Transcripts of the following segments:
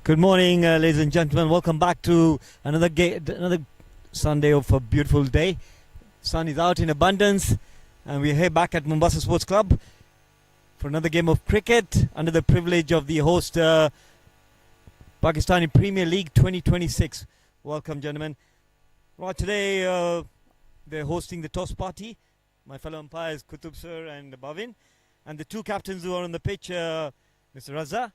Good morning, ladies and gentlemen. Welcome back to another Sunday of a beautiful day. Sun is out in abundance, and we're here back at Mombasa Sports Club for another game of cricket under the privilege of the host Pakistani Premier League 2026. Welcome, gentlemen. Right, today they're hosting the toss party. My fellow umpires Kutub sir and Bhavin, and the two captains who are on the pitch, Mr. Raza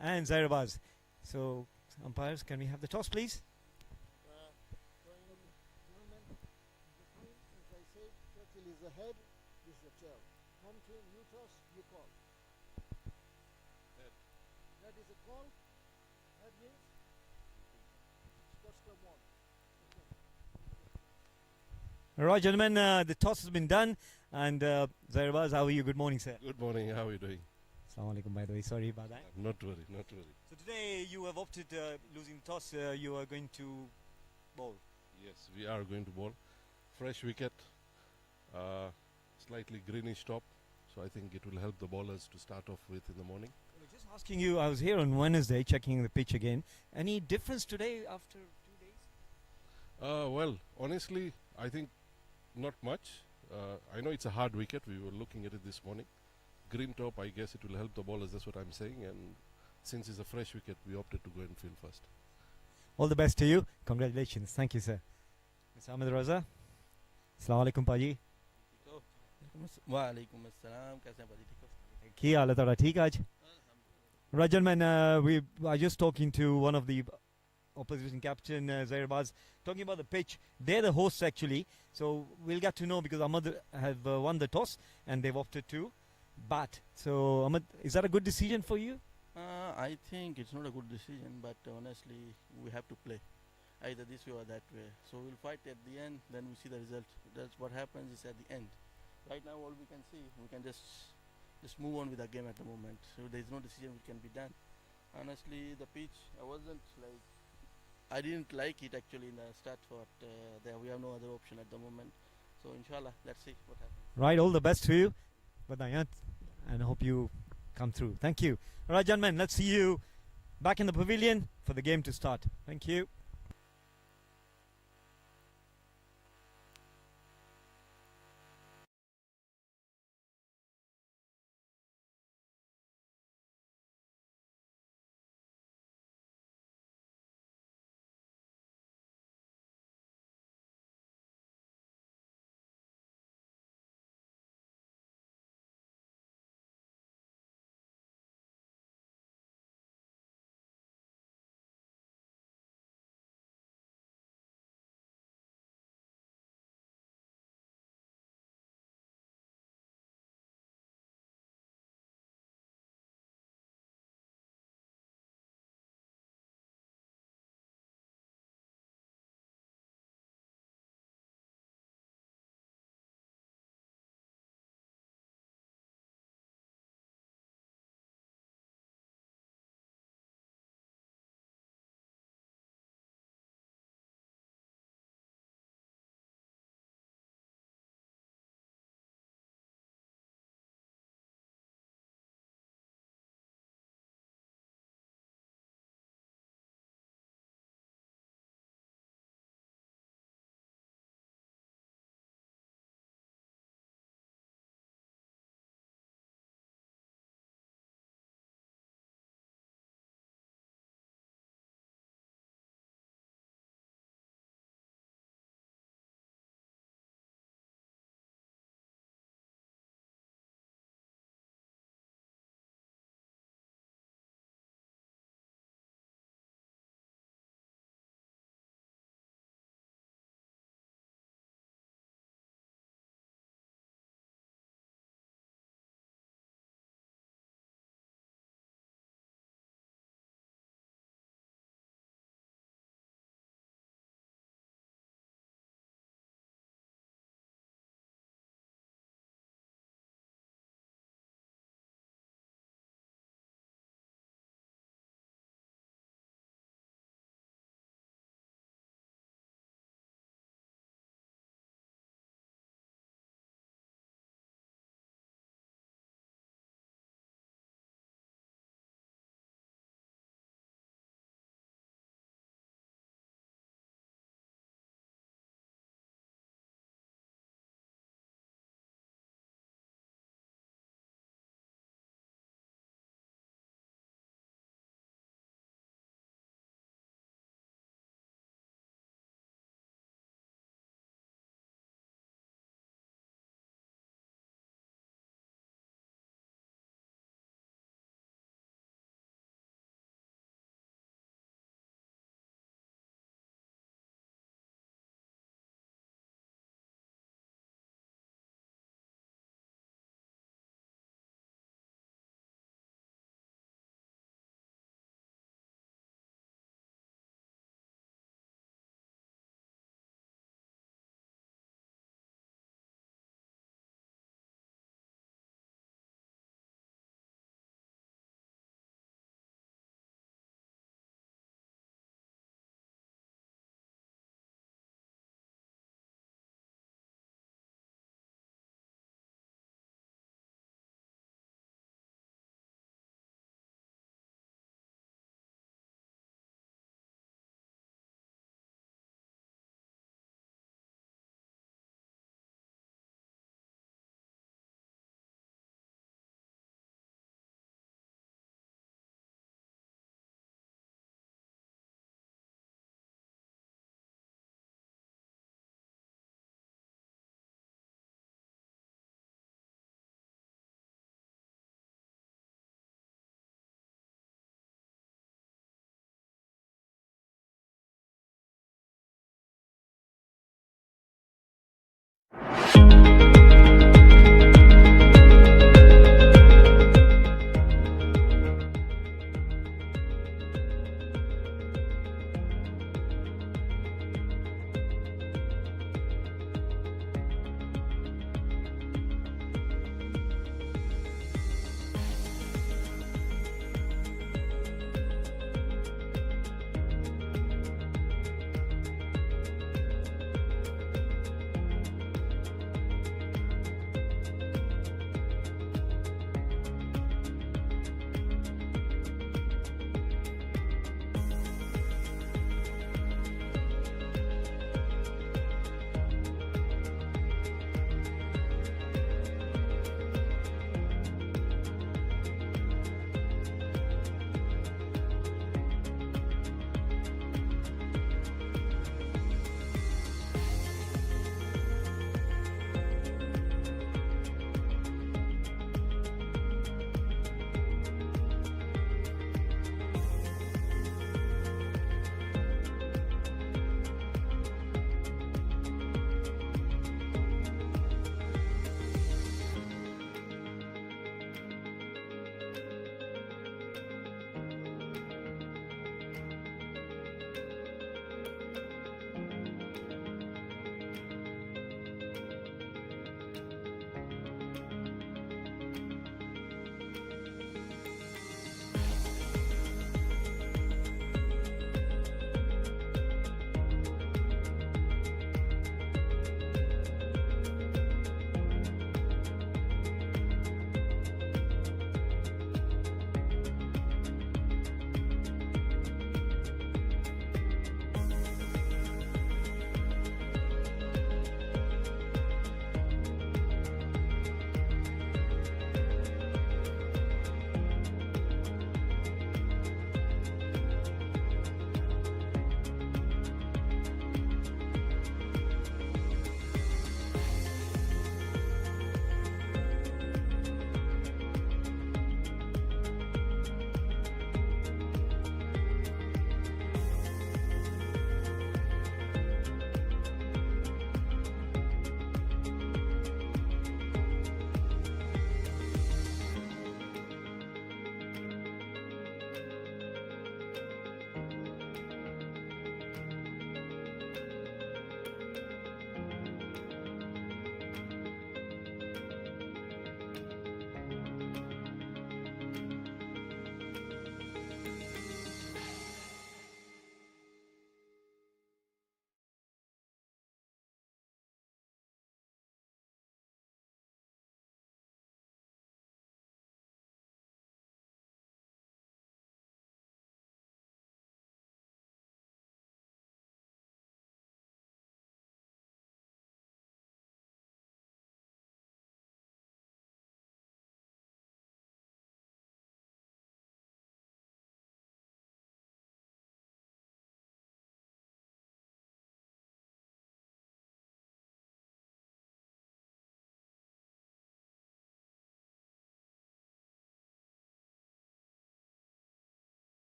and Zairabaz. So, umpires, can we have the toss, please? As I said, Churchill is ahead, this is the tail. Home team, you toss, you call. That is a call. That means Sports Club 1. All right, gentlemen, the toss has been done. And Zairabaz, how are you? Good morning, sir. Good morning, how are you doing? Assalamu alaikum, by the way. Sorry about that. Not worry, not worry. So today you have opted, losing the toss, you are going to bowl. Yes, we are going to bowl. Fresh wicket, slightly greenish top, so I think it will help the bowlers to start off with in the morning. Just asking you, I was here on Wednesday checking the pitch again. Any difference today after 2 days? Well, honestly, I think not much. I know it's a hard wicket, we were looking at it this morning. Green top, I guess it will help the bowlers, that's what I'm saying. And since it's a fresh wicket, we opted to go and field first. All the best to you. Congratulations. Thank you, sir. Mr. Ahmed Raza. Assalamu alaikum, Paji. वालेकुम अस्सलाम कैसे हैं भाजी ठीक हो Ki halat hai theek aaj? Right, gentlemen, we are just talking to one of the opposition captain, Zairabaz, talking about the pitch. They're the hosts, actually. So we'll get to know because Ahmed have won the toss and they've opted to bat. So, Ahmed, is that a good decision for you? I think it's not a good decision, but honestly, we have to play either this way or that way. So we'll fight at the end, then we see the result. That's what happens is at the end. Right now, all we can see, we can just move on with the game at the moment. So there's no decision which can be done. Honestly, the pitch, I didn't like it actually in the start, but there we have no other option at the moment. So inshallah, let's see what happens. Right, all the best to you. Badayat, and I hope you come through. Thank you. All right, gentlemen, let's see you back in the pavilion for the game to start. Thank you.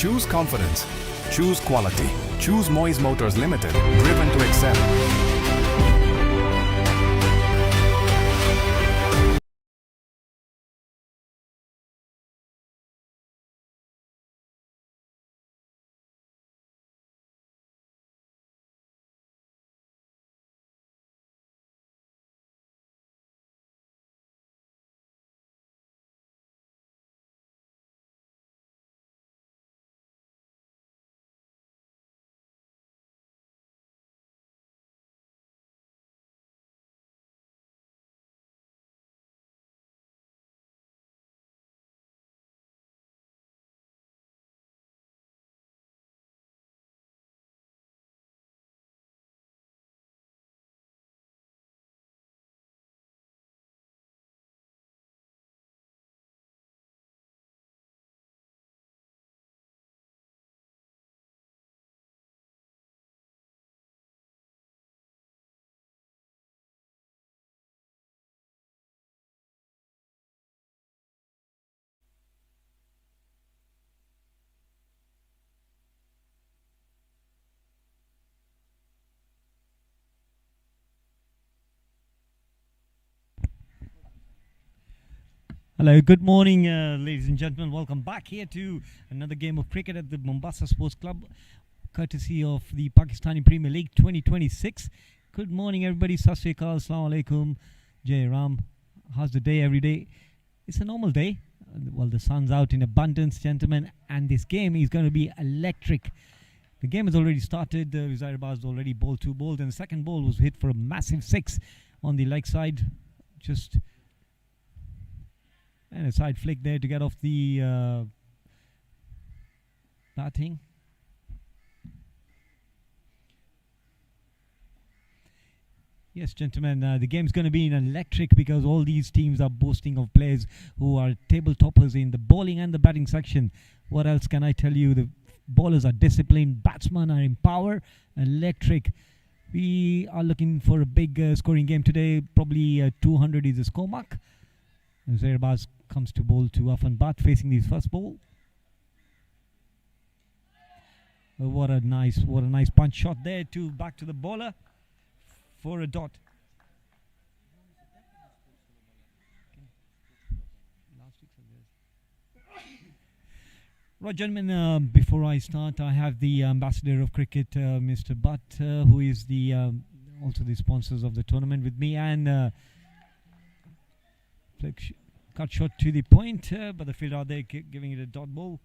Choose confidence. Choose quality. Choose Moise Motors Limited. Driven to excel. Hello, good morning, ladies and gentlemen. Welcome back here to another game of cricket at the Mombasa Sports Club, courtesy of the Pakistani Premier League 2026. Good morning, everybody. Sat Sri Akal, Assalamu Alaikum, Jai Ram. How's the day every day? It's a normal day. Well, the sun's out in abundance, gentlemen, and this game is going to be electric. The game has already started. Zair Baz already bowled 2 balls, and the second ball was hit for a massive 6 on the leg side. Just and a side flick there to get off the batting. Yes, gentlemen, the game's going to be electric because all these teams are boasting of players who are table toppers in the bowling and the batting section. What else can I tell you? The bowlers are disciplined, batsmen are in power, electric. We are looking for a big scoring game today. Probably 200 is the score mark. Zair Baz comes to bowl to Afan Bat facing his first ball. What a nice punch shot there to back to the bowler for a dot. Right, gentlemen, before I start, I have the ambassador of cricket, Mr. Butt, who is the also the sponsors of the tournament with me, and cut shot to the point, but the fielder out there giving it a dot ball.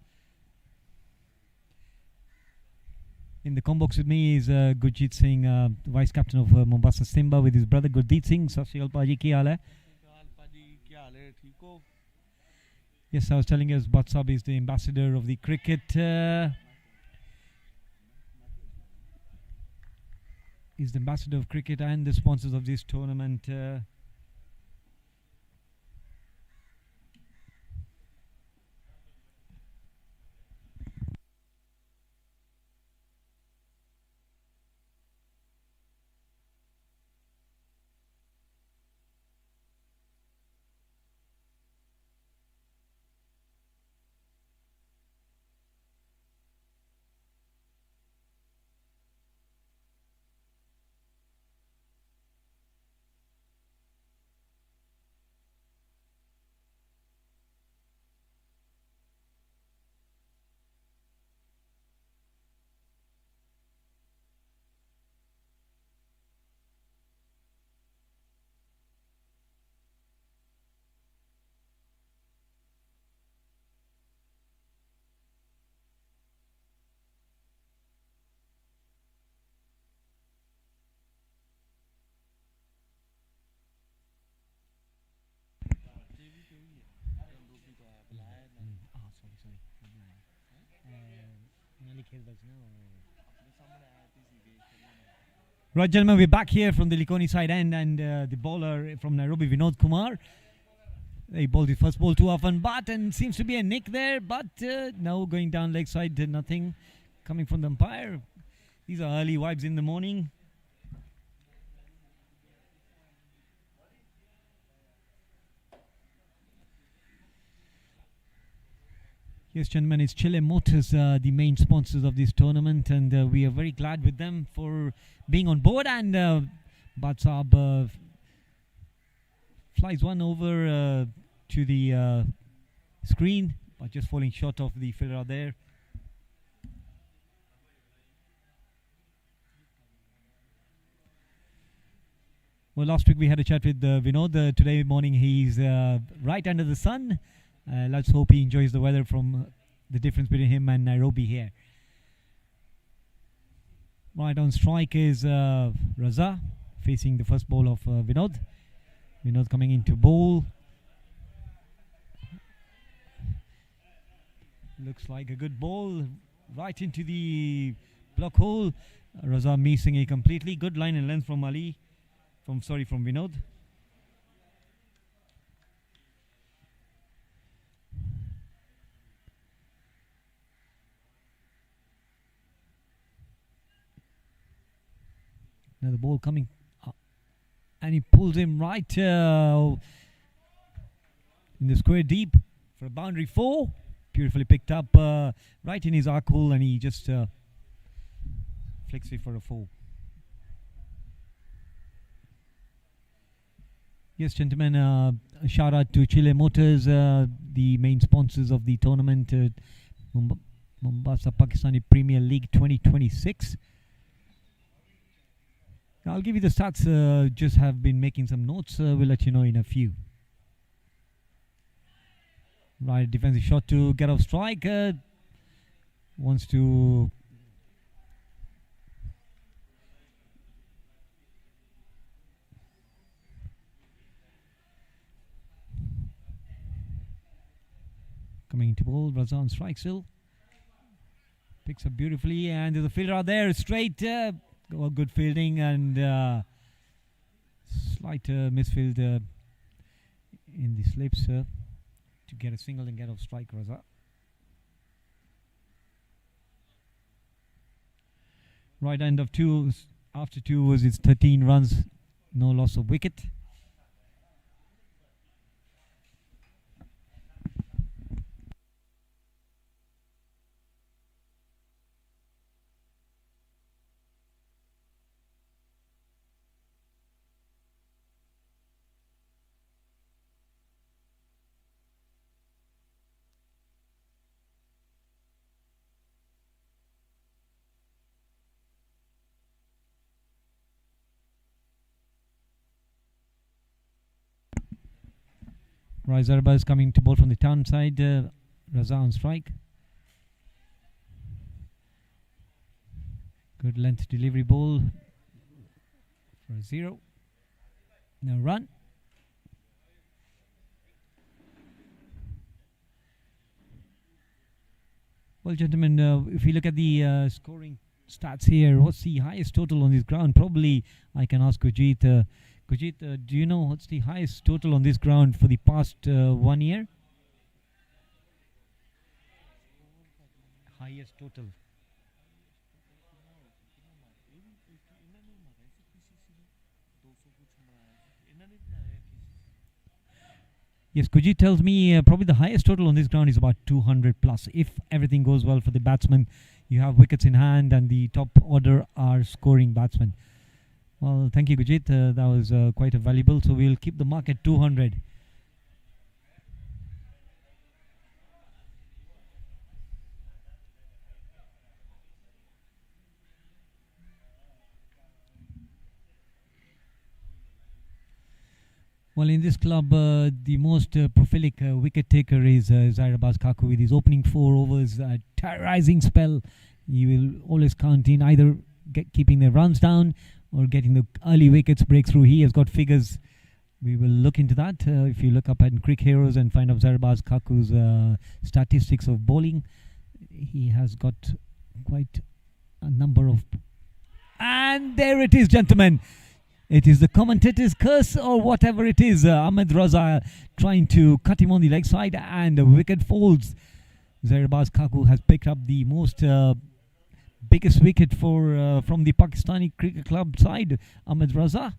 In the com box with me is Gurjeet Singh, vice captain of Mombasa Simba, with his brother Gurdeep Singh. Sat Sri Akal Paji, ki haal hai? Yes, I was telling you, Butt Sahab is the ambassador of the cricket. Is the ambassador of cricket and the sponsors of this tournament. Right, gentlemen, we're back here from the Likoni side end, and the bowler from Nairobi, Vinod Kumar. He bowled the first ball to Afan Bat, and seems to be a nick there, but now going down leg side, nothing coming from the umpire. These are early vibes in the morning. Yes, gentlemen, it's Chile Motors, the main sponsors of this tournament, and we are very glad with them for being on board. And Batsab flies one over to the screen, but just falling short of the fielder there. Well, last week we had a chat with Vinod. Today morning he's right under the sun. Let's hope he enjoys the weather from the difference between him and Nairobi here. Right on strike is Raza facing the first ball of Vinod. Vinod coming into bowl. Looks like a good ball right into the block hole. Raza missing it completely. Good line and length from Ali. From Vinod. Now the ball coming up, and he pulls him right in the square deep for a boundary 4. Beautifully picked up right in his arc hole, and he just flicks it for a 4. Yes, gentlemen, a shout out to Chile Motors, the main sponsors of the tournament, Mombasa Pakistani Premier League 2026. I'll give you the stats, just have been making some notes, we'll let you know in a few. Right, defensive shot to get off strike, wants to... Coming into ball, Raza on strike still. Picks up beautifully, and there's a fielder out there, straight. Good fielding, and slight misfield in the slips to get a single and get off strike, Raza. Right end of 2, after 2 was its 13 runs, no loss of wicket. Zarba is coming to ball from the town side. Raza on strike. Good length delivery ball for a 0. No run. Well, gentlemen, if you look at the scoring stats here, what's the highest total on this ground? Probably I can ask Gurjeet. Gurjeet, do you know what's the highest total on this ground for the past 1 year? Highest total. Yes, Gurjeet tells me probably the highest total on this ground is about 200 plus. If everything goes well for the batsman, you have wickets in hand and the top order are scoring batsmen. Well, thank you, Gurjeet. That was quite a valuable. So we'll keep the mark at 200. Well, in this club, the most prolific wicket taker is Zairabaz Kaku with his opening 4 overs, terrorizing spell. He will always count in either keeping the runs down or getting the early wickets breakthrough. He has got figures. We will look into that. If you look up at Cricket Heroes and find out Zairabaz Kaku's statistics of bowling, he has got quite a number of... And there it is, gentlemen. It is the commentator's curse or whatever it is. Ahmed Raza trying to cut him on the leg side, and the wicket falls. Zairabaz Kaku has picked up the most biggest wicket for from the Pakistani Cricket Club side, Ahmed Raza.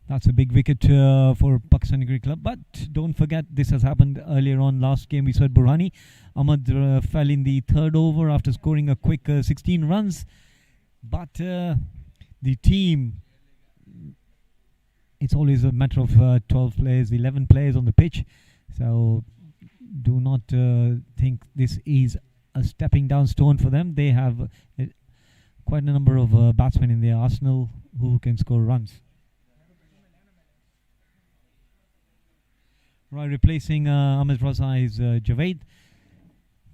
That's a big wicket for Pakistani Cricket Club. But don't forget, this has happened earlier on. Last game we saw Burhani. Ahmad fell in the third over after scoring a quick 16 runs. But the team, it's always a matter of 12 players, 11 players on the pitch. So do not think this is a stepping down stone for them. They have quite a number of batsmen in their arsenal who can score runs. Right, replacing Ahmed Raza is Javed,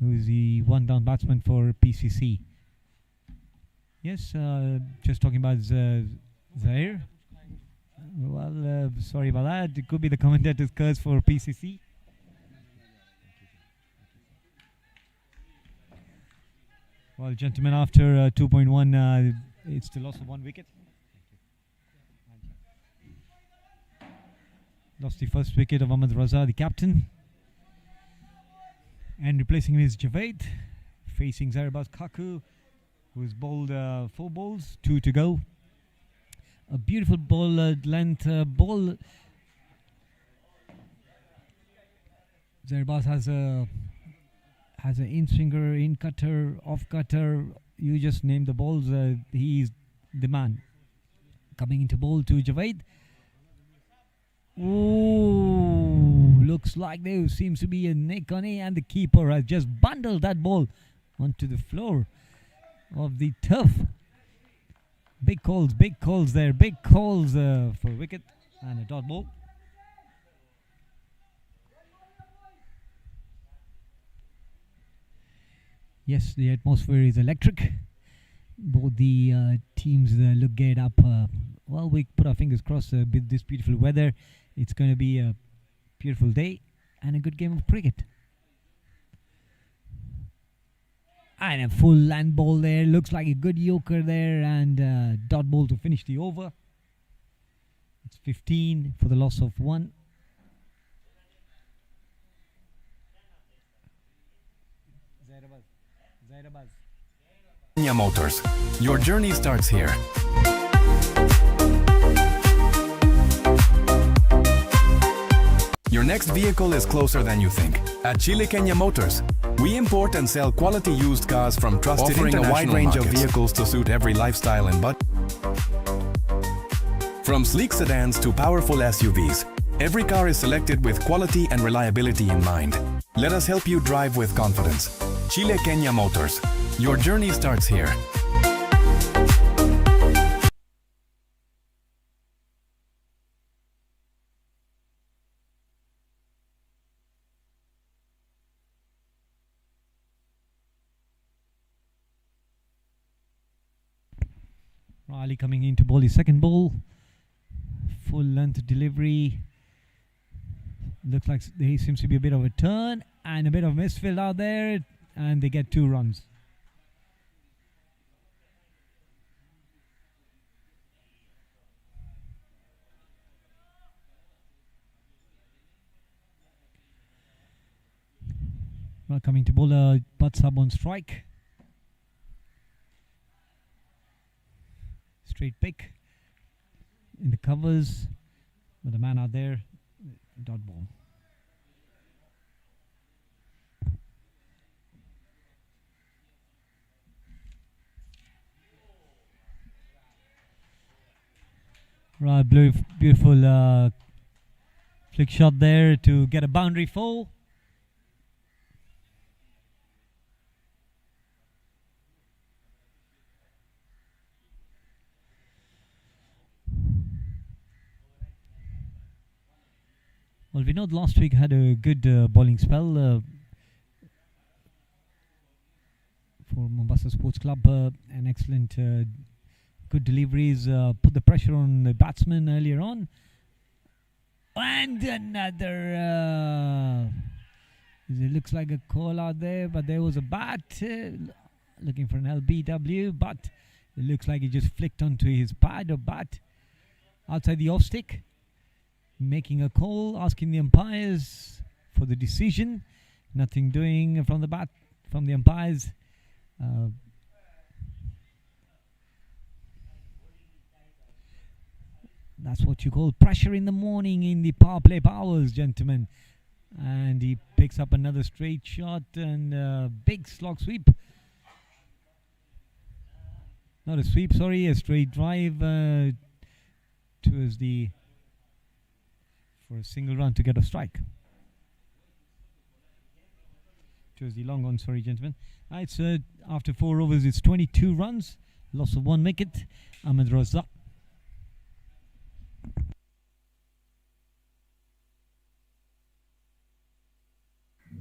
who is the one-down batsman for PCC. Yes, just talking about Zaire. Well, sorry about that. It could be the commentator's curse for PCC. Well, gentlemen, after 2.1, it's the loss of 1 wicket. Lost the first wicket of Ahmed Raza, the captain. And replacing him is Javed, facing Zairbaz Kaku, who's bowled 4 balls, 2 to go. A beautiful ball length ball. Zairbaz has an in swinger, in cutter, off cutter. You just name the balls. He's the man. Coming into bowl to Javed. Ooh, looks like there seems to be a neck on it, and the keeper has just bundled that ball onto the floor of the turf. Big calls there. Big calls for wicket and a dot ball. Yes, the atmosphere is electric. Both the teams look geared up. Well, we put our fingers crossed with this beautiful weather. It's going to be a beautiful day and a good game of cricket. And a full land ball there. Looks like a good yorker there, and dot ball to finish the over. It's 15 for the loss of 1. Kenya Motors. Your journey starts here. Your next vehicle is closer than you think. At Chile Kenya Motors, we import and sell quality used cars from trusted offering a wide range of vehicles to suit every lifestyle and budget. From sleek sedans to powerful SUVs, every car is selected with quality and reliability in mind. Let us help you drive with confidence. Chile Kenya Motors. Your journey starts here. Ali coming in to bowl his second ball. Full length delivery. Looks like there seems to be a bit of a turn and a bit of misfield out there, and they get 2 runs. Well, coming to bowl butt sub on strike. Straight pick in the covers, with the man out there, dot ball. Right, beautiful flick shot there to get a boundary 4. Well, we know last week had a good bowling spell for Mombasa Sports Club. An excellent, good deliveries. Put the pressure on the batsman earlier on. And another. It looks like a call out there, but there was a bat. Looking for an LBW, but it looks like he just flicked onto his pad or bat outside the off stick. Making a call, asking the umpires for the decision. Nothing doing from the umpires. That's what you call pressure in the morning in the power play powers, gentlemen. And he picks up another straight shot and big slog sweep. Not a sweep, sorry, a straight drive towards the for a single run to get a strike. Towards the long one, sorry, gentlemen. It's after 4 overs, it's 22 runs, loss of 1 wicket. Ahmed Raza.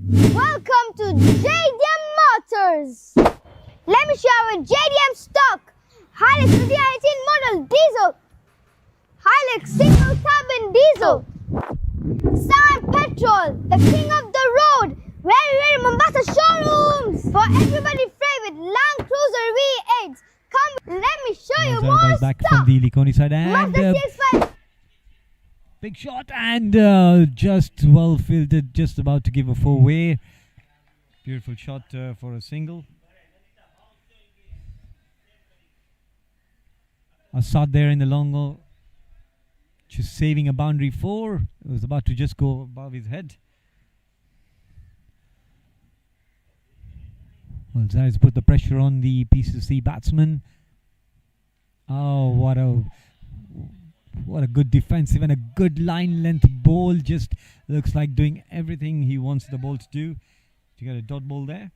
Welcome to JDM Motors. Let me show you our JDM stock. Hilux 2018 model diesel. Hilux single cabin diesel. Sam Petrol, the king of the road. Very Mombasa showrooms. For everybody favorite Land Cruiser V8s. Come, let me show you more Back stuff. from the Likoni side and Mazda CX-5. big shot and just well fielded, just about to give a 4-way. Beautiful shot for a single. Assad there in the long, just saving a boundary 4. It was about to just go above his head. Well, Zaid's put the pressure on the PCC batsman. Oh, what a good defensive and a good line length ball. Just looks like doing everything he wants the ball to do. To get a dot ball there.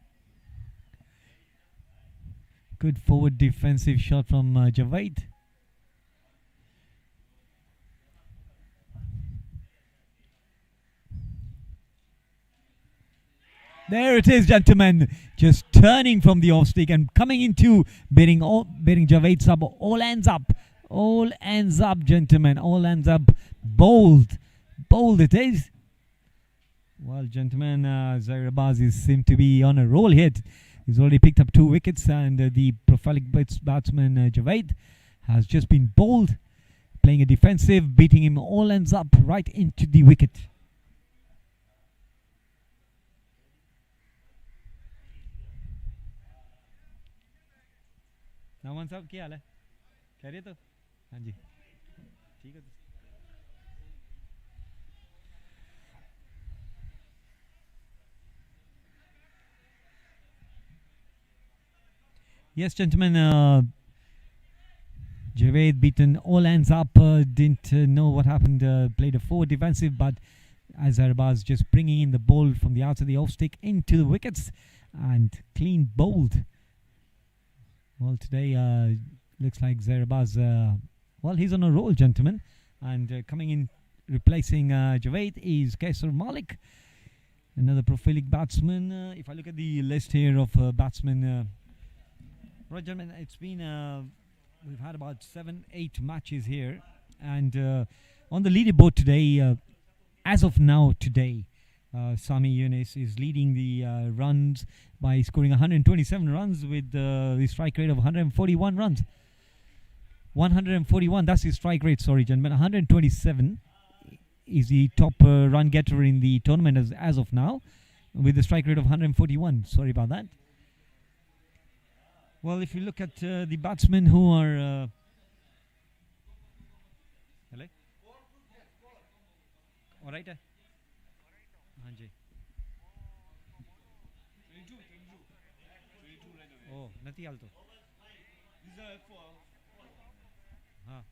Good forward defensive shot from Javed. There it is, gentlemen. Just turning from the off stick and coming into bidding Javed sub. All ends up. All ends up, gentlemen. All ends up. Bold. Bold it is. Well, gentlemen, Zair Abbas seemed to be on a roll here. He's already picked up 2 wickets and the prolific batsman Javed has just been bold. Playing a defensive, beating him all ends up right into the wicket. Naaman साहब क्या हाल है कह रहे तो हाँ जी ठीक है Yes, gentlemen, Javed beaten all ends up, didn't know what happened, played a forward defensive, but Azhar Baz just bringing in the ball from the outside of the off stick into the wickets and clean bowled. Well, today looks like Zairabaz, well, he's on a roll, gentlemen. And coming in, replacing Javed is Kaisar Malik, another prolific batsman. If I look at the list here of batsmen, right, gentlemen, it's been, we've had about 7-8 matches here. And on the leaderboard today, as of now, today, Sami Yunus is leading the runs by scoring 127 runs with the strike rate of 141 runs. 141, that's his strike rate, sorry, gentlemen. 127 is the top run getter in the tournament as of now, with the strike rate of 141. Sorry about that. Well, if you look at the batsmen who are... hello? All right. Hanji. Oh, nati alto. हाँ.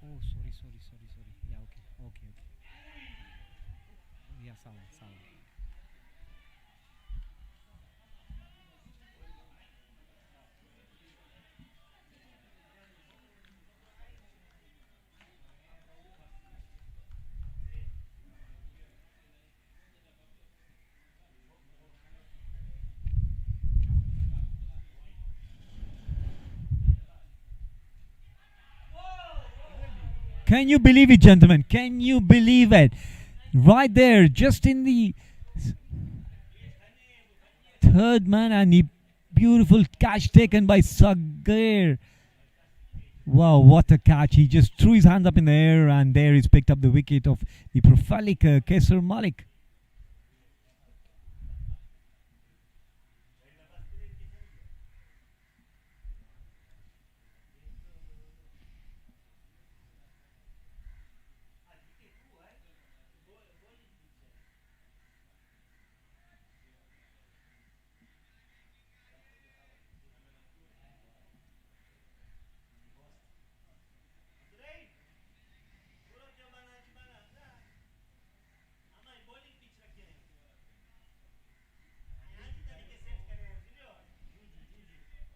Oh, sorry. Yeah, okay. Yeah, sound. Can you believe it, gentlemen? Can you believe it? Right there, just in the third man, and the beautiful catch taken by Sagir. Wow, what a catch. He just threw his hands up in the air, and there he's picked up the wicket of the prolific Kaisar Malik.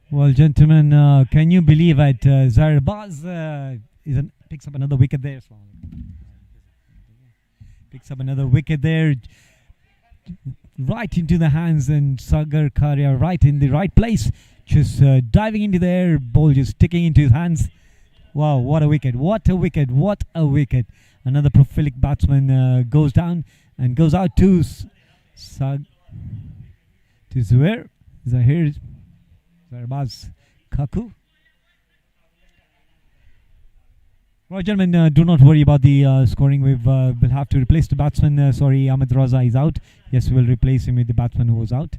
Well, gentlemen, can you believe it? Zarbaz picks up another wicket there. Picks up another wicket there. Right into the hands, and Sagar Karya right in the right place. Just diving into the air, ball just sticking into his hands. Wow, what a wicket, what a wicket, what a wicket. Another prolific batsman goes down and goes out to Zahir Zarbaz Kaku. Right, gentlemen, do not worry about the scoring. We'll have to replace the batsman. Sorry, Ahmed Raza is out. Yes, we'll replace him with the batsman who was out.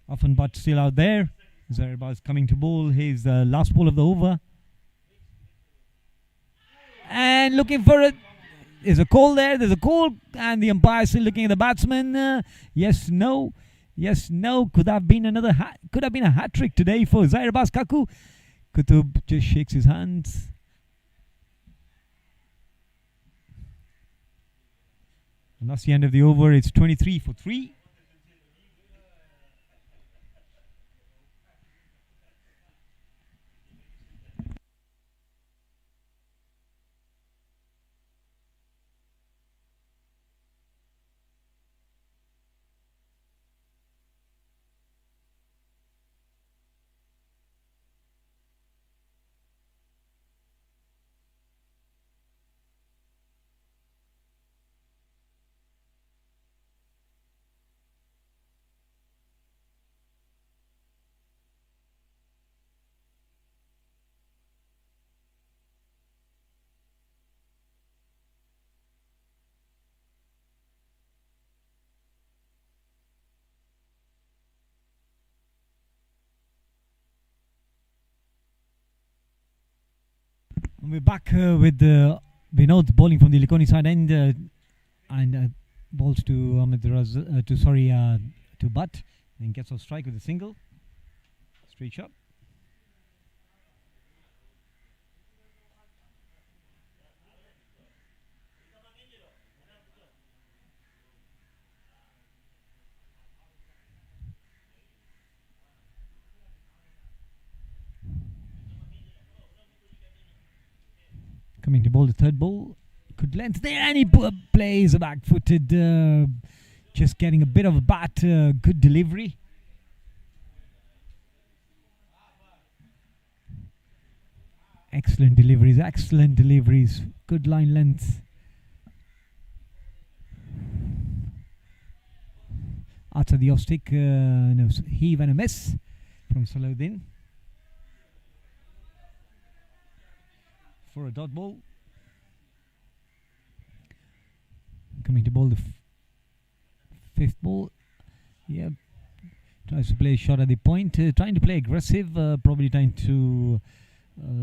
Often but still out there. Zarbaz coming to bowl his last ball of the over. And looking for it. There's a call there. There's a call. And the umpire still looking at the batsman. Yes, no. Yes, no. Could have been another could have been a hat trick today for Zarbaz Kaku. Kutub just shakes his hands. And that's the end of the over. It's 23 for 3. And we're back with Vinod bowling from the Likoni side end and balls to Ahmed to Butt, and gets off strike with a single. Straight shot. Coming to bowl the third ball. Good length there, and he plays a back-footed. Just getting a bit of a bat. Good delivery. Excellent deliveries, excellent deliveries. Good line length. After the off stick, heave and a miss from Salahuddin. For a dot ball. Coming to bowl the fifth ball. Yeah, tries to play a shot at the point. Trying to play aggressive. Probably trying to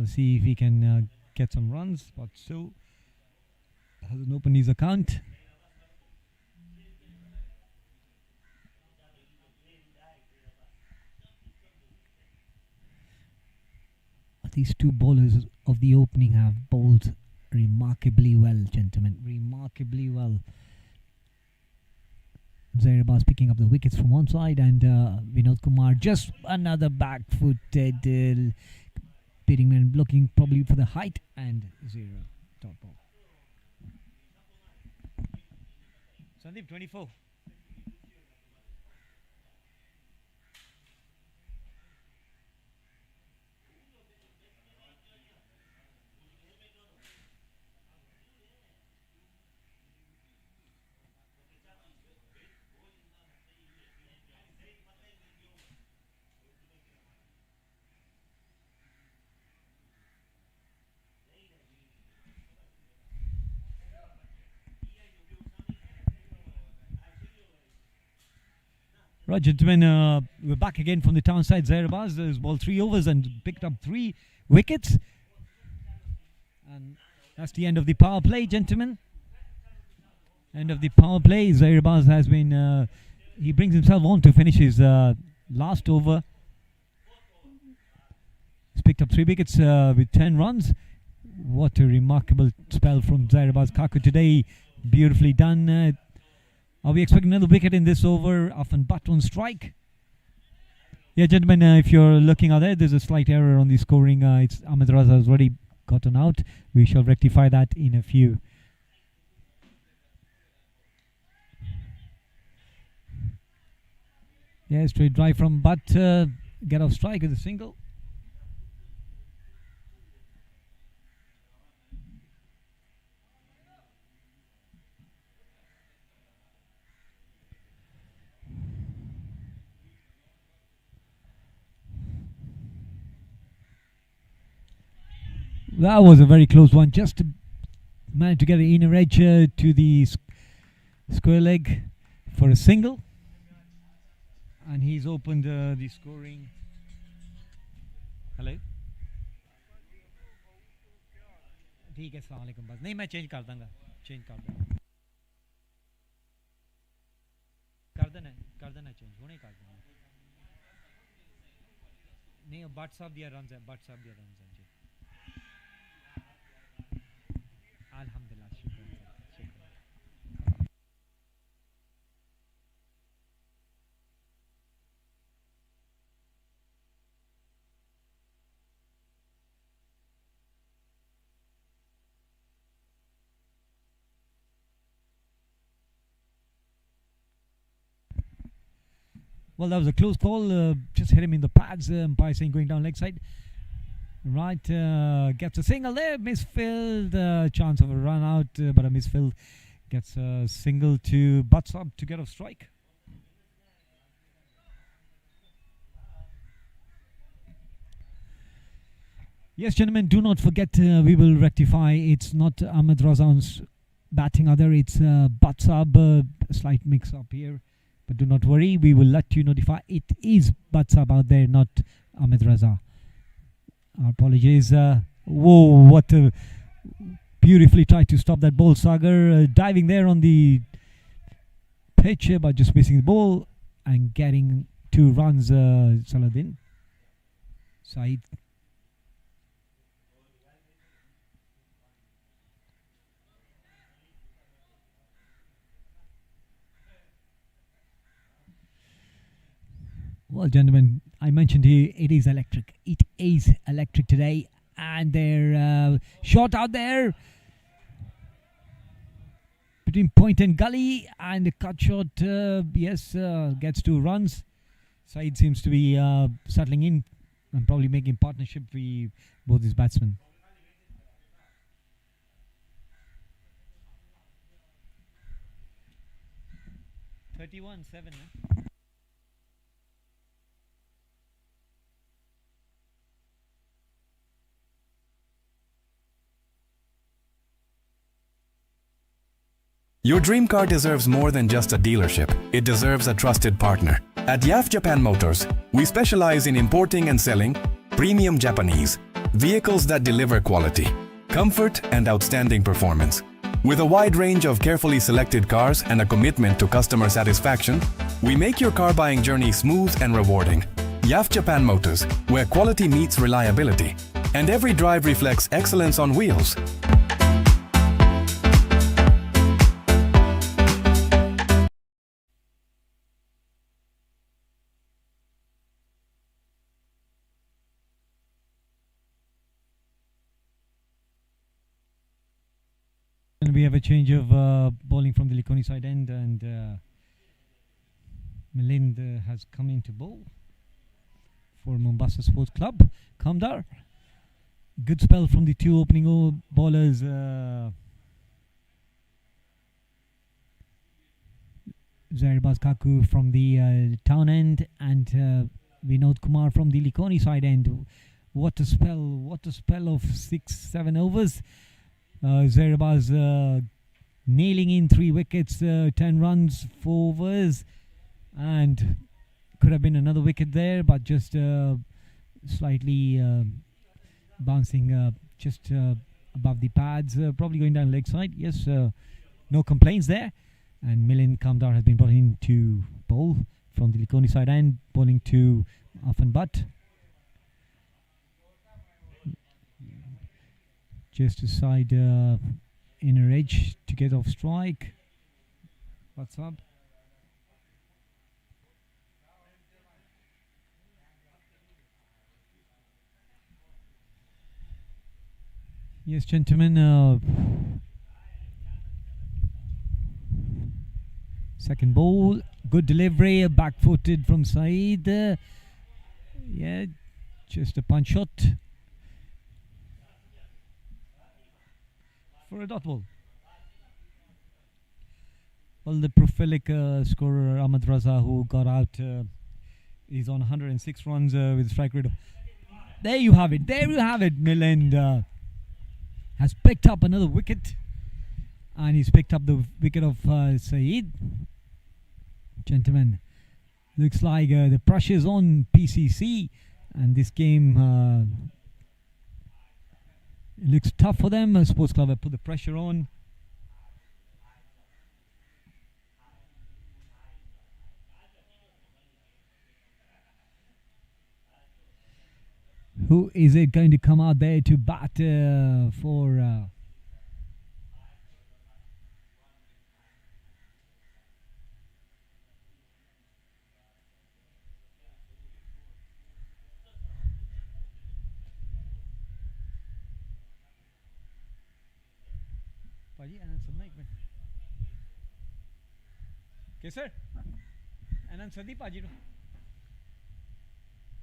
see if he can get some runs. But still hasn't opened his account. These two bowlers of the opening have bowled remarkably well, gentlemen. Remarkably well. Zarbaz picking up the wickets from one side, and Vinod Kumar just another back-footed beating man, looking probably for the height, and 0 dot ball. Sandeep, 24. Right, gentlemen, we're back again from the town side. Zarbaz has bowled 3 overs and picked up 3 wickets. And that's the end of the power play, gentlemen. End of the power play. Zarbaz has been, he brings himself on to finish his last over. He's picked up 3 wickets with 10 runs. What a remarkable spell from Zarbaz Kaku today. Beautifully done. Are we expecting another wicket in this over? Often but on strike. Yeah, gentlemen, if you're looking out there, there's a slight error on the scoring. It's Ahmed Raza has already gotten out. We shall rectify that in a few. Yeah, straight drive from Butt. Get off strike with a single. That was a very close one. Just managed to get an inner edge to the square leg for a single. And he's opened the scoring. Hello? ठीक है अस्सलाम वालेकुम बस नहीं मैं change कर दूंगा कर देना चेंज हुणे कर देना नहीं बट साहब दिया रन है जी अल्हम्दुलिल्लाह शुक्रिया Well, that was a close call. Just hit him in the pads by saying going down leg side. Right, gets a single there. Misfilled. Chance of a run out, but a misfilled. Gets a single to butts up to get off strike. Yes, gentlemen, do not forget we will rectify. It's not Ahmed Razan's batting other. It's butts up. Slight mix up here. But do not worry, we will let you notify. It is Batsab out there, not Ahmed Raza. Our apologies. Whoa, what a beautifully tried to stop that ball. Sagar diving there on the pitch, but just missing the ball and getting 2 runs. Saladin. Saeed. Well, gentlemen, I mentioned here it is electric. It is electric today, and they're shot out there between point and gully, and the cut shot. Yes, gets 2 runs. Saeed seems to be settling in and probably making partnership with both his batsmen. (31-7). Your dream car deserves more than just a dealership. It deserves a trusted partner. At YAF Japan Motors, we specialize in importing and selling premium Japanese vehicles that deliver quality, comfort, and outstanding performance. With a wide range of carefully selected cars and a commitment to customer satisfaction, we make your car buying journey smooth and rewarding. YAF Japan Motors, where quality meets reliability, and every drive reflects excellence on wheels. And we have a change of bowling from the Likoni side end, and Milind has come in to bowl for Mombasa Sports Club. Kamdar. Good spell from the 2 opening bowlers. Zairbaz Kaku from the town end, and Vinod Kumar from the Likoni side end. What a spell of 6-7 overs. Zairbaz nailing in 3 wickets, 10 runs, 4 overs, and could have been another wicket there, but just slightly bouncing just above the pads, probably going down leg side. Yes, no complaints there. And Milind Kamdar has been brought in to bowl from the Likoni side end, bowling to Afan Butt. Just a side inner edge to get off strike. What's up? Yes, gentlemen. Second ball, good delivery, back-footed from Saeed. Yeah, just a punch shot for a dot ball. Well, the prolific scorer Ahmad Raza, who got out, is on 106 runs with a strike rate of. There you have it. There you have it. Miland has picked up another wicket, and he's picked up the wicket of Saeed. Gentlemen, looks like the pressure's on PCC, and this game looks tough for them. Sports Club have put the pressure on. Who is it going to come out there to bat for? ਭਾਜੀ ਅਨੰਦ sir ਨਾ ਇੱਕ minute ਕਿ sir ਅਨੰਦ sir ਦੀ ਭਾਜੀ ਨੂੰ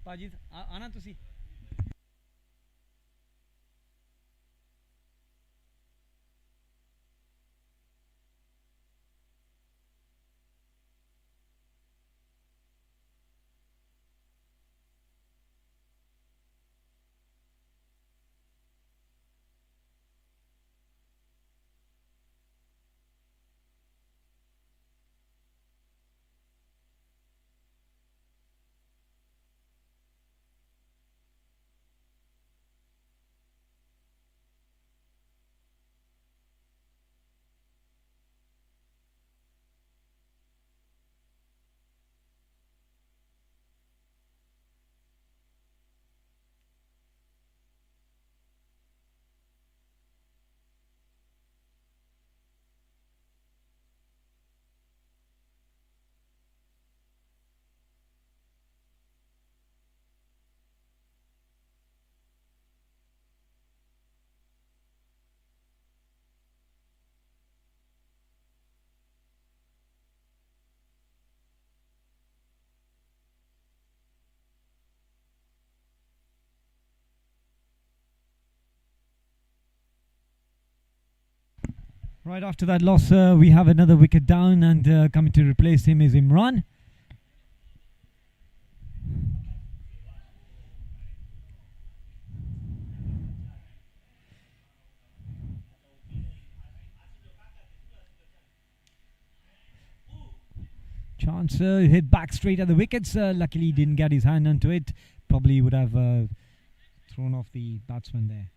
ਭਾਜੀ ਆਣਾ ਤੁਸੀਂ Right after that loss, we have another wicket down, and coming to replace him is Imran. Chance hit back straight at the wickets. Luckily, he didn't get his hand onto it. Probably would have thrown off the batsman there.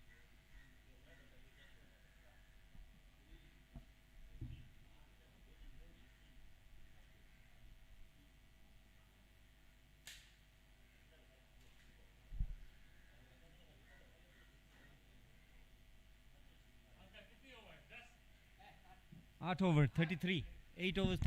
Out over 33, 8 overs.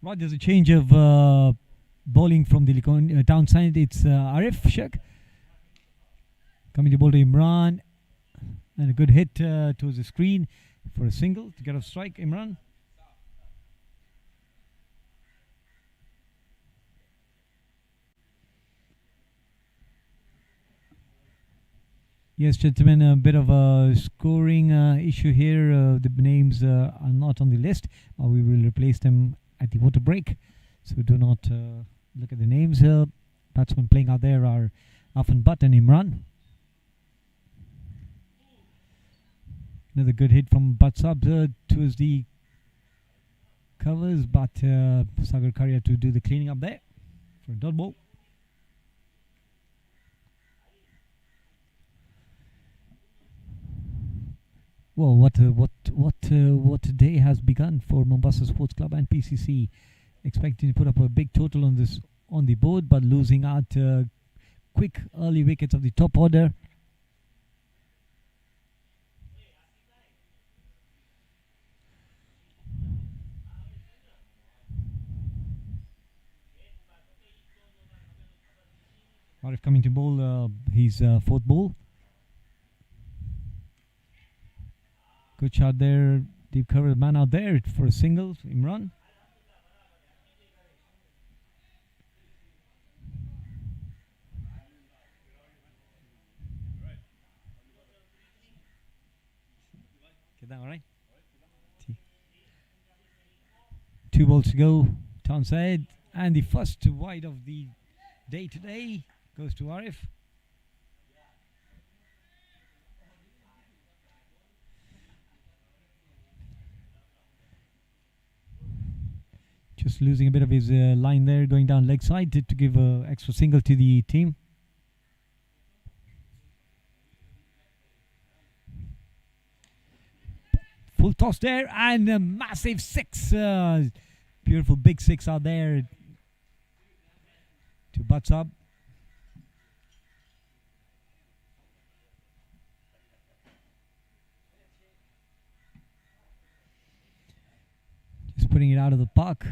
Right, there's a change of bowling from the downside. It's Arif Sheikh coming to bowl to Imran, and a good hit towards the screen for a single to get a strike. Imran. Yes, gentlemen, a bit of a scoring issue here. The names are not on the list. We will replace them at the water break, so do not look at the names. Batsmen playing out there are Afan Butt and Imran. Another good hit from Butts up towards the covers, but Sagar Karia to do the cleaning up there for a dot ball. Well, what a day has begun for Mombasa Sports Club and PCC, expecting to put up a big total on the board, but losing out quick early wickets of the top order. Arif coming to bowl his fourth ball. Good shot there, deep cover, man out there for a single, Imran. Get that all right? 2 balls to go, Townsend, and the first wide of the day today goes to Arif. Just losing a bit of his line there, going down leg side to give an extra single to the team. Full toss there and a massive 6. Beautiful big 6 out there to Butts up. Just putting it out of the park.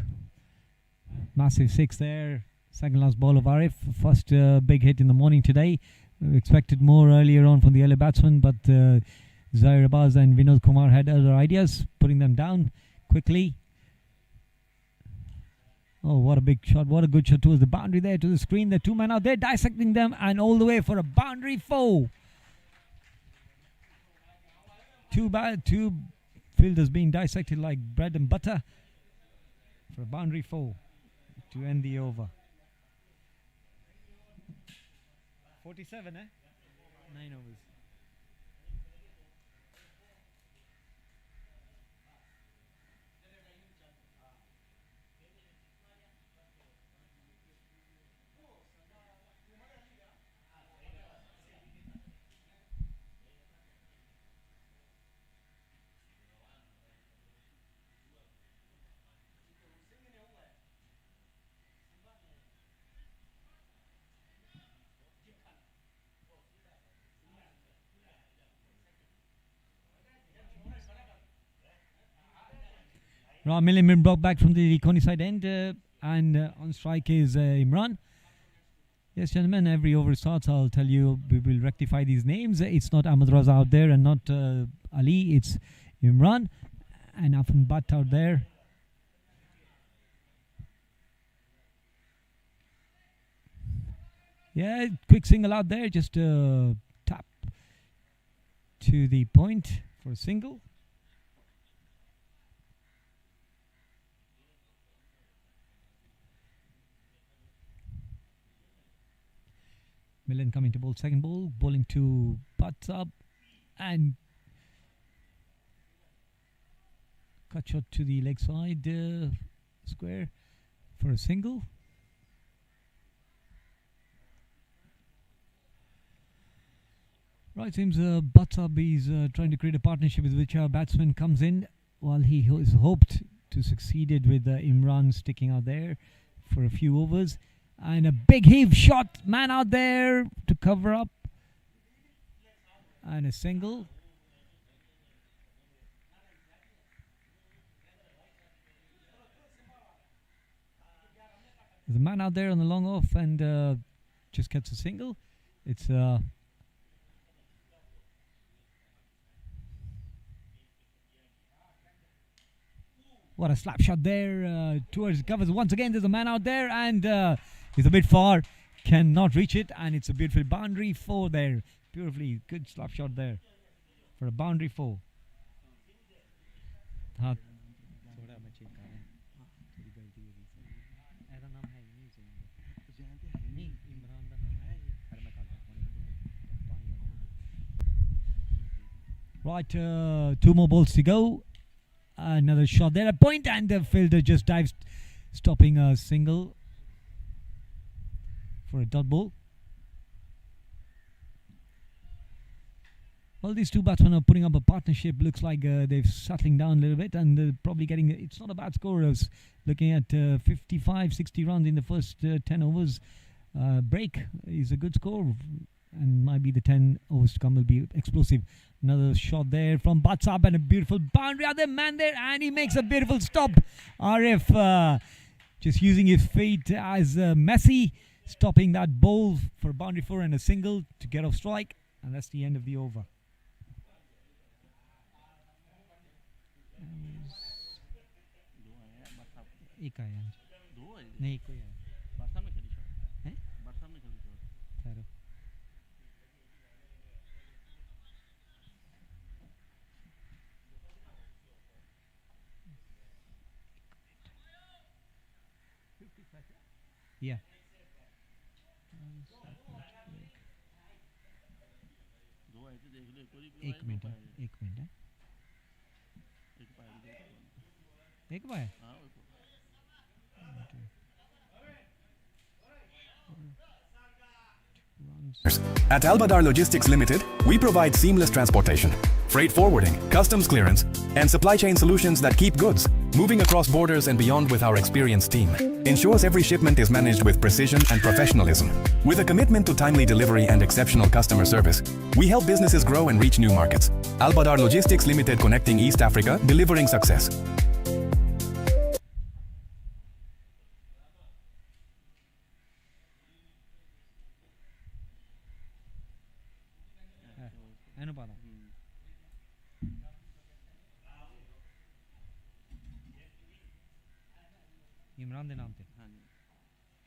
Massive 6 there. Second last ball of Arif. First big hit in the morning today. We expected more earlier on from the early batsman, but Zair Abbas and Vinod Kumar had other ideas, putting them down quickly. Oh, what a big shot. What a good shot towards the boundary there, to the screen. The 2 men out there dissecting them and all the way for a boundary 4. Two fielders being dissected like bread and butter for a boundary 4 to end the over. 47, 9 overs. Million been brought back from the Coney side end, and on strike is Imran. Yes, gentlemen, every over starts, I'll tell you, we will rectify these names. It's not Ahmad Raza out there and not Ali, it's Imran and Afan Bhatt out there. Yeah, quick single out there, just tap to the point for a single. Millen coming to bowl second ball, bowling to Butts up and cut shot to the leg side square for a single. Right, seems Butts up is trying to create a partnership with which our batsman comes in, while he is hoped to succeeded with Imran sticking out there for a few overs. And a big heave shot, man out there to cover up. And a single. There's a man out there on the long off and just gets a single. It's what a slap shot there towards covers. Once again, there's a man out there and he's a bit far, cannot reach it, and it's a beautiful boundary 4 there. Beautifully good slap shot there for a boundary 4. But 2 more balls to go. Another shot there, a point, and the fielder just dives, stopping a single for a dot ball. Well, these two batsmen are putting up a partnership. Looks like they're settling down a little bit, and probably getting. It's not a bad score. I was looking at 55, 60 runs in the first 10 overs. Break is a good score, and might be the 10 overs to come will be explosive. Another shot there from Batsab, and a beautiful boundary. Other man there, and he makes a beautiful stop. RF just using his feet as Messi, stopping that ball for a boundary 4 and a single to get off strike, and that's the end of the over. एक आया नहीं कोई आया हैं ठहरो yeah एक minute एक पाया At Albadar Logistics Limited, we provide seamless transportation, freight forwarding, customs clearance, and supply chain solutions that keep goods moving across borders and beyond with our experienced team. Ensures every shipment is managed with precision and professionalism. With a commitment to timely delivery and exceptional customer service, we help businesses grow and reach new markets. Albadar Logistics Limited, connecting East Africa, delivering success.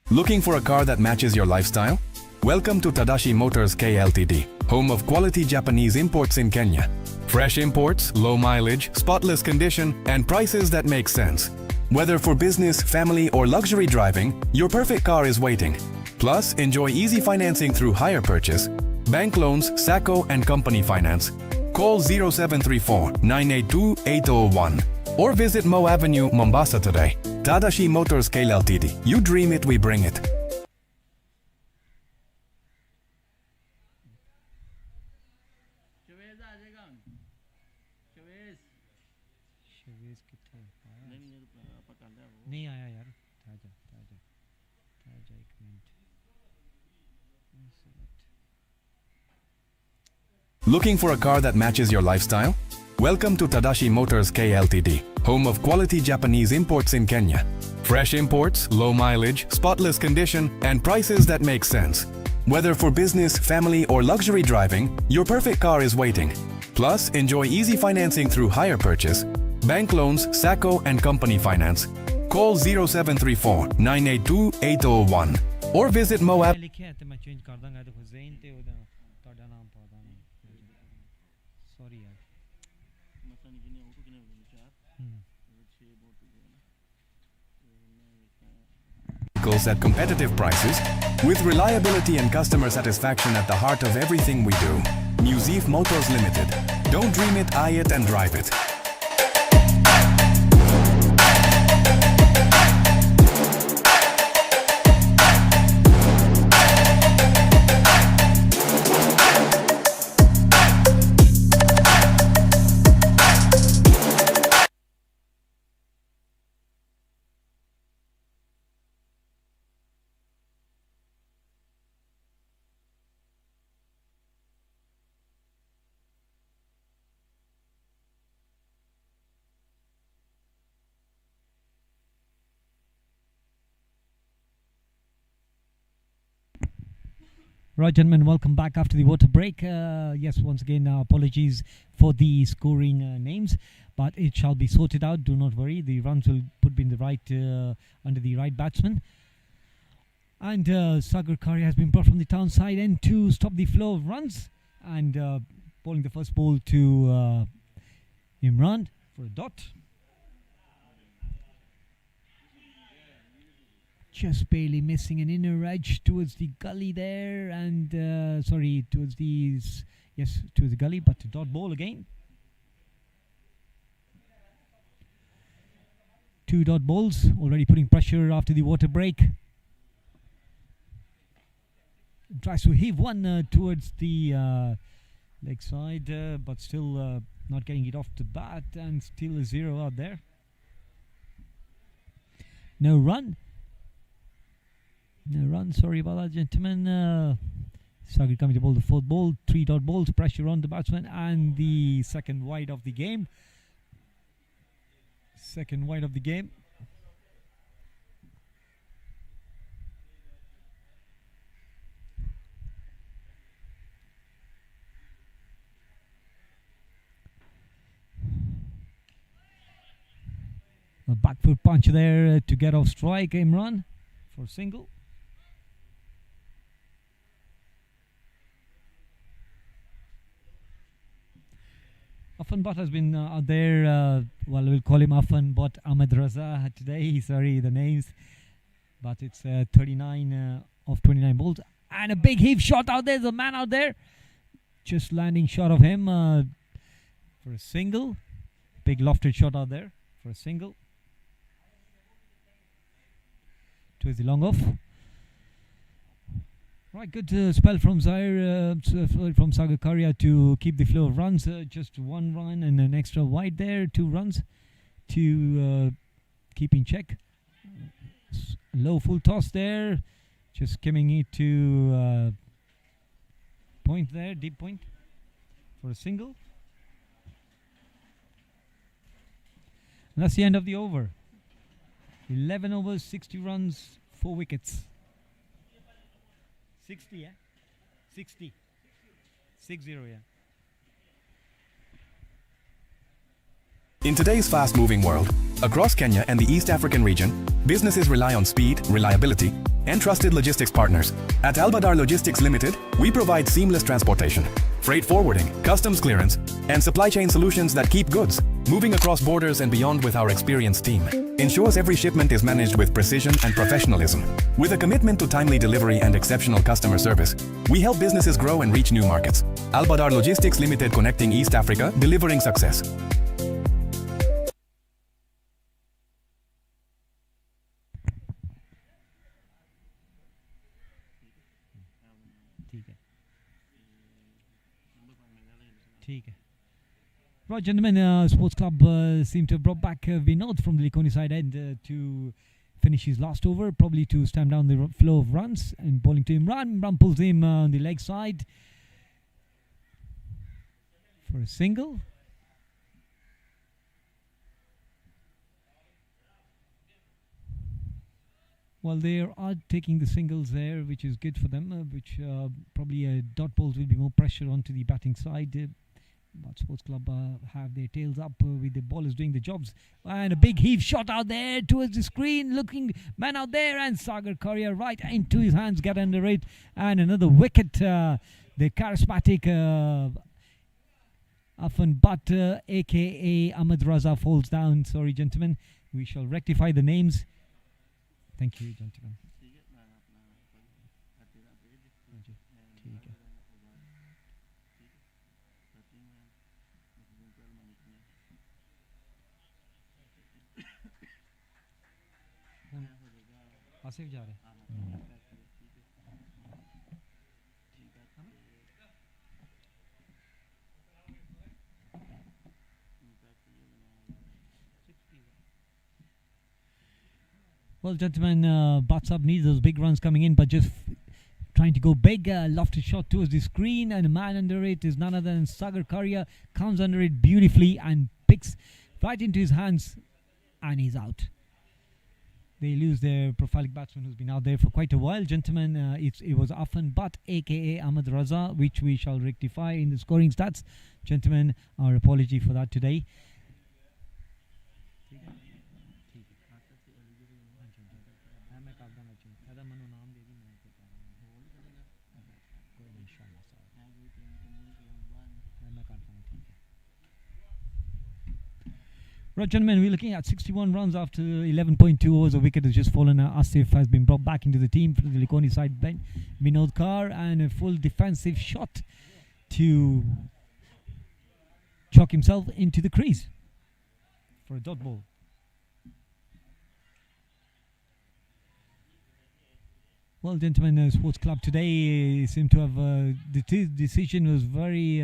Looking for a car that matches your lifestyle? Welcome to Tadashi Motors K Ltd, home of quality Japanese imports in Kenya. Fresh imports, low mileage, spotless condition, and prices that make sense. Whether for business, family, or luxury driving, your perfect car is waiting. Plus, enjoy easy financing through hire purchase, bank loans, SACCO, and company finance. Call 0734 982 801 or visit Mo Avenue, Mombasa today. Tadashi Motors K Ltd. You dream it, we bring it. नहीं आया यार ताजा ताजा ताजा एक minute Looking for a car that matches your lifestyle? Welcome to Tadashi Motors K Ltd, home of quality Japanese imports in Kenya. Fresh imports, low mileage, spotless condition, and prices that make sense. Whether for business, family, or luxury driving, your perfect car is waiting. Plus, enjoy easy financing through hire purchase, bank loans, SACCO, and company finance. Call 0734 982 801 or visit Mo Avenue. लिखे हैं तो मैं change कर दूंगा देखो Zen ते उधर ਤੁਹਾਡਾ ਨਾਮ ਪਾ ਦਾਂਗਾ सॉरी यार Vehicles at competitive prices with reliability and customer satisfaction at the heart of everything we do. Musif Motors Limited. Don't dream it, eye it, and drive it. Right, gentlemen, welcome back after the water break. Yes, once again, apologies for the scoring names, but it shall be sorted out. Do not worry. The runs will be in the right under the right batsman. And Sagar Kari has been brought from the town side end to stop the flow of runs, and bowling the first ball to Imran for a dot. Just barely missing an inner edge towards the gully there, and towards the gully, but a dot ball again. 2 dot balls, already putting pressure after the water break. Tries to heave one towards the leg side, but still not getting it off the bat, and still a 0 out there. No run. No run, sorry about that, gentlemen. Sagar coming to bowl the 4th ball, 3 dot balls, pressure on the batsman, and the second wide of the game. Second wide of the game. A back foot punch there to get off strike, Imran for single. Affan Butt has been out there, well, we'll call him Affan Butt Ahmed Raza today, sorry the names, but it's 39 of 29 balls, and a big heave shot out there, there's a man out there, just landing shot of him for a single, big lofted shot out there for a single, towards the long off. Right, good spell from Zaire, from Sagar Karia to keep the flow of runs. Just 1 run and an extra wide there, 2 runs to keep in check. Low full toss there, just skimming it to point there, deep point for a single. And that's the end of the over. 11 overs, 60 runs, 4 wickets. 60, yeah? 60. 60, yeah. In today's fast-moving world, across Kenya and the East African region, businesses rely on speed, reliability, and trusted logistics partners. At Albadar Logistics Limited, we provide seamless transportation, freight forwarding, customs clearance, and supply chain solutions that keep goods moving across borders and beyond with our experienced team. Ensures every shipment is managed with precision and professionalism. With a commitment to timely delivery and exceptional customer service, we help businesses grow and reach new markets. Albadar Logistics Limited, connecting East Africa, delivering success. Right, gentlemen, Sports Club seem to have brought back Vinod from the Likoni side end to finish his last over, probably to stamp down the flow of runs, and bowling to Imran. Imran pulls him on the leg side for a single. Well, they are taking the singles there, which is good for them, which probably dot balls will be more pressure onto the batting side. But Sports Club have their tails up with the ballers doing the jobs. And a big heave shot out there towards the screen. Looking man out there, and Sagar Karia right into his hands, get under it. And another wicket. The charismatic Affan Butt, a.k.a. Ahmed Raza, falls down. Sorry, gentlemen. We shall rectify the names. Thank you, gentlemen. Asif जा रहे हैं Well, gentlemen, Batsab needs those big runs coming in, but just trying to go big. Lofted shot towards the screen, and a man under it is none other than Sagar Karia. Comes under it beautifully and picks right into his hands, and he's out. They lose their prophylactic batsman who's been out there for quite a while. Gentlemen, it was Affan Butt, a.k.a. Ahmed Raza, which we shall rectify in the scoring stats. Gentlemen, our apology for that today. Right, gentlemen, we're looking at 61 runs after 11.2 overs. A wicket has just fallen. Asif has been brought back into the team for the Likoni side. Vinod Kar, and a full defensive shot to chalk himself into the crease for a dot ball. Well, gentlemen, Sports Club today seemed to have the decision was very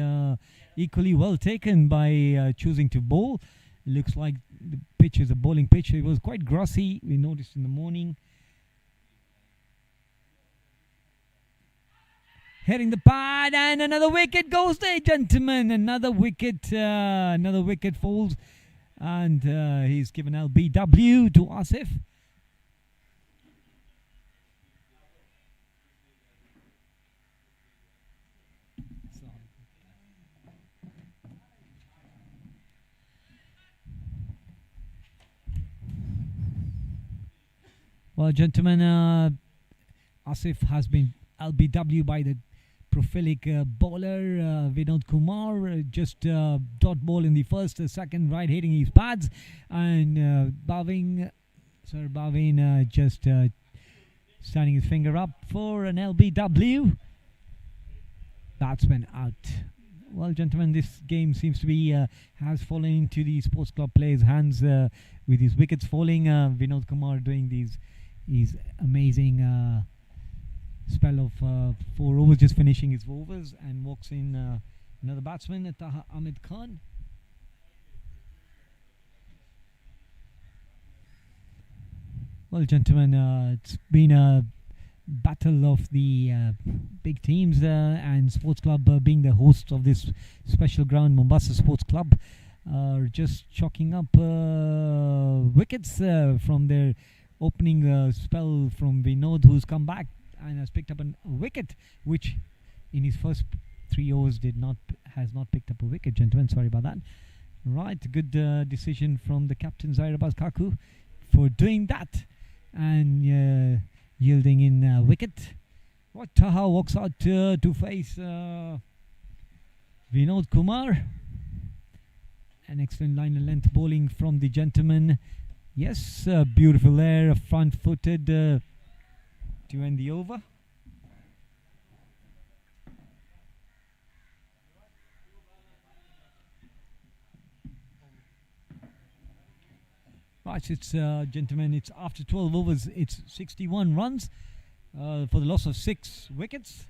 equally well taken by choosing to bowl. Looks like the pitch is a bowling pitch. It was quite grassy. We noticed in the morning. Hitting the pad, and another wicket goes there, gentlemen. Another wicket falls, and he's given LBW to Asif. Well, gentlemen, Asif has been LBW by the prolific bowler Vinod Kumar, just dot ball in the first, second, right hitting his pads, and Bhavin just standing his finger up for an LBW. Batsman out. Well, gentlemen, this game seems to be has fallen into the Sports Club players' hands with his wickets falling. Vinod Kumar doing these amazing spell of 4 overs, just finishing his overs, and walks in another batsman, Taha Ahmed Khan. Well, gentlemen, it's been a battle of the big teams, and Sports Club being the hosts of this special ground, Mombasa Sports Club, are just chalking up wickets from their opening spell from Vinod, who's come back and has picked up a wicket, which in his first 3 overs has not picked up a wicket, gentlemen. Sorry about that. Right, good decision from the captain Zair Abbas Kaku for doing that and yielding in a wicket. Right, Taha walks out to face Vinod Kumar. An excellent line and length bowling from the gentleman. Yes, beautiful there, front-footed to end the over. Right, it's gentlemen, it's after 12 overs, it's 61 runs for the loss of 6 wickets.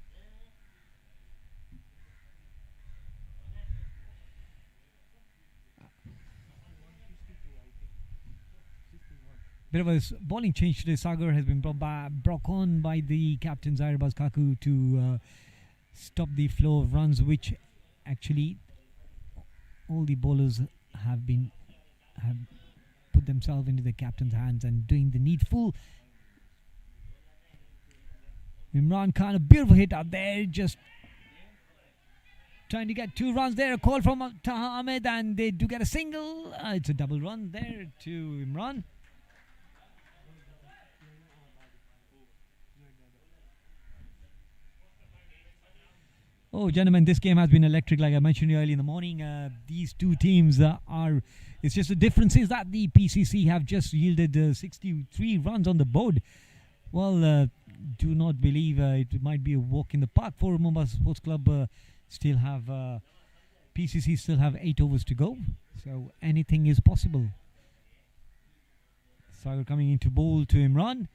Bit of a bowling change today. Sagar has been brought on by the captain Zair Abbas Kaku to stop the flow of runs, which actually all the bowlers have put themselves into the captain's hands and doing the needful. Imran Khan, a beautiful hit out there, just trying to get 2 runs there. A call from Taha Ahmed, and they do get a single. It's a double run there to Imran. Oh, gentlemen, this game has been electric, like I mentioned early in the morning. These two teams it's just the difference is that the PCC have just yielded 63 runs on the board. Well, do not believe it might be a walk in the park for Mombasa Sports Club. PCC still have 8 overs to go, so anything is possible. Sagar coming into bowl to Imran.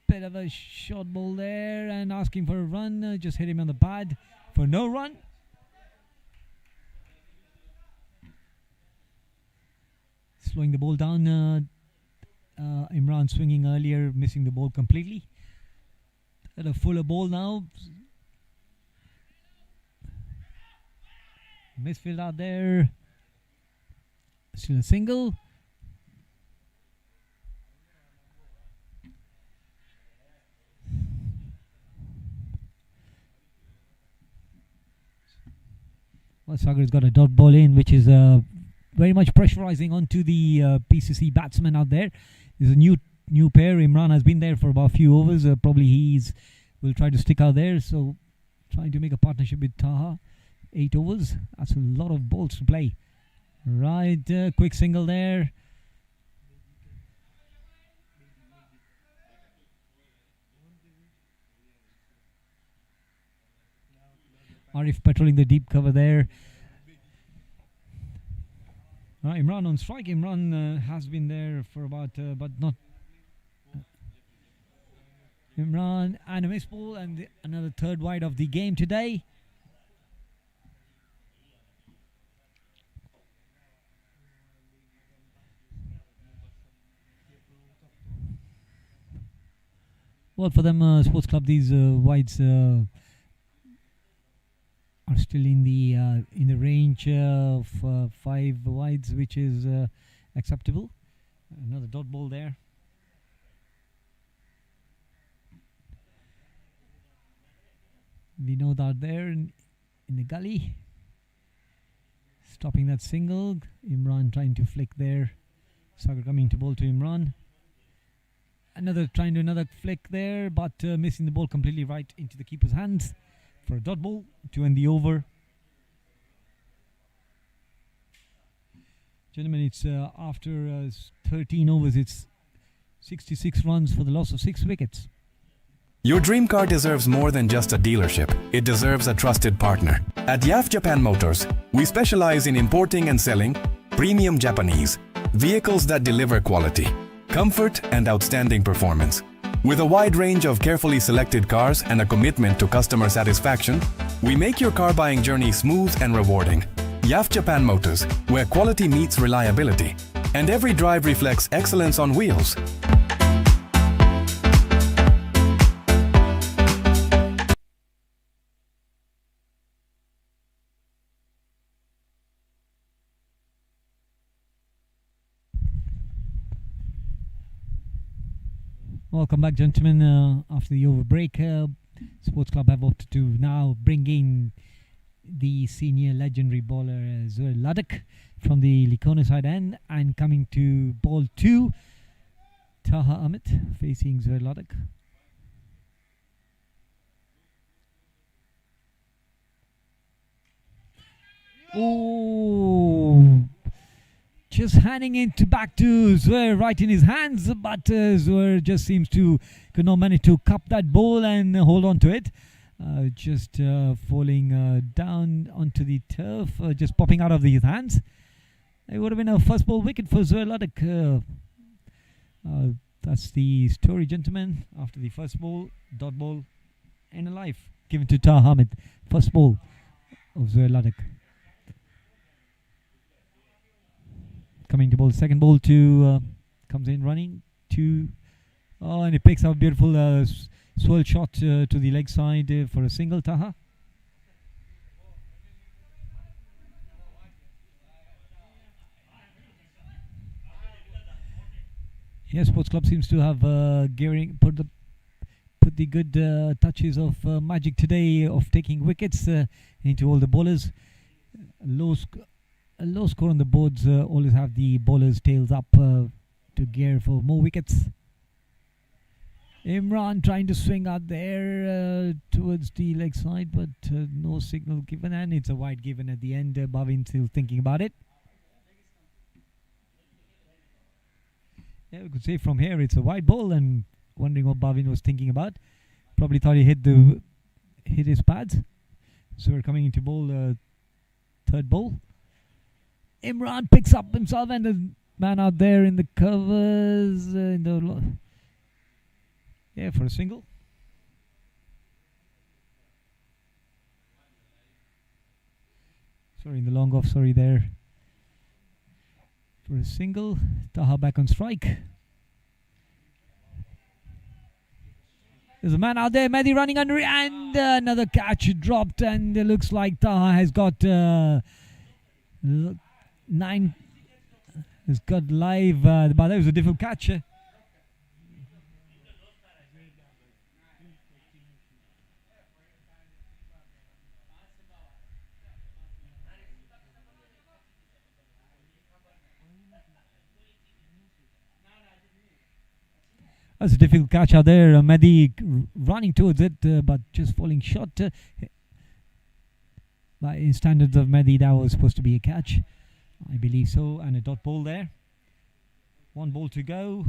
Bit of a short ball there and asking for a run. Just hit him on the pad for no run. Slowing the ball down. Imran swinging earlier, missing the ball completely. At a fuller ball now. Misfield out there. Still a single. Well, Sagar's got a dot ball in, which is very much pressurizing onto the PCC batsman out there. There's a new pair. Imran has been there for about a few overs. Probably will try to stick out there. So trying to make a partnership with Taha. 8 overs. That's a lot of balls to play. Right, quick single there. Arif patrolling the deep cover there. Imran on strike. Imran has been there for about, but not. Imran, and a miss ball, and another third wide of the game today. Well, for them, Sports Club, these wides are still in the range of 5 wides, which is acceptable. Another dot ball there. We know that there in the gully, stopping that single. Imran trying to flick there. Sagar coming to ball to Imran. Trying to another flick there, but missing the ball completely right into the keeper's hands for a dot ball to end the over. Gentlemen, it's after 13 overs, it's 66 runs for the loss of 6 wickets. Your dream car deserves more than just a dealership. It deserves a trusted partner. At YAF Japan Motors, we specialize in importing and selling premium Japanese vehicles that deliver quality, comfort, and outstanding performance. With a wide range of carefully selected cars and a commitment to customer satisfaction, we make your car buying journey smooth and rewarding. YAF Japan Motors, where quality meets reliability, and every drive reflects excellence on wheels. Welcome back, gentlemen. After the over break, Sports Club have opted to now bring in the senior legendary bowler Zohair Ladakh from the Likoni side end, and coming to ball 2, Taha Amit facing Zohair Ladakh. Oh, just handing it back to Zohair right in his hands, but Zohair just seems to could not manage to cup that ball and hold on to it. Just falling down onto the turf, just popping out of his hands. It would have been a first ball wicket for Zohair Ladakh. That's the story, gentlemen. After the first ball, dot ball, and a life given to Taha Hamid. First ball of Zohair Ladakh. Coming to bowl, second ball to comes in running to, and it picks up a beautiful swirl shot to the leg side for a single. Taha. Yes, Sports Club seems to have put the good touches of magic today of taking wickets into all the bowlers. A low score on the boards always have the bowlers tails up to gear for more wickets. Imran trying to swing out there towards the leg side, but no signal given, and it's a wide given at the end. Bhavin still thinking about it. Yeah, we could say from here it's a wide ball, and wondering what Bhavin was thinking about. Probably thought he hit his pads. So we're coming into bowl, third ball. Imran picks up himself, and the man out there in the covers for a single. Sorry, in the long off, sorry there. For a single, Taha back on strike. There's a man out there, Mehdi running under it, and another catch dropped, and it looks like Taha has got 9. Has got live, but that was a difficult catch. That's a difficult catch out there. Mehdi running towards it, but just falling short. By in standards of Mehdi, that was supposed to be a catch. I believe so. And a dot ball there. 1 ball to go.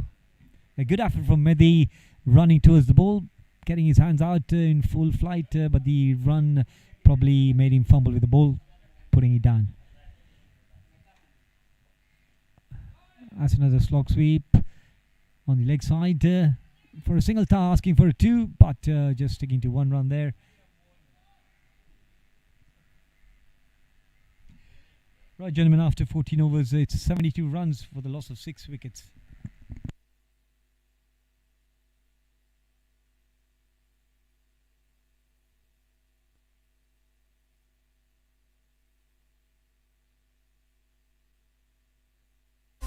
A good effort from Mehdi running towards the ball, getting his hands out in full flight, but the run probably made him fumble with the ball, putting it down. That's another slog sweep on the leg side. for a single tar, asking for a 2, but just sticking to 1 run there. Right, gentlemen, after 14 overs, it's 72 runs for the loss of 6 wickets.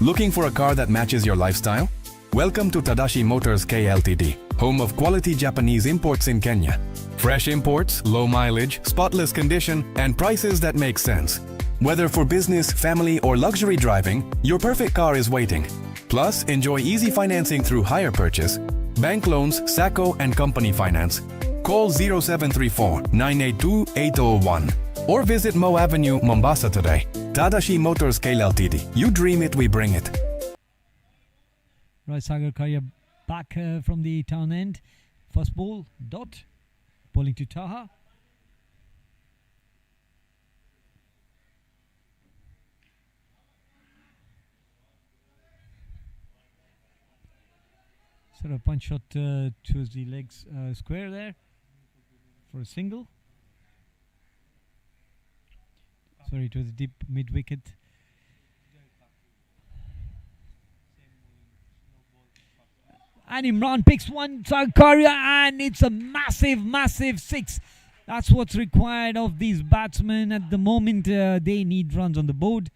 Looking for a car that matches your lifestyle? Welcome to Tadashi Motors K Ltd, home of quality Japanese imports in Kenya. Fresh imports, low mileage, spotless condition, and prices that make sense. Whether for business, family, or luxury driving, your perfect car is waiting. Plus, enjoy easy financing through hire purchase, bank loans, SACCO, and company finance. Call 0734 982 8001 or visit Mo Avenue, Mombasa today. Tadashi Motors K Ltd. You dream it, we bring it. Right, Sagar Karia back from the town end. First ball, Dot. Bowling to Taha. Sort of punch shot towards the legs square there for a single. Sorry, it was a deep mid wicket. And Imran picks one, Zakaria, and it's a massive, massive 6. That's what's required of these batsmen at the moment. They need runs on the board.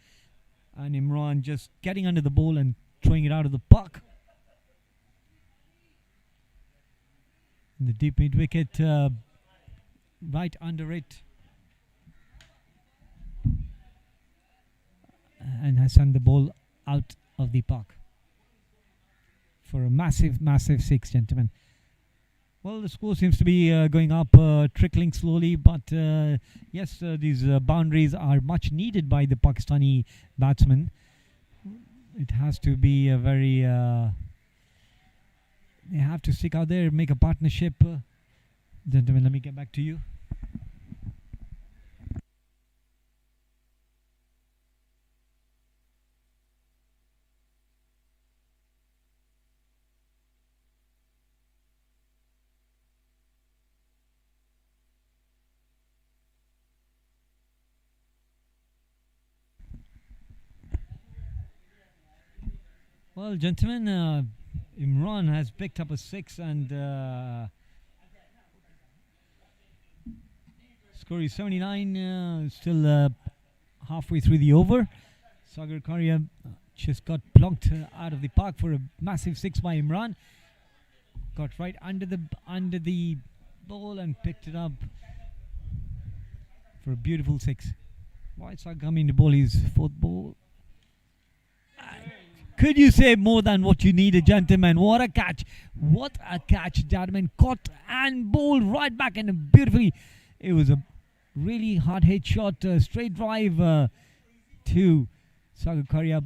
And Imran just getting under the ball and throwing it out of the park. And the deep mid wicket, right under it. And has sent the ball out of the park for a massive, massive 6, gentlemen. Well, the score seems to be going up, trickling slowly, but yes, these boundaries are much needed by the Pakistani batsmen. It has to be a very... they have to stick out there, make a partnership. Gentlemen, let me get back to you. Well, gentlemen, Imran has picked up a 6 and score is 79, still halfway through the over. Sagar Karia just got plunked out of the park for a massive 6 by Imran. Got right under the ball and picked it up for a beautiful 6. Right, Sagar coming to bowl his 4th ball. Could you say more than what you needed, gentlemen? What a catch. What a catch, gentlemen. Caught and bowled right back and beautifully. It was a really hard hit shot. Straight drive to Sagar Karia.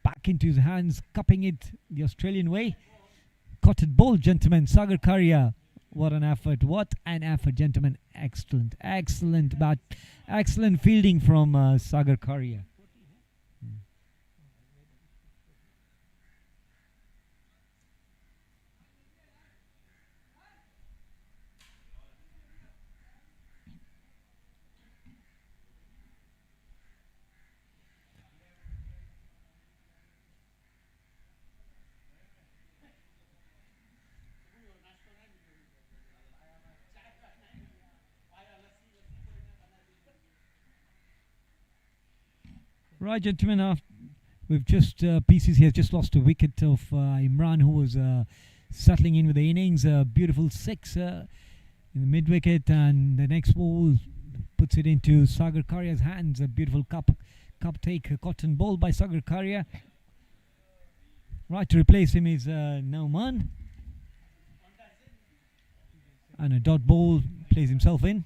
Back into his hands, cupping it the Australian way. Caught it bowled, gentlemen. Sagar Karia. What an effort. What an effort, gentlemen. Excellent. Excellent bat. Excellent fielding from Sagar Karia. Right, gentlemen, we've just PCC has just lost a wicket of Imran, who was settling in with the innings. A beautiful 6 in the mid wicket, and the next ball puts it into Sagar Karia's hands. A beautiful cup take, a cotton ball by Sagar Karia. Right, to replace him is Nauman, and a dot ball plays himself in.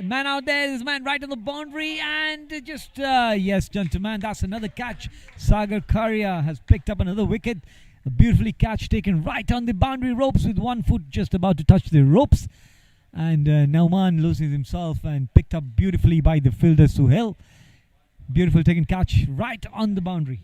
Man out there, this man right on the boundary, and just yes, gentlemen, that's another catch. Sagar Karia has picked up another wicket. A beautifully catch taken right on the boundary ropes with 1 foot just about to touch the ropes, And Nauman loses himself and picked up beautifully by the fielder Suhail. Beautiful taken catch right on the boundary.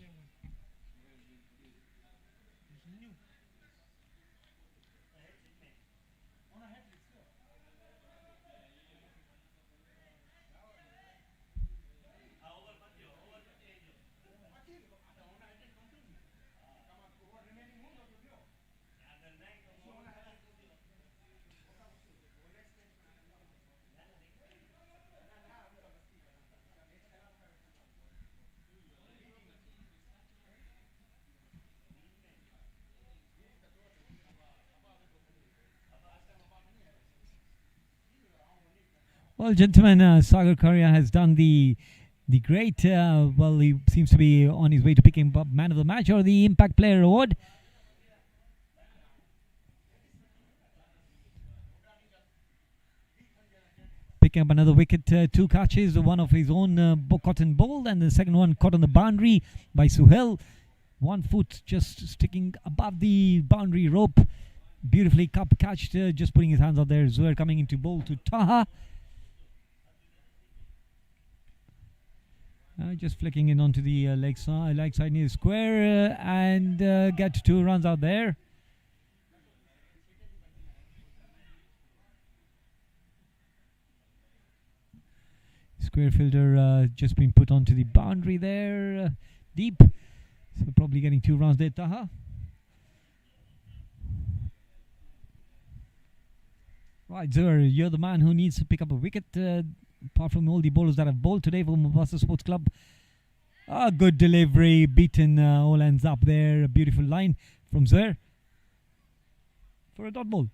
Well, gentlemen, Sagar Karia has done the great. Well, he seems to be on his way to picking up Man of the Match or the Impact Player Award. Picking up another wicket, 2 catches, one of his own caught and bowled, and the second one caught on the boundary by Suhail. 1 foot just sticking above the boundary rope. Beautifully catched, just putting his hands out there. Zuhair coming into bowl to Taha. Just flicking it onto the leg side near the square and get 2 runs out there. Square fielder just been put onto the boundary there, deep. So probably getting 2 runs there, Taha. Right, Zuhair, you're the man who needs to pick up a wicket. Apart from all the bowlers that have bowled today for Mombasa Sports Club. Good delivery, beaten all ends up there. A beautiful line from Zuhair for a dot ball.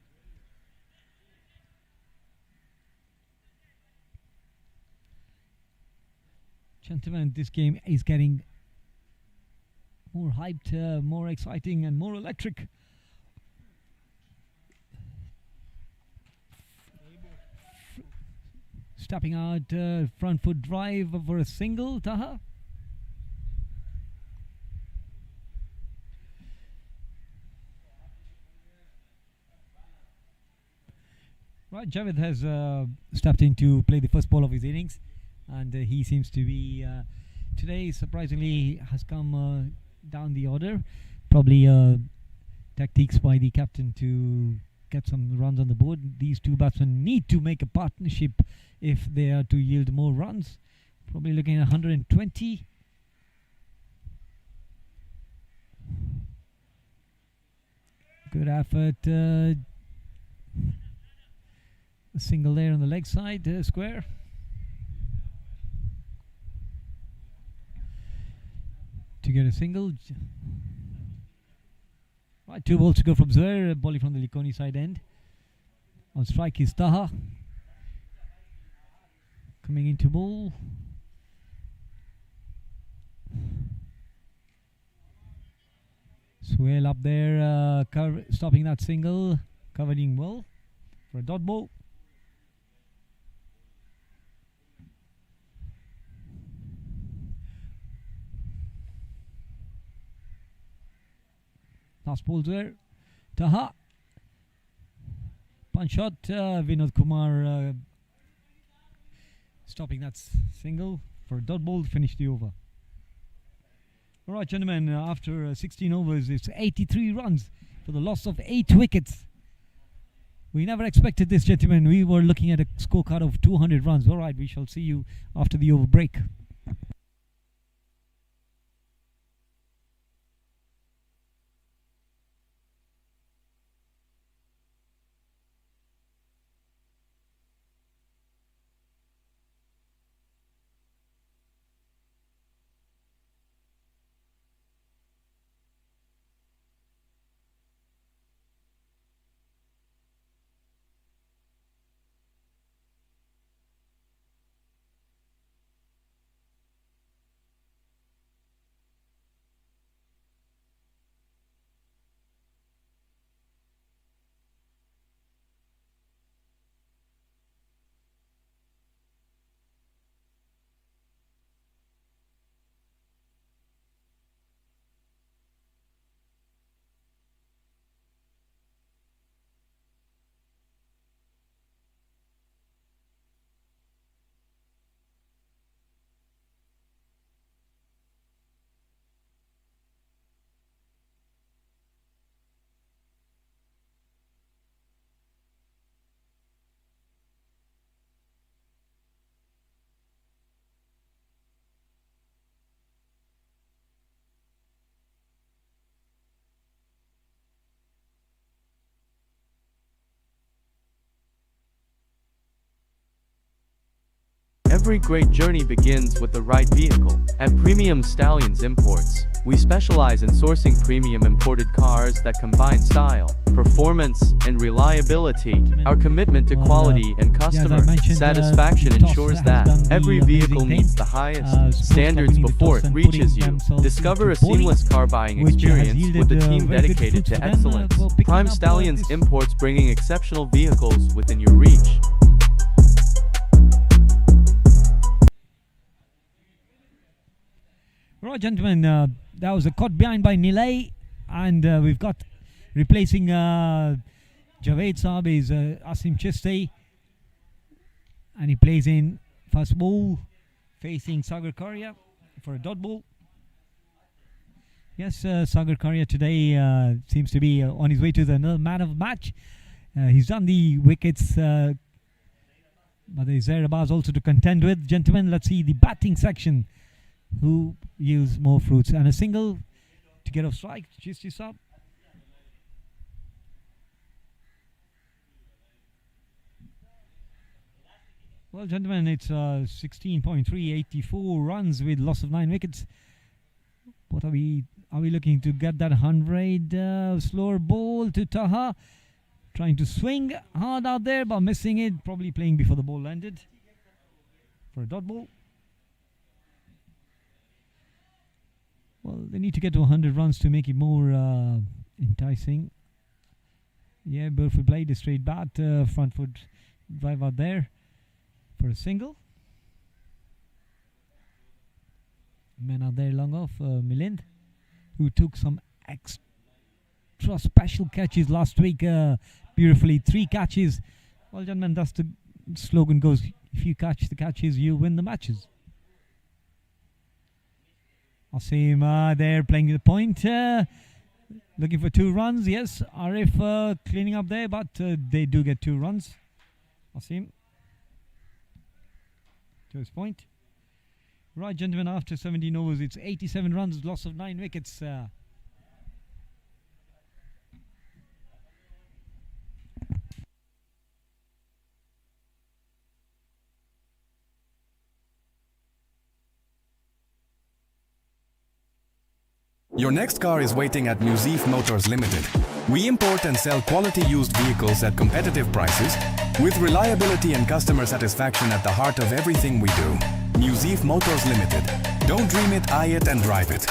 Gentlemen, this game is getting more hyped, more exciting and more electric. Stepping out, front foot drive for a single, Taha. Right, Javed has stepped in to play the first ball of his innings, and he seems to be today surprisingly has come down the order. Probably tactics by the captain to get some runs on the board. These 2 batsmen need to make a partnership if they are to yield more runs. Probably looking at 120. Good effort. A single there on the leg side, square. To get a single. Right, 2 balls to go from Zuhair. Bowling from the Likoni side end. On strike is Taha. Coming into bowl. Suhail up there, stopping that single, covering well for a dot ball. Last ball there, Taha. Punch shot, Vinod Kumar stopping that single for a dot ball, finish the over. Alright, gentlemen, after 16 overs, it's 83 runs for the loss of 8 wickets. We never expected this, gentlemen. We were looking at a scorecard of 200 runs. Alright, we shall see you after the over break. Every great journey begins with the right vehicle. At Premium Stallions Imports, we specialize in sourcing premium imported cars that combine style, performance, and reliability. Our commitment to quality and customer satisfaction ensures that every vehicle meets the highest standards before it reaches you. Discover a seamless car buying experience with a team dedicated to excellence. Prime Stallions Imports, bringing exceptional vehicles within your reach. Right, gentlemen, that was a caught behind by Nilay, and we've got replacing Javed Saab is Asim Chisti, and he plays in first ball facing Sagar Karia for a dot ball. Yes, Sagar Karia today seems to be on his way to the man of the match. He's done the wickets, but there's Zairabaz also to contend with. Gentlemen, let's see the batting section. Who yields more fruits? And a single to get off strike. Chisti Saab. Well, gentlemen, it's 16.3, 84 runs with loss of 9 wickets. What are we looking to get that 100? Slower ball to Taha. Trying to swing hard out there, but missing it. Probably playing before the ball landed. For a dot ball. Well, they need to get to 100 runs to make it more enticing. Yeah, Burfield played a straight bat. Front foot drive out there for a single. Man out there long off, Milind, who took some extra special catches last week. Beautifully, 3 catches. Well, gentlemen, that's the slogan goes, if you catch the catches, you win the matches. Asim there playing the point, looking for 2 runs. Yes, Arif cleaning up there, but they do get 2 runs. Asim to his point. Right, gentlemen, after 17 overs, it's 87 runs, loss of 9 wickets. Your next car is waiting at Musif Motors Limited. We import and sell quality used vehicles at competitive prices, with reliability and customer satisfaction at the heart of everything we do. Musif Motors Limited. Don't dream it, eye it and drive it.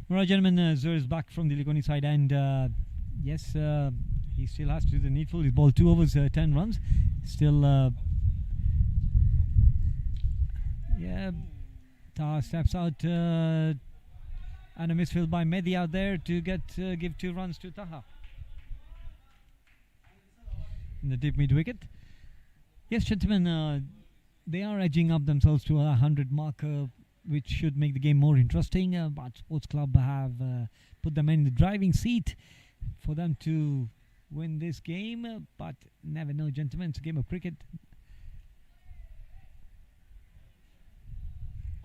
Alright, gentlemen, Zur is back from the Likoni side, and yes, he still has to do the needful. He's bowled 2 overs, 10 runs. Still, yeah, Taha steps out, and a misfield by Mehdi out there to give 2 runs to Taha. In the deep mid wicket. Yes, gentlemen, they are edging up themselves to a 100 marker, which should make the game more interesting, but Sports Club have put them in the driving seat for them to win this game, but never know, gentlemen. It's a game of cricket.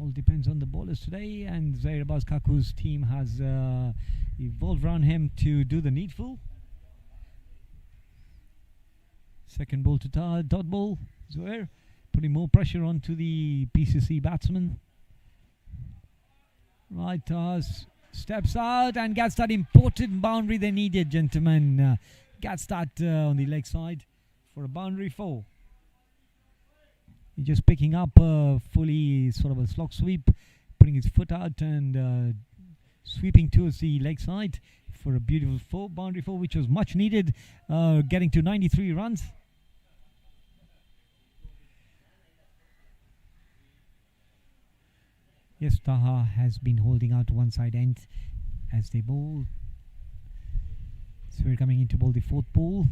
All depends on the bowlers today, and Zairabaz Kaku's team has evolved around him to do the needful. Second ball to dot ball, Zohair, putting more pressure onto the PCC batsman. Right, steps out and gets that important boundary they needed, gentlemen. Gets that on the leg side for a boundary 4. He's just picking up fully sort of a slog sweep, putting his foot out and sweeping towards the leg side for a beautiful 4, boundary 4, which was much needed, getting to 93 runs. Yes, Taha has been holding out one side end as they bowl. So we're coming in to bowl the 4th ball.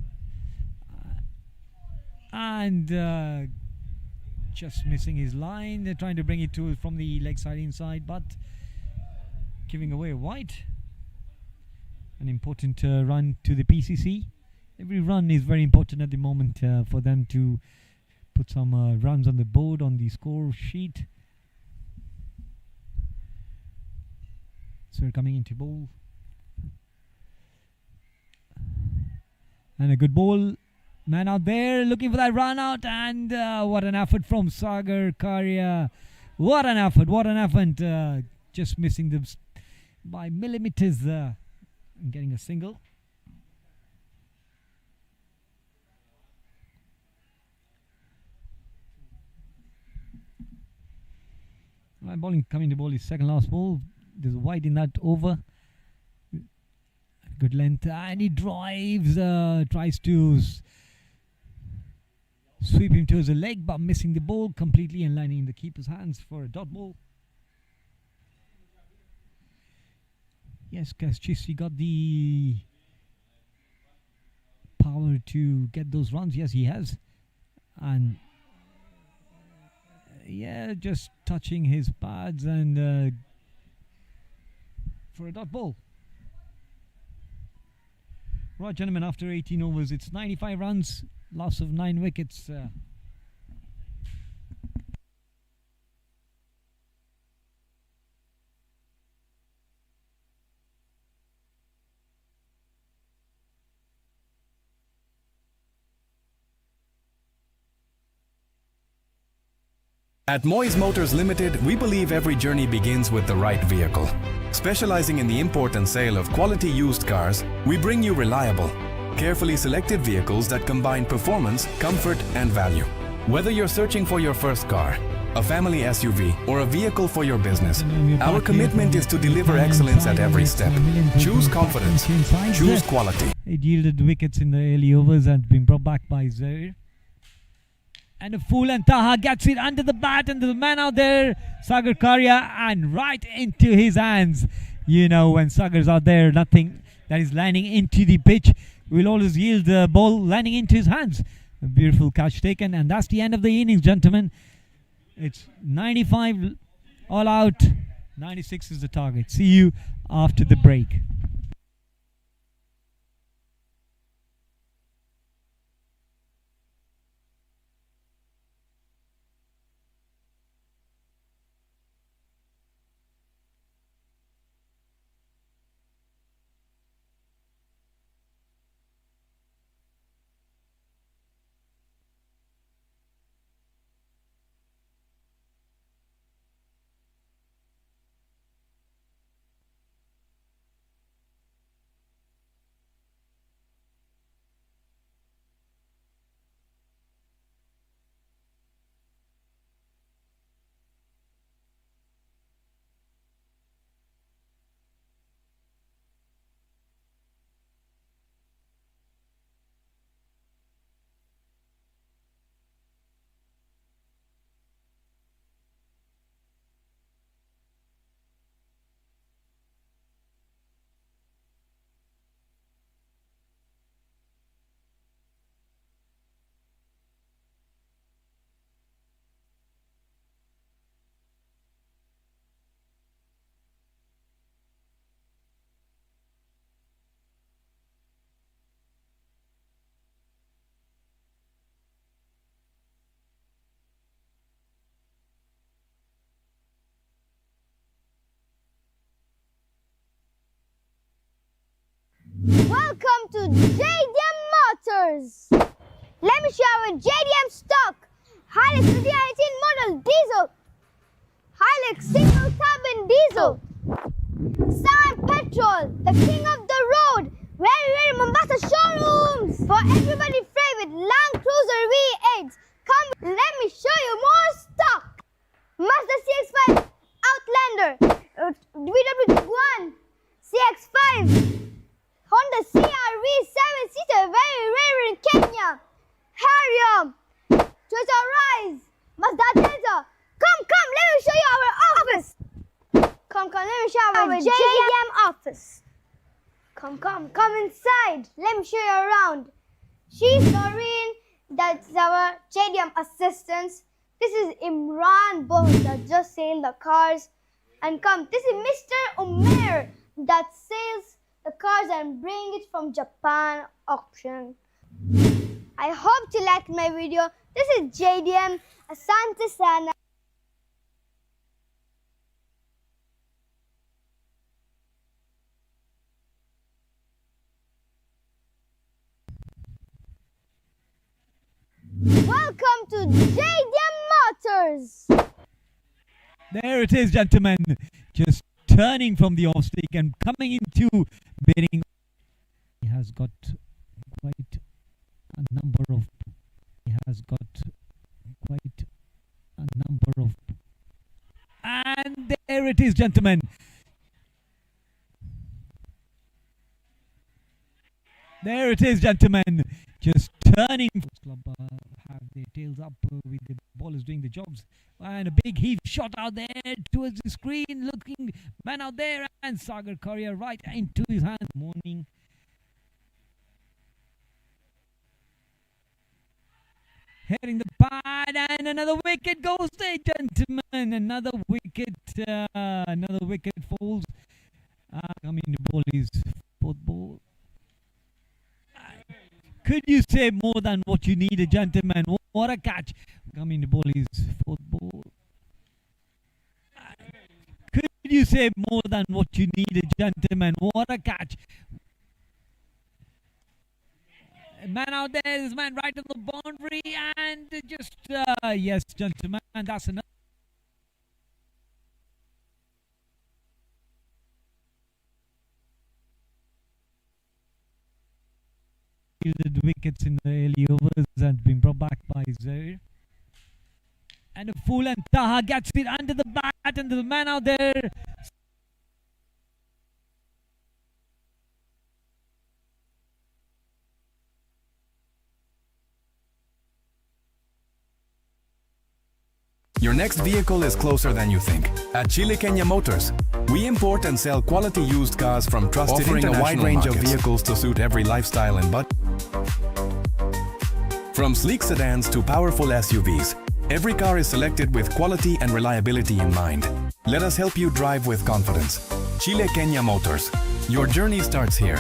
And just missing his line. They're trying to bring it to from the leg side inside, but giving away a wide. An important run to the PCC. Every run is very important at the moment for them to put some runs on the board on the score sheet. So we're coming into ball. And a good ball. Man out there looking for that run out. And what an effort from Sagar Karia. What an effort. What an effort. Just missing them by millimeters. Getting a single. Right, bowling coming to bowl his second last ball. There's a wide in that over. Good length, and he drives, tries to sweep him towards the leg, but missing the ball completely and landing in the keeper's hands for a dot ball. Yes, Kashchisi got the power to get those runs. Yes, he has. And yeah, just touching his pads and for a dot ball. Right, gentlemen, after 18 overs, it's 95 runs, loss of 9 wickets. At Moyes Motors Limited, we believe every journey begins with the right vehicle. Specializing in the import and sale of quality used cars, we bring you reliable, carefully selected vehicles that combine performance, comfort, and value. Whether you're searching for your first car, a family SUV, or a vehicle for your business, our commitment is to deliver excellence at every step. Choose confidence. Choose quality. It yielded wickets in the early overs and been brought back by Zaire. And a full, and Taha gets it under the bat, and the man out there, Sagar Karia, and right into his hands. You know, when Sagar's out there, nothing that is landing into the pitch will always yield the ball landing into his hands. A beautiful catch taken, and that's the end of the innings, gentlemen. It's 95 all out, 96 is the target. See you after the break. Welcome to JDM Motors. Let me show you a JDM stock Hilux 2018 model diesel, Hilux single cabin diesel, Sam Petrol, the king of the road, very Mombasa showrooms for everybody favorite Land Cruiser V8s. Come, let me show you more stock. Mazda CX-5 Outlander, VW Tiguan CX-5. Honda CR-V 7-seater, very rare in Kenya. Harrier, Toyota Rise, Mazda Delta. Come, let me show you our office. Come, let me show you our JDM office. Come inside. Let me show you around. She's Noreen, that's our JDM assistants. This is Imran Boh that just sailed the cars. And come, this is Mr. Umair that sails the cars and bring it from Japan auction. I hope you liked my video. This is JDM. Asante sana. Welcome to JDM Motors. There it is, gentlemen. Just turning from the off stick and coming into bidding. He has got quite a number of. He has got quite a number of. And there it is, gentlemen. There it is, gentlemen. Just turning. Club have their tails up with the ball is doing the jobs. And a big heave shot out there towards the screen. Looking man out there. And Sagar Courier right into his hand. Morning. Hitting the pad. And another wicket goes there, gentlemen. Another wicket falls. Coming the ball is fourth ball. Could you say more than what you needed, gentlemen? What a catch. Coming the ball is fourth ball. Could you say more than what you needed, gentlemen? What a catch. Man out there, this man right on the boundary. And just, yes, gentlemen, that's enough. The wickets in the early overs and been brought back by Zaire. And a full and Taha gets it under the bat and the man out there. Your next vehicle is closer than you think. At Chile Kenya Motors, we import and sell quality used cars from trusted offering a wide range of vehicles to suit every lifestyle and budget. From sleek sedans to powerful SUVs, every car is selected with quality and reliability in mind. Let us help you drive with confidence. Chile Kenya Motors. Your journey starts here.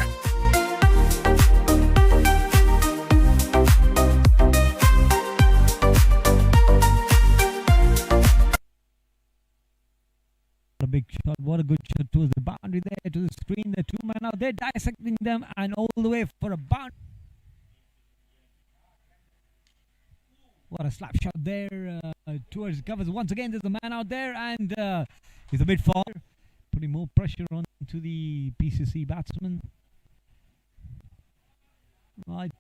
A big shot, what a good shot towards the boundary there, to the screen. The two men out there dissecting them and all the way for a boundary. What a slap shot there towards the covers. Once again, there's a man out there and he's a bit far, putting more pressure on to the PCC batsman. Right,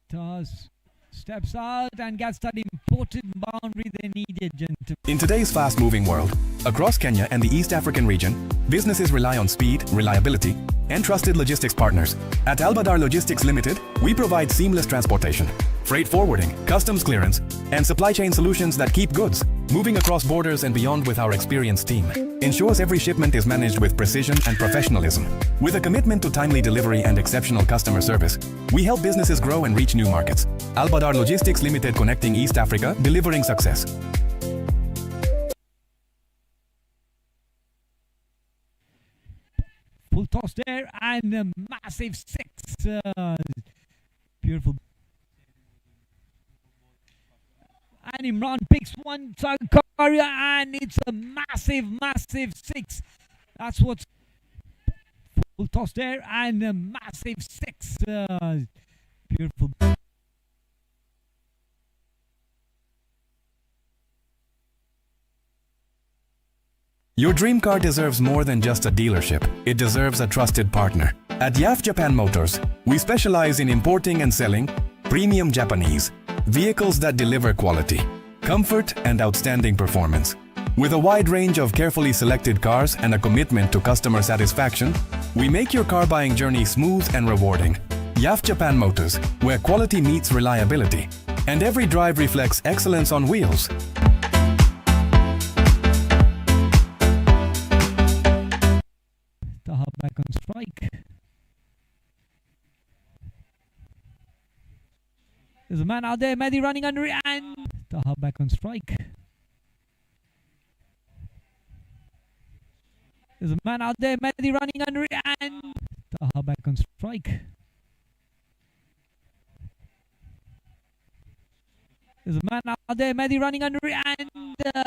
steps out and gets that important boundary they needed, gentlemen. In today's fast-moving world, across Kenya and the East African region, businesses rely on speed, reliability, and trusted logistics partners. At Albadar Logistics Limited, we provide seamless transportation, freight forwarding, customs clearance, and supply chain solutions that keep goods moving across borders and beyond. With our experienced team, ensures every shipment is managed with precision and professionalism. With a commitment to timely delivery and exceptional customer service, we help businesses grow and reach new markets. Albadar Logistics Limited, connecting East Africa, delivering success. Full toss there and a massive six. Beautiful. And Imran picks one Zakaria and it's a massive six. That's what's full toss there and a massive six. Beautiful. Your dream car deserves more than just a dealership. It deserves a trusted partner. At YAF Japan Motors, we specialize in importing and selling premium Japanese vehicles that deliver quality, comfort, and outstanding performance. With a wide range of carefully selected cars and a commitment to customer satisfaction, we make your car buying journey smooth and rewarding. YAF Japan Motors, where quality meets reliability, and every drive reflects excellence on wheels. Taha back on strike. There's a man out there, Mehdi running under it, and Taha back on strike. There's a man out there, Mehdi running under it, and Taha back on strike. There's a man out there, Mehdi running under it, and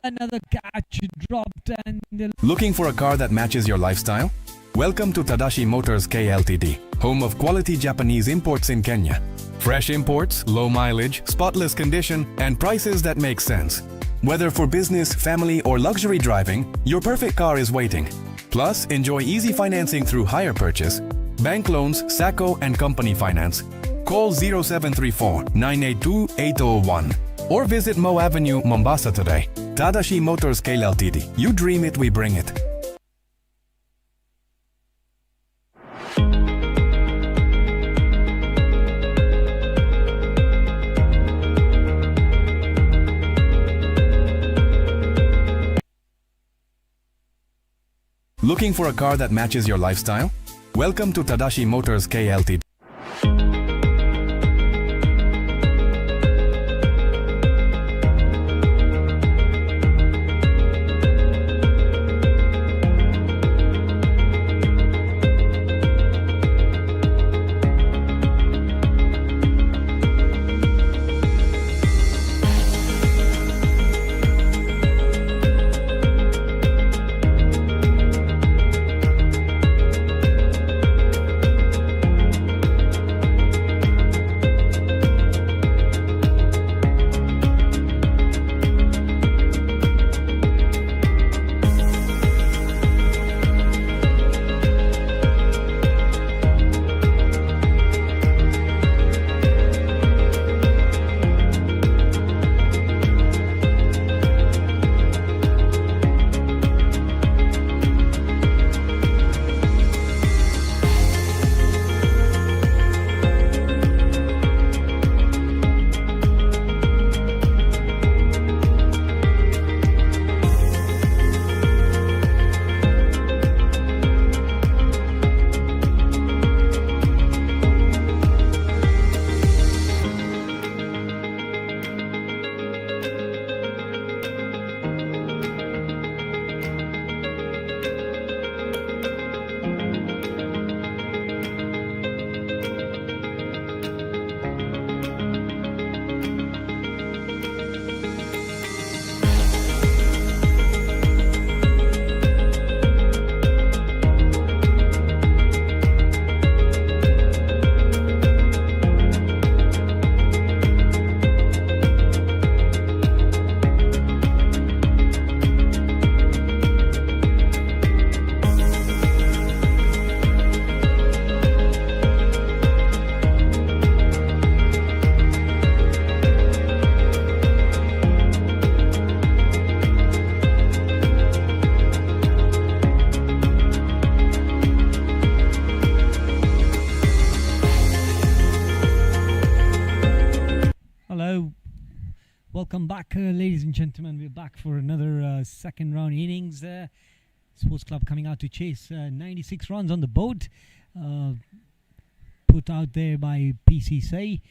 another catch dropped. And Looking for a car that matches your lifestyle? Welcome to Tadashi Motors K Ltd, home of quality Japanese imports in Kenya. Fresh imports, low mileage, spotless condition, and prices that make sense. Whether for business, family, or luxury driving, your perfect car is waiting. Plus, enjoy easy financing through hire purchase, bank loans, SACCO, and company finance. Call 0734 982 801 or visit Mo Avenue, Mombasa today. Tadashi Motors K Ltd. You dream it, we bring it. Looking for a car that matches your lifestyle? Welcome to Tadashi Motors K Ltd. Welcome back, ladies and gentlemen. We're back for another second round innings. Sports Club coming out to chase 96 runs on the board, put out there by PCC.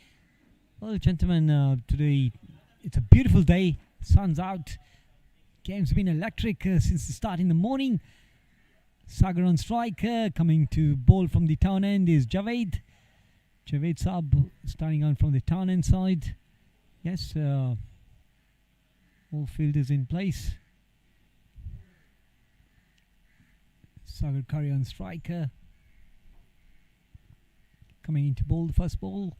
Well, gentlemen, today it's a beautiful day. Sun's out. Game's been electric since the start in the morning. Sagar on strike. Coming to bowl from the town end is Javed. Javed Saab starting on from the town end side. Yes, all fielders in place. Sagar Curry on striker. Coming into bowl, the first ball.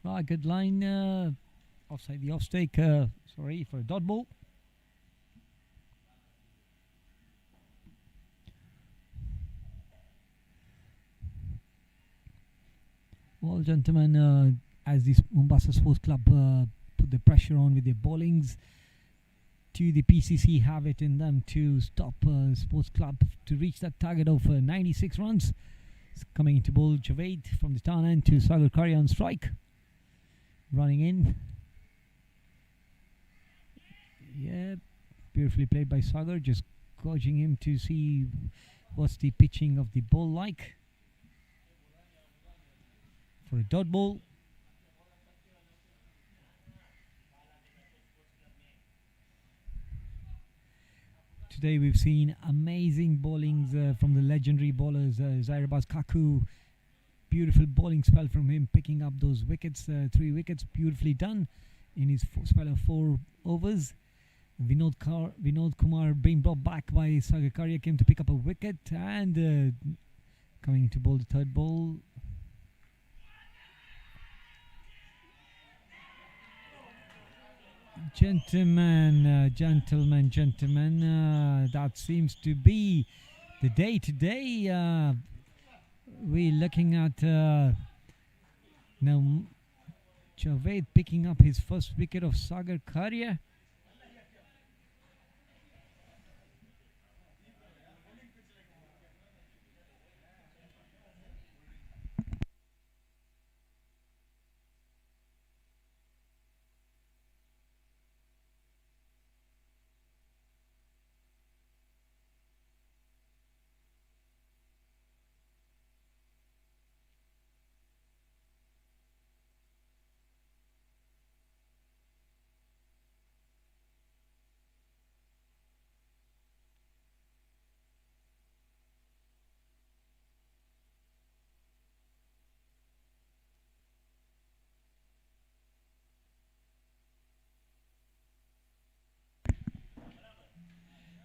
Right, good line. Offside the off stake. Sorry for a dot ball. Well, gentlemen, as this Mombasa Sports Club put the pressure on with their bowlings, to the PCC have it in them to stop Sports Club to reach that target of 96 runs. It's coming into bowl, Javed from the town end to Sagar Curry on strike. Running in. Yeah, beautifully played by Sagar, just gauging him to see what's the pitching of the ball like. For a dot ball. Today we've seen amazing bowlings from the legendary bowlers Zairabaz Kaku beautiful bowling spell from him, picking up those wickets, 3 wickets, beautifully done in his spell of 4 overs. Vinod Kumar being brought back by Sagar Karia came to pick up a wicket, and coming to bowl the third ball. Gentlemen, that seems to be the day today. We're looking at now Javed picking up his first wicket of Sagar Karia.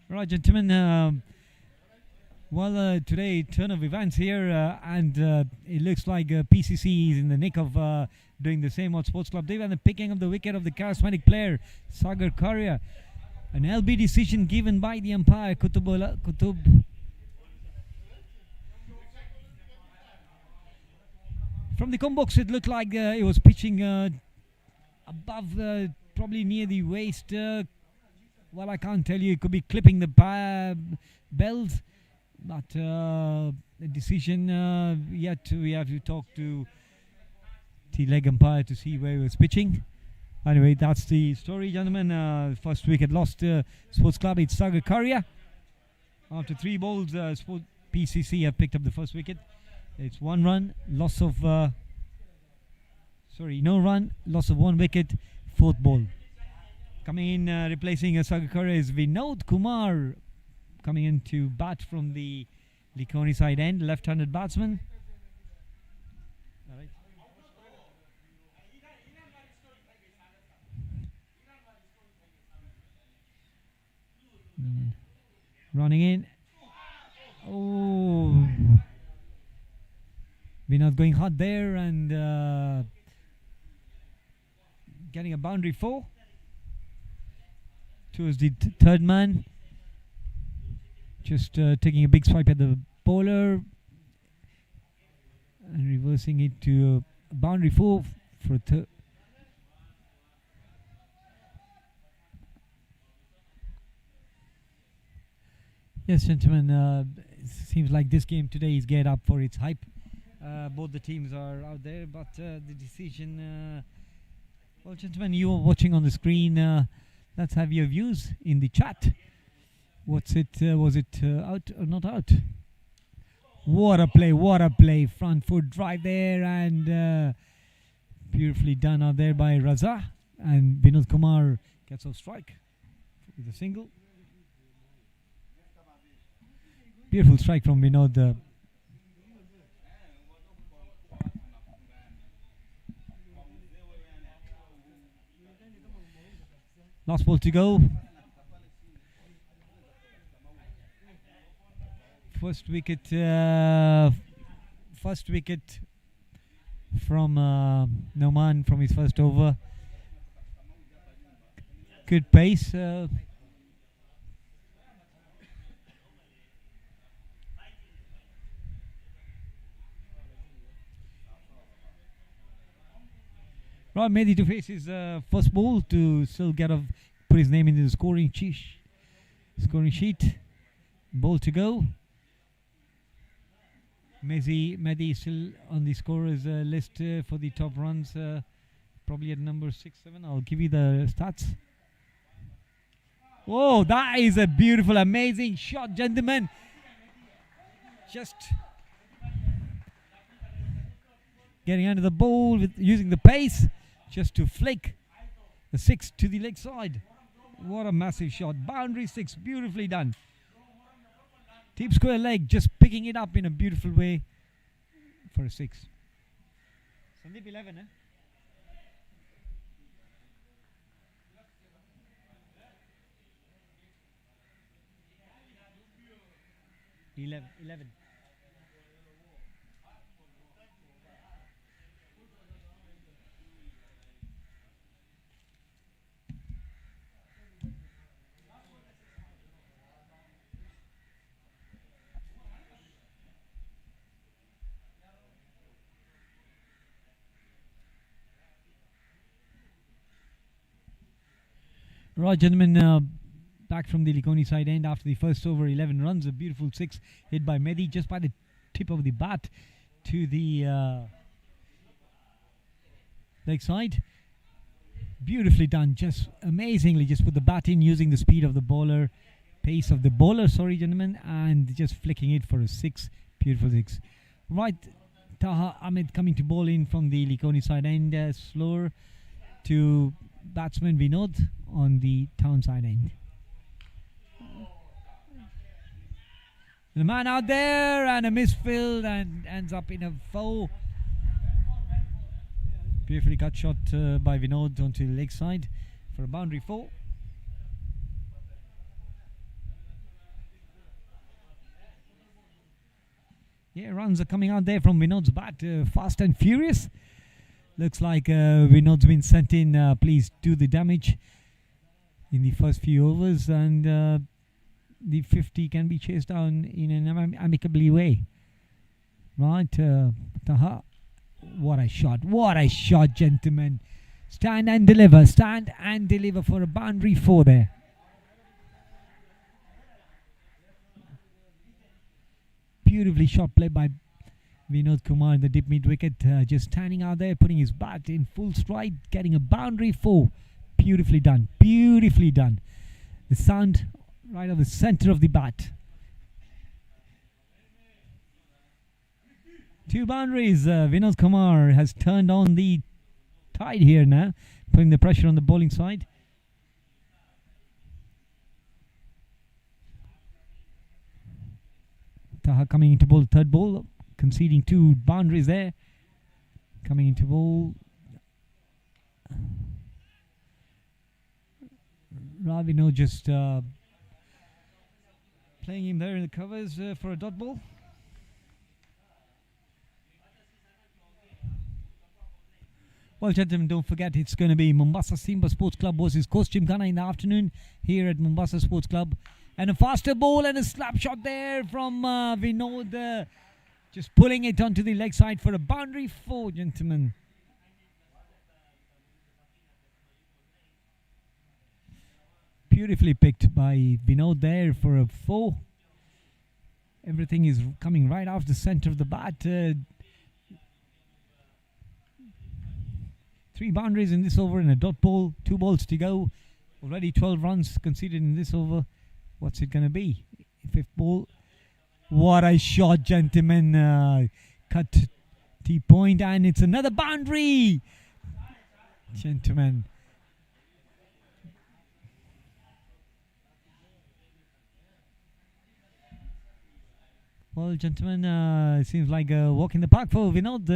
Right, gentlemen. Today turn of events here, and it looks like PCC is in the nick of doing the same what Sports Club did, and the picking of the wicket of the charismatic player Sagar Karia. An LB decision given by the umpire Kutub. From the combox, it looked like it was pitching above, probably near the waist. Well, I can't tell you. It could be clipping the bells, but the decision yet we have to talk to the leg umpire to see where he was pitching. Anyway, that's the story, gentlemen. First wicket lost. Sports Club. It's Sagar Karia. After 3 balls, PCC have picked up the first wicket. It's 1 run, loss of no run, loss of 1 wicket. 4th ball. Coming in, replacing Sagar Karia is Vinod Kumar, coming in to bat from the Likoni side end, left-handed batsman. All right. Running in. Oh, Vinod going hard there and getting a boundary 4. Towards the third man, just taking a big swipe at the bowler and reversing it to a boundary 4 for a third. Yes, gentlemen, it seems like this game today is geared up for its hype. Both the teams are out there, but the decision, well, gentlemen, you are watching on the screen. Let's have your views in the chat. What's it? Was it out or not out? What a play! Front foot drive there, and beautifully done out there by Raza. And Vinod Kumar gets off strike with a single. Beautiful strike from Vinod. Last ball to go. First wicket from Noman from his first over. Good pace. Right, Mehdi to face his first ball to still put his name into the scoring sheet. Ball to go. Mehdi is still on the scorers list for the top runs, probably at number 6, 7. I'll give you the stats. Whoa, that is a beautiful, amazing shot, gentlemen. Just getting under the ball using the pace just to flick the 6 to the leg side. What a massive shot. Boundary 6, beautifully done. Deep square leg, just picking it up in a beautiful way for a 6. Sandeep 11, 11. Right, gentlemen, back from the Likoni side end after the first over, 11 runs, a beautiful 6 hit by Mehdi just by the tip of the bat to the leg side. Beautifully done, just amazingly, just put the bat in using the speed of the bowler, pace of the bowler, sorry gentlemen, and just flicking it for a 6, beautiful 6. Right, Taha Ahmed coming to bowl in from the Likoni side end, slower to batsman Vinod on the town side end. The man out there and a misfield and ends up in a foul. Beautifully cut shot by Vinod onto the leg side for a boundary 4. Yeah, runs are coming out there from Vinod's bat, fast and furious. Looks like Vinod's been sent in, please do the damage in the first few overs, and the 50 can be chased down in an amicably way. Right, Taha, what a shot, gentlemen. Stand and deliver for a boundary 4 there. Beautifully shot play by Vinod Kumar in the deep mid wicket, just standing out there, putting his bat in full stride, getting a boundary 4. Beautifully done, beautifully done. The sound right of the center of the bat. 2 boundaries. Vinod Kumar has turned on the tide here now, putting the pressure on the bowling side. Taha coming into bowl, third ball, conceding 2 boundaries there. Coming into bowl. Ravino just playing him there in the covers for a dot ball. Well, gentlemen, don't forget it's going to be Mombasa Simba Sports Club versus Coast Gymkhana in the afternoon here at Mombasa Sports Club. And a faster ball and a slap shot there from Vinod. Just pulling it onto the leg side for a boundary 4, gentlemen. Beautifully picked by Vinod there for a 4. Everything is coming right off the center of the bat. 3 boundaries in this over and a dot ball. 2 balls to go. Already 12 runs conceded in this over. What's it going to be? 5th ball. What a shot, gentlemen. Cut T-point and it's another boundary. Gentlemen. Well, gentlemen, it seems like a walk in the park for Vinod,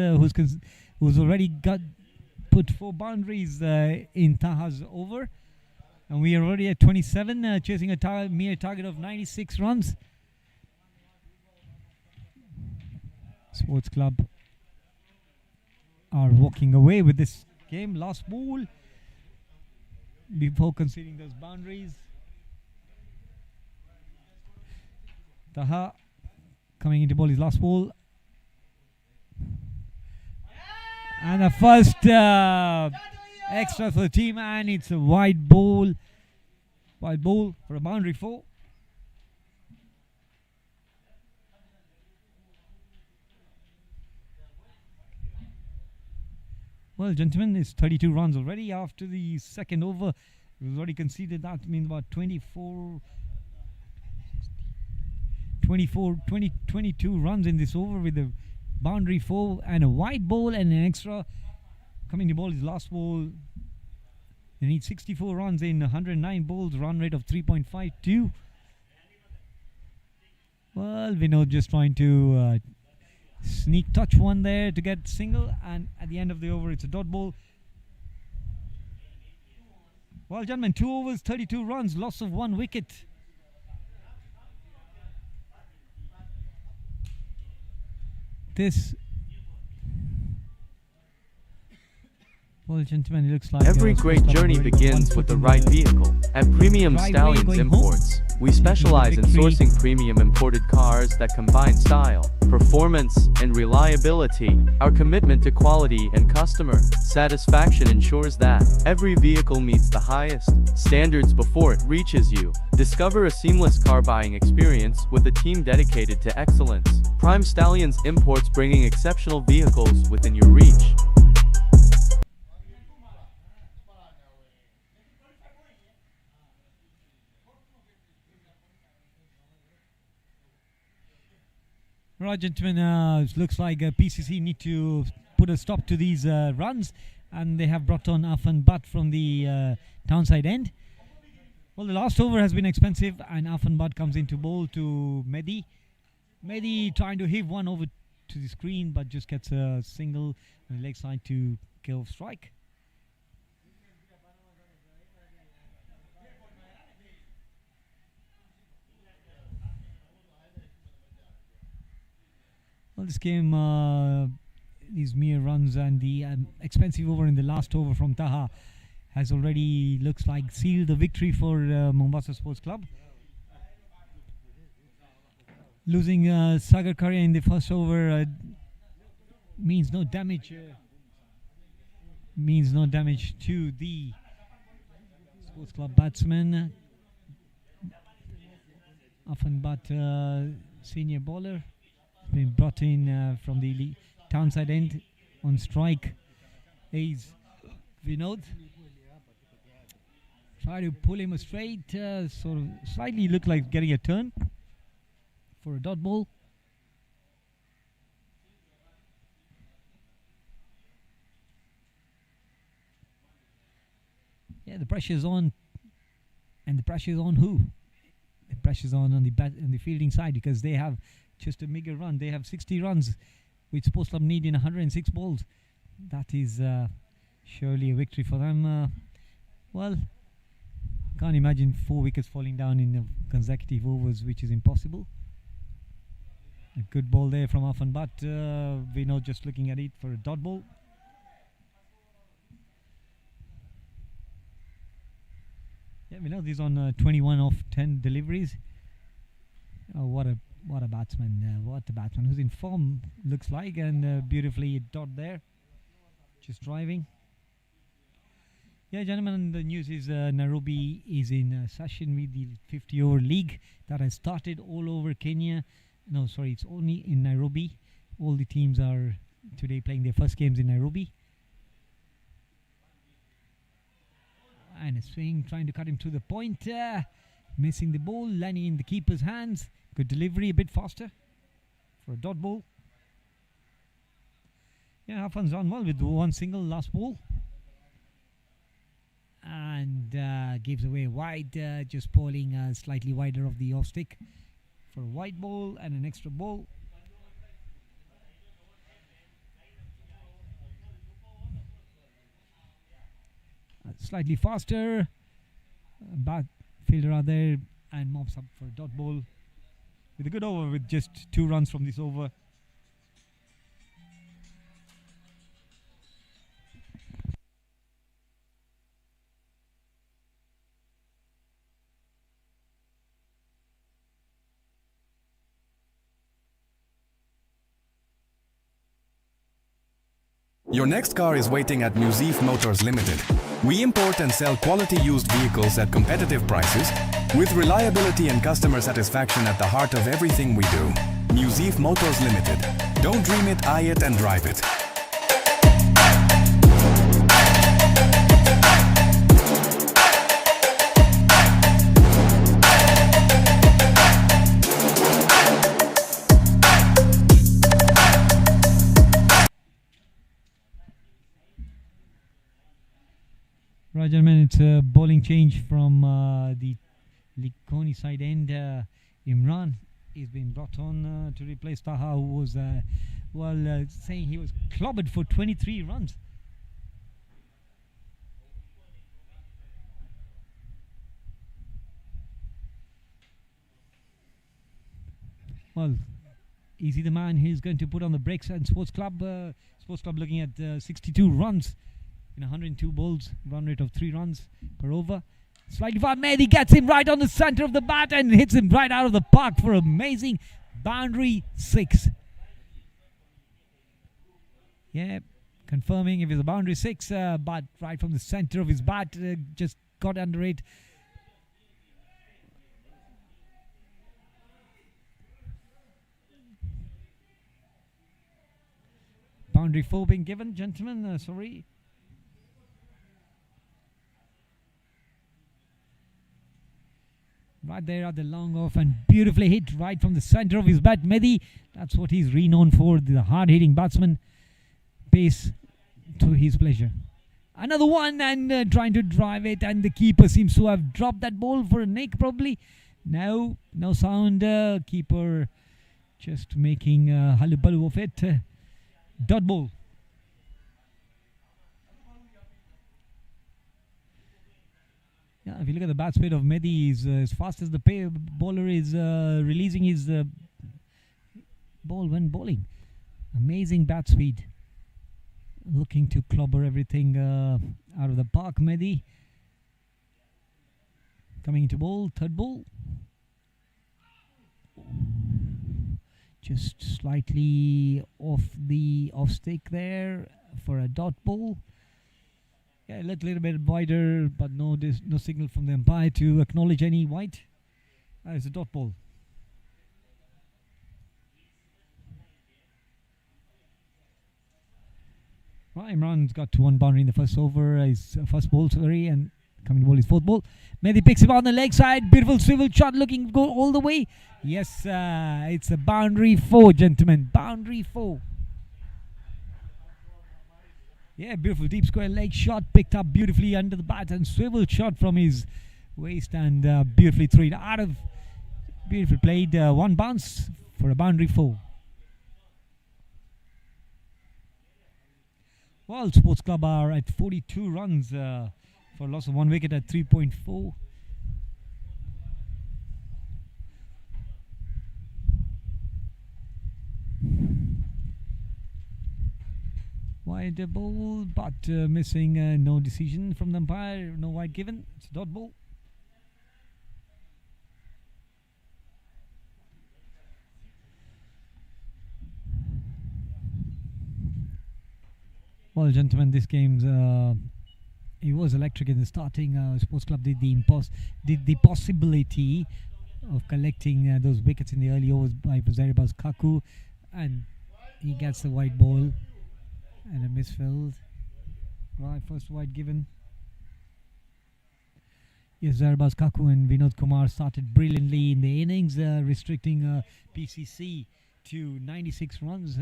who's already put 4 boundaries in Taha's over. And we are already at 27, chasing a mere target of 96 runs. Sports Club are walking away with this game. Last ball before conceding those boundaries. Taha coming into ball his last ball. And the first extra for the team, and it's a wide ball for a boundary 4. Well, gentlemen, it's 32 runs already after the second over. We've already conceded that, means about 22 runs in this over with a boundary 4 and a wide ball and an extra. Coming to ball his last ball. They need 64 runs in 109 balls, run rate of 3.52. Well, Vinod just trying to Sneak touch one there to get single, and at the end of the over it's a dot ball. Well, gentlemen, 2 overs, 32 runs, loss of 1 wicket. This, well, gentlemen, it looks like Every great journey begins with the right vehicle. At Premium driveway Stallions going Imports, we specialize in victory. sourcing premium imported cars that combine style, performance, and reliability. Our commitment to quality and customer satisfaction ensures that every vehicle meets the highest standards before it reaches you. Discover a seamless car buying experience with a team dedicated to excellence. Prime Stallions Imports, bringing exceptional vehicles within your reach. Right, gentlemen, it looks like PCC need to put a stop to these runs, and they have brought on Afan Butt from the downside end. Well, the last over has been expensive, and Afan Butt comes into bowl to Mehdi. Mehdi trying to heave one over to the screen, but just gets a single on the leg side to kill strike. Well, this game, these mere runs and the expensive over in the last over from Taha has already looks like sealed the victory for Mombasa Sports Club. Losing Sagar Karia in the first over means no damage. Means no damage to the Sports Club batsman. Afan Butt, senior bowler, been brought in from the downside end on strike. Is Vinod try to pull him straight, sort of slightly look like getting a turn for a dot ball. Yeah, the pressure's on, and the pressure's on who? The pressure's on the fielding side, because they have just a meager run. They have 60 runs, which Sports Club need in 106 balls. That is surely a victory for them. Well, can't imagine 4 wickets falling down in consecutive overs, which is impossible. A good ball there from Afan Butt. Vinod just looking at it for a dot ball. Yeah, Vinod is on 21 of 10 deliveries. Oh, what a batsman! What a batsman who's in form, looks like, and beautifully dot there, just driving. Yeah, gentlemen, the news is Nairobi is in session with the 50-over league that has started all over Kenya. No, sorry, it's only in Nairobi. All the teams are today playing their first games in Nairobi. And a swing, trying to cut him to the point, missing the ball, landing in the keeper's hands. Good delivery, a bit faster for a dot ball. Yeah, Afan's done well with one single last ball. And gives away wide, just bowling slightly wider of the off stick for a wide ball and an extra ball. Slightly faster, back fielder are there, and mops up for a dot ball with a good over with just 2 runs from this over. Your next car is waiting at Musif Motors Limited. We import and sell quality used vehicles at competitive prices, with reliability and customer satisfaction at the heart of everything we do. Musif Motors Limited. Don't dream it, eye it and drive it. Right, gentlemen, it's a bowling change from the Likoni side end. Imran is being brought on to replace Taha, who was while saying he was clobbered for 23 runs. Well, is he the man who's going to put on the brakes? And Sports Club looking at 62 runs in 102 balls, run rate of 3 runs per over. Slightly far, Mehdi gets him right on the center of the bat and hits him right out of the park for amazing boundary 6. Yeah, confirming if it's a boundary 6, but right from the center of his bat, just got under it. Boundary 4 being given, gentlemen, sorry. Right there at the long off and beautifully hit right from the center of his bat. Mehdi, that's what he's renowned for, the hard-hitting batsman. Pace to his pleasure. Another one and trying to drive it, and the keeper seems to have dropped that ball for a nick probably. No sound. Keeper just making hullabaloo of it. Dot ball. Yeah, if you look at the bat speed of Mehdi, he's as fast as the bowler is releasing his ball when bowling. Amazing bat speed. Looking to clobber everything out of the park. Mehdi coming into ball, third ball. Just slightly off stick there for a dot ball. Yeah, a little bit wider, but no signal from the umpire to acknowledge any white. It's a dot ball. Right, Imran's got to 1 boundary in the first over. His first ball, sorry, and coming to ball his 4th ball. Mehdi picks him on the leg side. Beautiful swivel shot, looking to go all the way. Yes, it's a boundary 4, gentlemen. Boundary 4. Yeah, beautiful deep square leg shot, picked up beautifully under the bat, and swivel shot from his waist and beautifully threw it out of. Beautiful played. 1 bounce for a boundary 4. Well, Sports Club are at 42 runs for a loss of 1 wicket at 3.4. Wide ball, but missing. No decision from the umpire. No wide given. It's a dot ball. Well, gentlemen, this game's it was electric in the starting. Sports Club did the possibility of collecting those wickets in the early overs by Zairabaz Kaku, and he gets the white ball and a misfilled. Right, first white given. Yes, Zairabaz Kaku and Vinod Kumar started brilliantly in the innings, restricting PCC to 96 runs.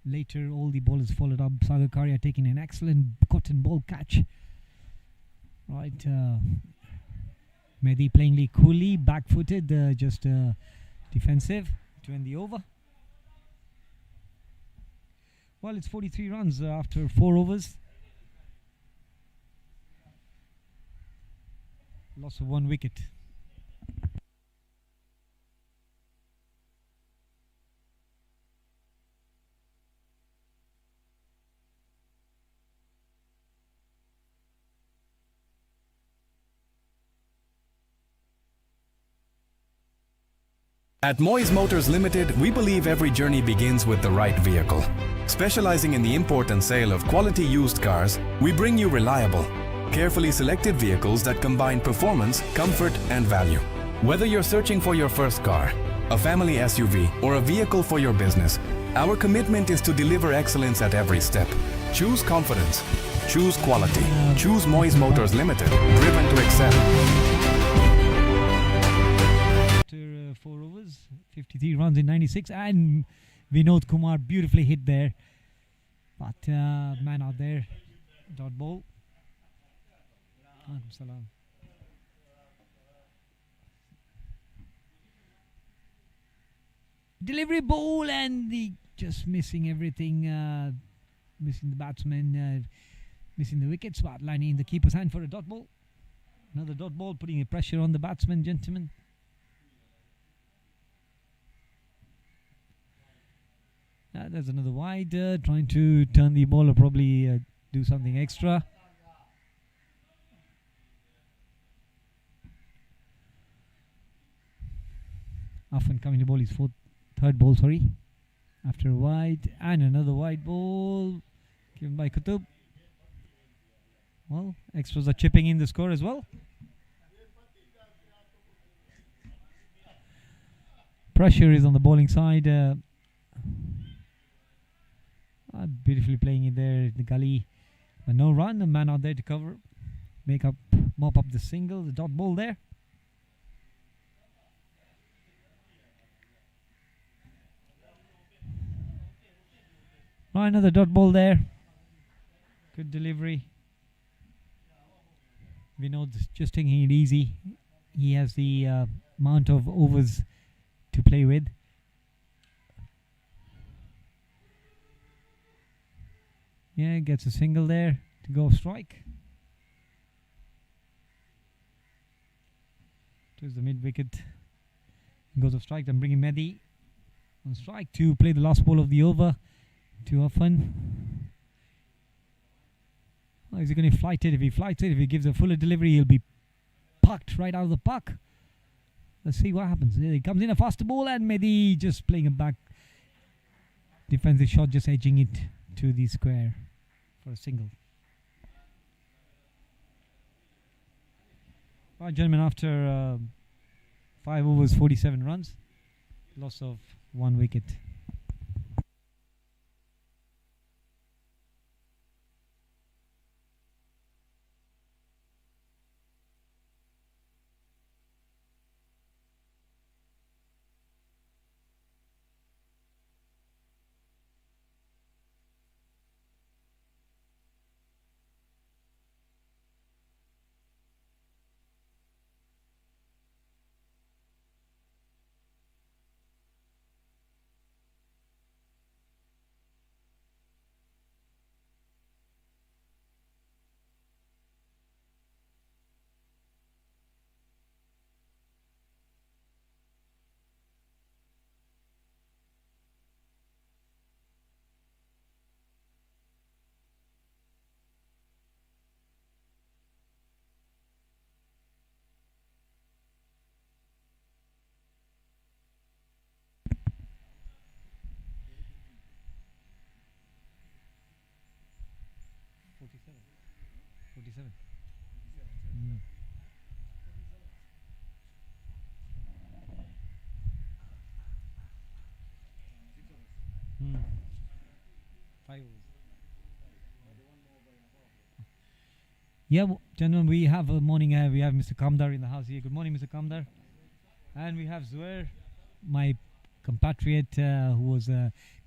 Later, all the bowlers followed up. Sagar Karia taking an excellent cotton ball catch. Right, Mehdi playing coolly, back-footed, just defensive to end the over. Well, it's 43 runs after 4 overs. Loss of 1 wicket. At Moyes Motors Limited, we believe every journey begins with the right vehicle. Specializing in the import and sale of quality used cars, we bring you reliable, carefully selected vehicles that combine performance, comfort, and value. Whether you're searching for your first car, a family SUV, or a vehicle for your business, our commitment is to deliver excellence at every step. Choose confidence. Choose quality. Choose Moyes Motors Limited, driven to excel. 4 overs, 53 runs in 96, and Vinod Kumar beautifully hit there, but man out there, dot ball. Salam. delivery ball, and just missing everything, missing the batsman, missing the wicket spot, lining in the keeper's hand for a dot ball. Another dot ball, putting a pressure on the batsman, gentlemen. There's another wide, trying to turn the ball or probably do something extra. Often coming to ball his third ball, after a wide, and another wide ball given by Kutub. Well, extras are chipping in the score as well. Pressure is on the bowling side. Beautifully playing it there in the gully, but no run. A man out there to cover, mop up the single, the dot ball there. Right, another dot ball there. Good delivery. Vinod's just taking it easy. He has the amount of overs to play with. Yeah, gets a single there to go strike. Towards the mid wicket. Goes off strike. I'm bringing Mehdi on strike to play the last ball of the over. Too often. Oh, is he going to flight it? If he flights it, if he gives a fuller delivery, he'll be pucked right out of the puck. Let's see what happens. He comes in a faster ball, and Mehdi just playing a back defensive shot, just edging it to the square for a single. Right, gentlemen, after 5 overs, 47 runs, loss of 1 wicket. Yeah, gentlemen, we have a morning. We have Mr. Kamdar in the house here. Good morning, Mr. Kamdar. And we have Zuhair, my compatriot who was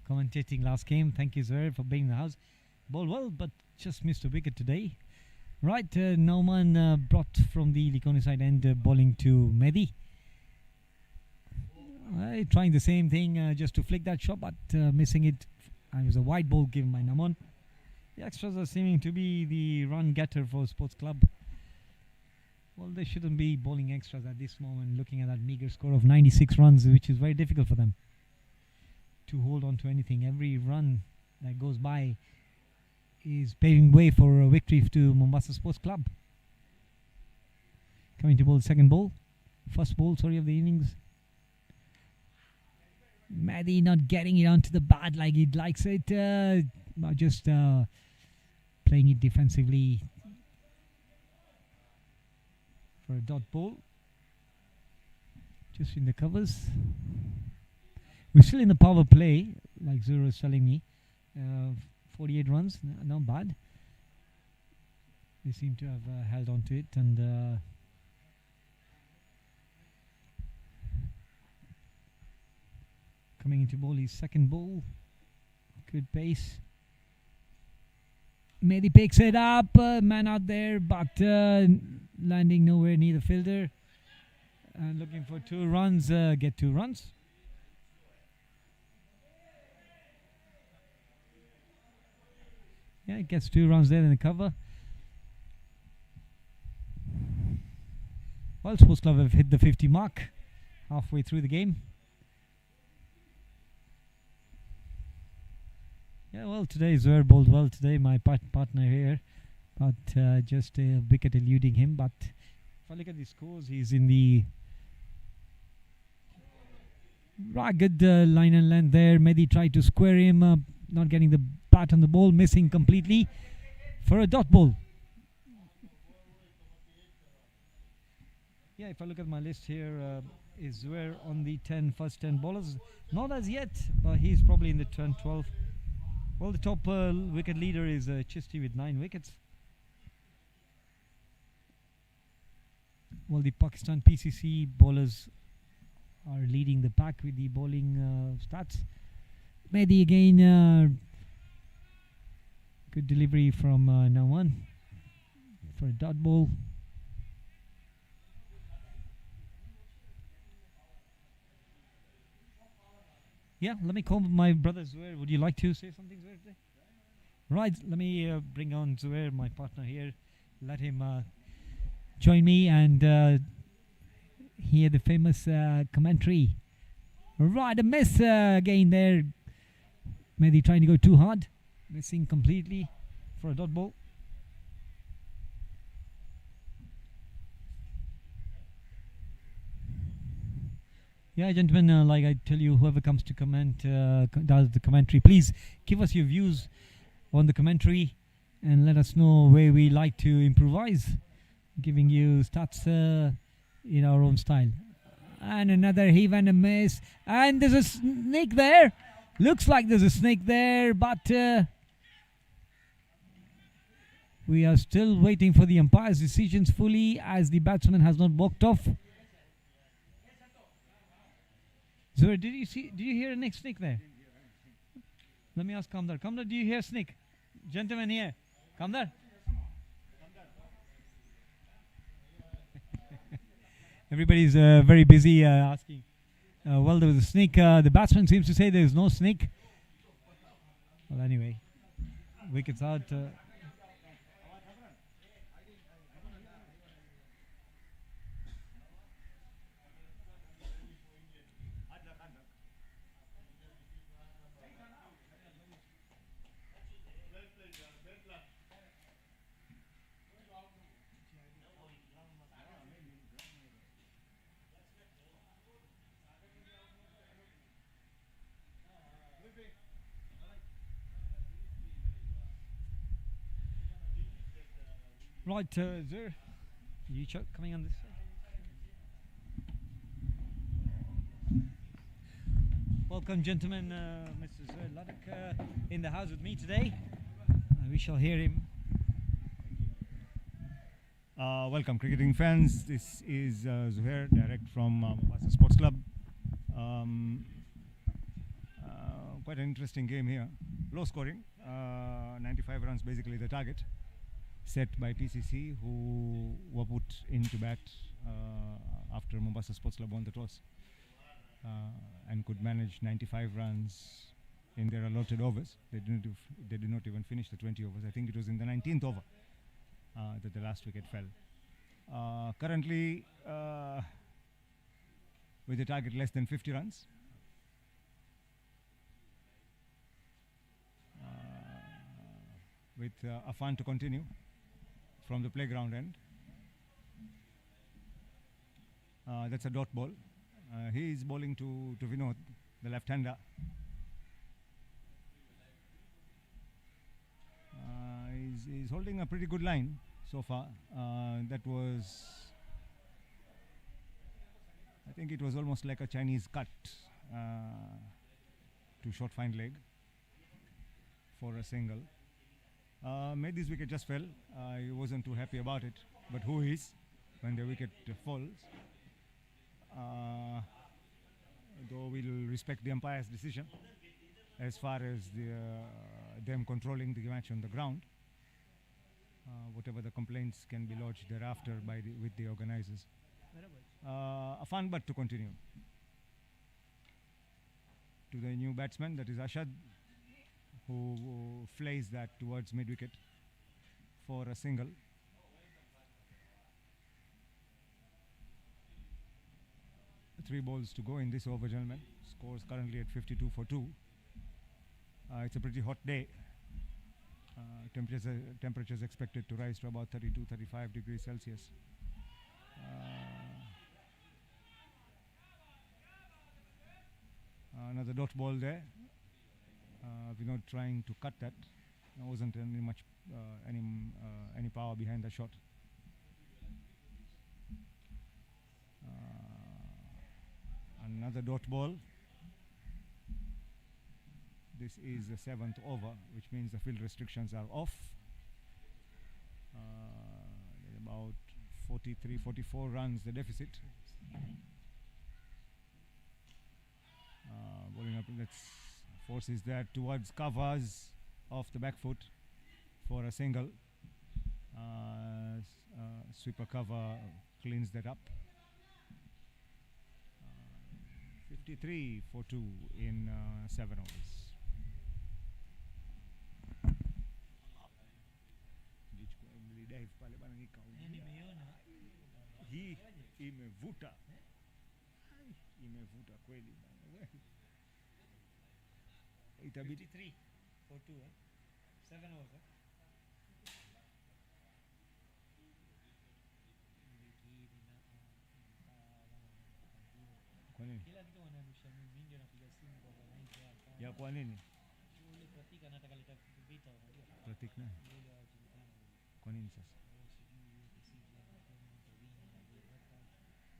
commentating last game. Thank you, Zuhair, for being in the house. Ball well, but just missed a wicket today. Right, Nauman brought from the Likoni side end, bowling to Mehdi. Trying the same thing just to flick that shot, but missing it. It was a wide ball given by Nauman. The extras are seeming to be the run getter for Sports Club. Well, they shouldn't be bowling extras at this moment, looking at that meager score of 96 runs, which is very difficult for them to hold on to anything. Every run that goes by is paving way for a victory to Mombasa Sports Club. Coming to bowl, first ball of the innings. Mehdi not getting it onto the bat like he likes it, but just playing it defensively for a dot ball. Just in the covers. We're still in the power play, like Zura is telling me. 48 runs, not bad. They seem to have held on to it, and coming into ball, his second ball. Good pace. Mehdi picks it up, man out there, but landing nowhere near the fielder. And looking for 2 runs, get 2 runs. Yeah, it gets 2 runs there in the cover. Well, Sports Club have hit the 50 mark halfway through the game. Yeah, well, today Zoher bowled well today, my partner here, but just a wicket eluding him. But if I look at the scores, he's in the right good line and length there. Mehdi tried to square him, not getting the bat on the ball, missing completely for a dot ball. Yeah, if I look at my list here, is Zoher on the first 10 bowlers? Not as yet, but he's probably in the 12. Well, the top wicket leader is Chisti with 9 wickets. Well, the Pakistan PCC bowlers are leading the pack with the bowling stats. Mehdi again, good delivery from Nawan for a dot ball. Yeah, let me call my brother Zoher. Would you like to say something, Zoher, today? Right, let me bring on Zoher, my partner here. Let him join me and hear the famous commentary. Right, a miss again there. Mehdi trying to go too hard. Missing completely for a dot ball. Yeah, gentlemen, like I tell you, whoever comes to comment, does the commentary, please give us your views on the commentary and let us know where we like to improvise, giving you stats in our own style. And another heave and a miss. And there's a snake there. Looks like there's a snake there, but we are still waiting for the umpire's decisions fully as the batsman has not walked off. Zoher, did you hear a snake there? Let me ask Kamdar. Kamdar, do you hear snake? Gentlemen here. Kamdar? Everybody's very busy asking. Well, there was a snake. The batsman seems to say there is no snake. Well, anyway, wickets out. Right, Zoher, you coming on this side? Welcome, gentlemen. Mr. Zoher Ladakh in the house with me today. We shall hear him. Welcome, cricketing fans. This is Zoher, direct from Mombasa Sports Club. Quite an interesting game here. Low scoring, 95 runs basically the target set by PCC, who were put into bat after Mombasa Sports Club won the toss and could manage 95 runs in their allotted overs. They did not even finish the 20 overs. I think it was in the 19th over that the last wicket fell. Currently, with the target less than 50 runs. With a fun to continue from the playground end. That's a dot ball. He is bowling to Vinod, the left-hander. He's holding a pretty good line so far. That was, I think it was almost like a Chinese cut to short fine leg for a single. Made this wicket just fell. He wasn't too happy about it, but who is when the wicket falls? Though we'll respect the umpire's decision as far as them controlling the match on the ground. Whatever the complaints can be lodged thereafter with the organizers. A fun but to continue. To the new batsman, that is Ashad, who flays that towards mid wicket for a single. Three balls to go in this over, gentlemen. Scores currently at 52 for 2. It's a pretty hot day. Temperatures expected to rise to about 32-35 degrees Celsius. Another dot ball there. We're not trying to cut that. There wasn't any power behind the shot. Another dot ball. This is the 7th over, which means the field restrictions are off. About 43, 44 runs the deficit. Bowling up, forces that towards covers off the back foot for a single. Sweeper cover cleans that up. 53 for 2 in 7 overs. Hii imevuta kweli bana. Itabidi 53 for 2, 7 overs. Kwa nini? Kila kitu wanarusha mingi anapiga simu kwa wananchi hapa. Ya kwa nini? Yule Pratik anataka leta vita, unajua? Pratik na? Yule wajulikana. Kwa nini sasa?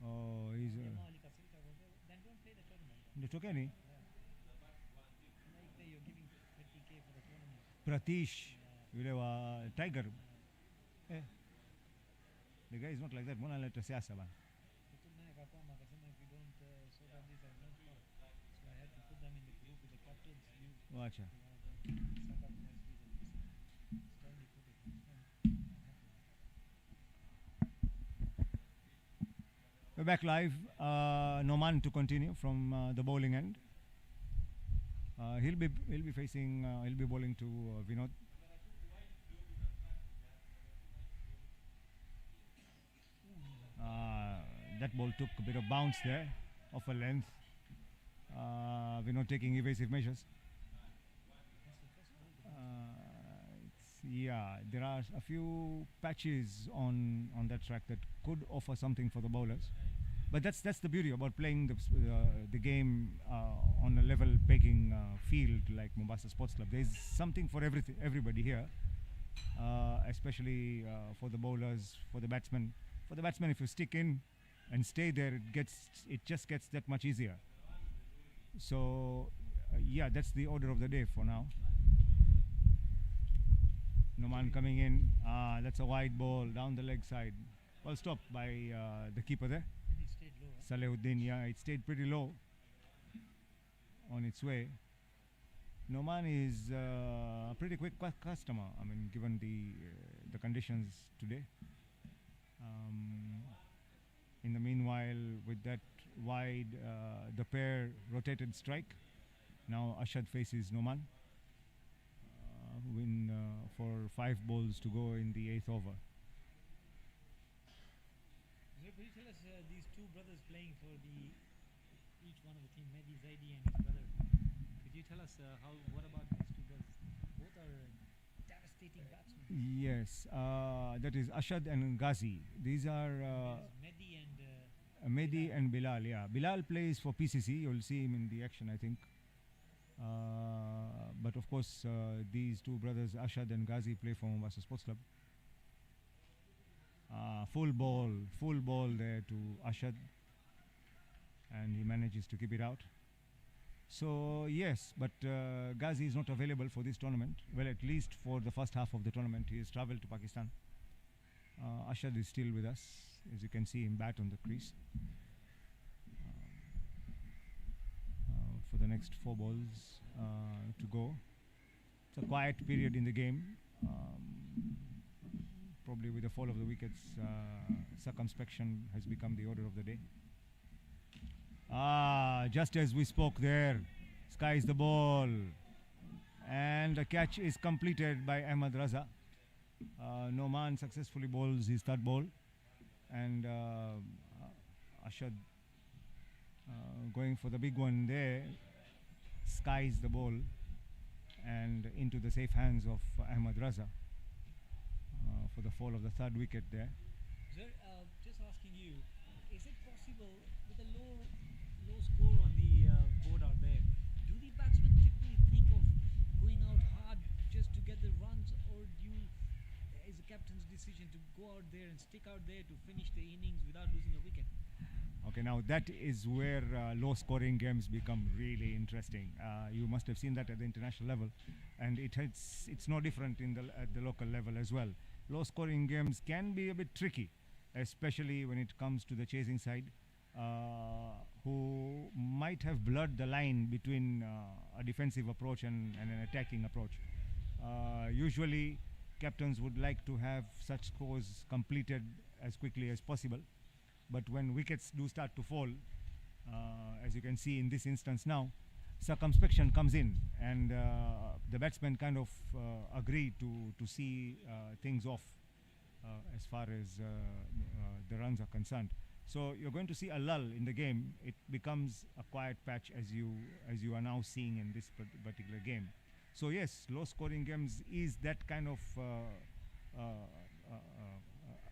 Oh, he's then don't play the tournament. ndio tokeni. Like you're giving 50k for the tournament. Pratish yule wa Tiger. The guy is not like that. Mbona analeta siasa bana? Mtu naye akakoma akasema if you don't sort out this I'm not fine. So I had to put them in the group with the captains. Wacha. Suck up nicely and strongly put it. We're back live. Noman to continue from the bowling end. He'll be bowling to Vinod. That ball took a bit of bounce there, off a length. Vinod taking evasive measures. There are a few patches on that track that could offer something for the bowlers. But that's the beauty about playing the game on a level pegging field like Mombasa Sports Club. There's something for everybody here, especially for the bowlers, for the batsmen. For the batsmen, if you stick in and stay there, it just gets that much easier. So, that's the order of the day for now. Noman coming in. That's a wide ball down the leg side. Well stopped by the keeper there. It stayed low. Saleuddin, it stayed pretty low on its way. Noman is a pretty quick customer. I mean, given the conditions today. In the meanwhile, with that wide, the pair rotated strike. Now Ashad faces Noman. Win for 5 balls to go in the 8th over. Could you tell us these two brothers playing for each one of the team, Mehdi Zaidi and his brother? Could you tell us what about these two brothers? Both are devastating batsmen. Yes, that is Ashad and Ghazi. These are Mehdi and Bilal. Yeah, Bilal plays for PCC. You'll see him in the action, I think. But of course, these two brothers, Ashad and Ghazi, play for Mombasa Sports Club. Full ball there to Ashad, and he manages to keep it out. So yes, but Ghazi is not available for this tournament. Well, at least for the first half of the tournament, he has travelled to Pakistan. Ashad is still with us, as you can see him bat on the crease. For the next 4 balls to go. It's a quiet period in the game. Probably with the fall of the wickets, circumspection has become the order of the day. Just as we spoke there, skies the ball. And the catch is completed by Ahmad Raza. Noman successfully bowls his third ball, and Ashad going for the big one there, skies the ball and into the safe hands of Ahmad Raza for the fall of the third wicket there. Sir, just asking you, is it possible with a low score on the board out there, do the batsmen typically think of going out hard just to get the runs, or is the captain's decision to go out there and stick out there to finish the innings without losing a wicket? Okay, now that is where low-scoring games become really interesting. You must have seen that at the international level, and it's no different at the local level as well. Low-scoring games can be a bit tricky, especially when it comes to the chasing side, who might have blurred the line between a defensive approach and an attacking approach. Usually, captains would like to have such scores completed as quickly as possible. But when wickets do start to fall, as you can see in this instance now, circumspection comes in, and the batsmen kind of agree to see things off as far as the runs are concerned. So you're going to see a lull in the game. It becomes a quiet patch as you are now seeing in this particular game. So yes, low-scoring games is that kind of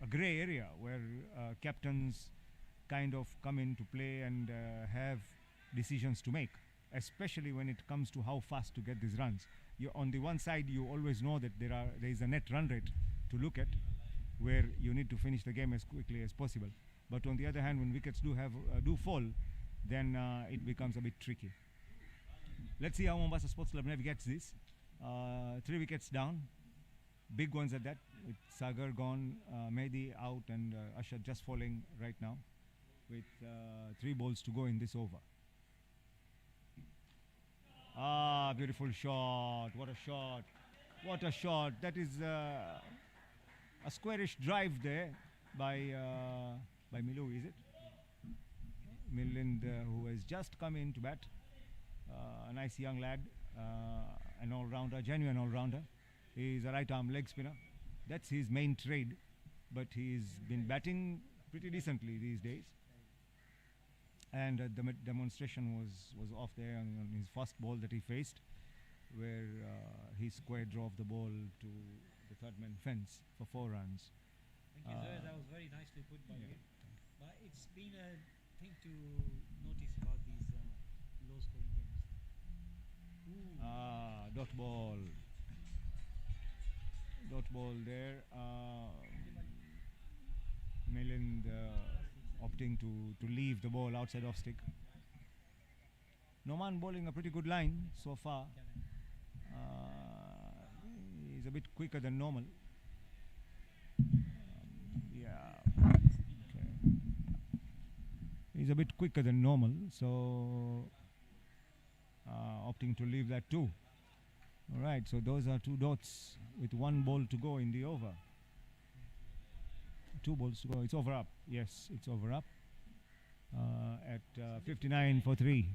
a grey area where captains kind of come into play and have decisions to make, especially when it comes to how fast to get these runs. On the one side, you always know that there is a net run rate to look at, where you need to finish the game as quickly as possible. But on the other hand, when wickets do fall, then it becomes a bit tricky. Let's see how Mombasa Sports Club navigates this. 3 wickets down, big ones at that, with Sagar gone, Mehdi out, and Ashad just falling right now, with 3 balls to go in this over. Ah, beautiful shot! What a shot! What a shot! That is a squarish drive there by Milu, is it? Milind, who has just come in to bat. A nice young lad, an all-rounder, genuine all-rounder. He's a right-arm leg spinner. That's his main trade, but he's been batting pretty decently these days. And the demonstration was off there on his first ball that he faced, where he square drove the ball to the third-man fence for 4 runs. Thank you, sir. That was very nicely put by you. But it's been a thing to notice about these low-scoring games. Dot ball. Dot ball there. Milind opting to leave the ball outside off stick. Noman bowling a pretty good line so far. He's a bit quicker than normal. Okay. He's a bit quicker than normal, so opting to leave that too. All right, so those are 2 dots with 1 ball to go in the over. 2 balls to go. It's over up. Yes, it's over up at 59 for 3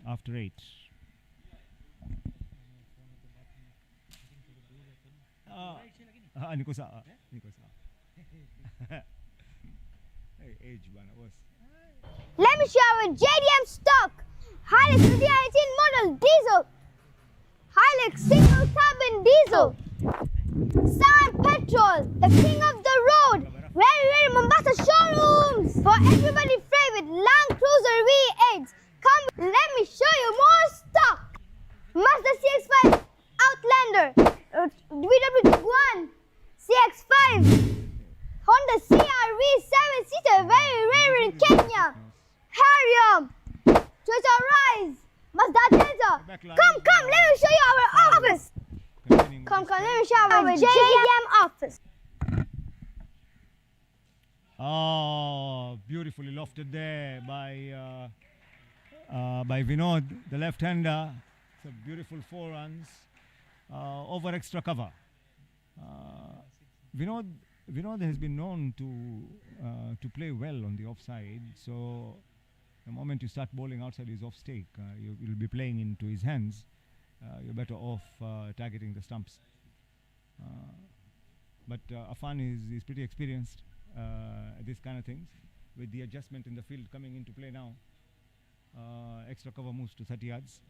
after 8. Nikosa. Hey, age bana was. Let me show you a JDM stock Hilux 2018 model diesel. Hilux single cabin diesel. Sun Petrol, the king of the road. Very Mombasa showrooms. For everybody favorite Land Cruiser V8s. Come, let me show you more stock. Mazda CX-5 Outlander, VW Tiguan CX-5, Honda CR-V 7-seater, very rare in Kenya. Harrier, Toyota Rise, Mazda Delta. Come, let me show you our office. Come, let me show you our JDM office. Oh, beautifully lofted there by Vinod, the left-hander. It's a beautiful 4 runs over extra cover. Vinod has been known to play well on the offside, so the moment you start bowling outside his off stake, you'll be playing into his hands. you're better off targeting the stumps. But Afan is pretty experienced at this kind of things. With the adjustment in the field coming into play now, extra cover moves to 30 yards.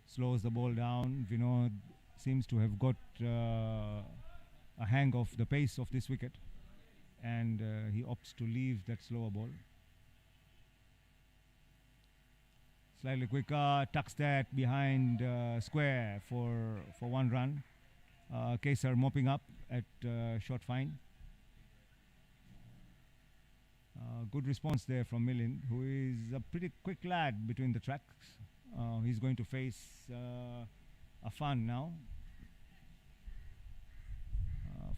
Slows the ball down. Vinod seems to have got a hang of the pace of this wicket, and he opts to leave that slower ball. Slightly quicker, tucks that behind square for one run. Kesar mopping up at short fine. Good response there from Milind, who is a pretty quick lad between the tracks. He's going to face Afan now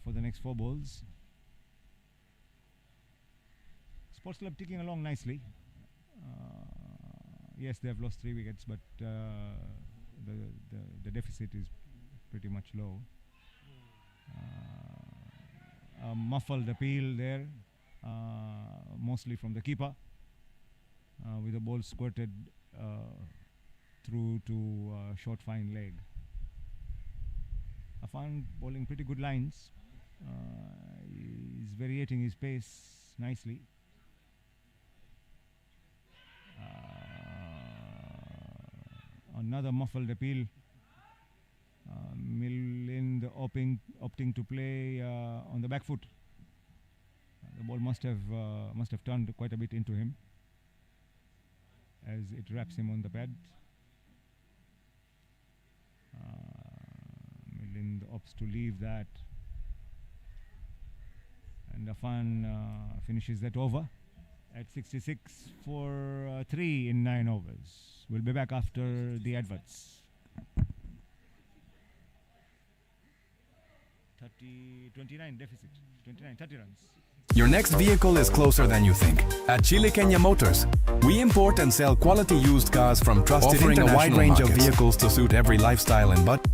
for the next 4 balls. Sports Club ticking along nicely. Yes, they have lost 3 wickets, but the deficit is pretty much low. A muffled appeal there, mostly from the keeper, with the ball squirted through to short fine leg. Afan bowling pretty good lines. He's variating his pace nicely. Another muffled appeal. Milind opting to play on the back foot. The ball must have turned quite a bit into him as it wraps him on the pad. Milind opts to leave that, and Afan finishes that over at 66 for 3 in 9 overs. We'll be back after the adverts. 29 deficit, 30 runs. Your next vehicle is closer than you think. At Chile Kenya Motors, we import and sell quality used cars from trusted offering a wide range of vehicles to suit every lifestyle and budget.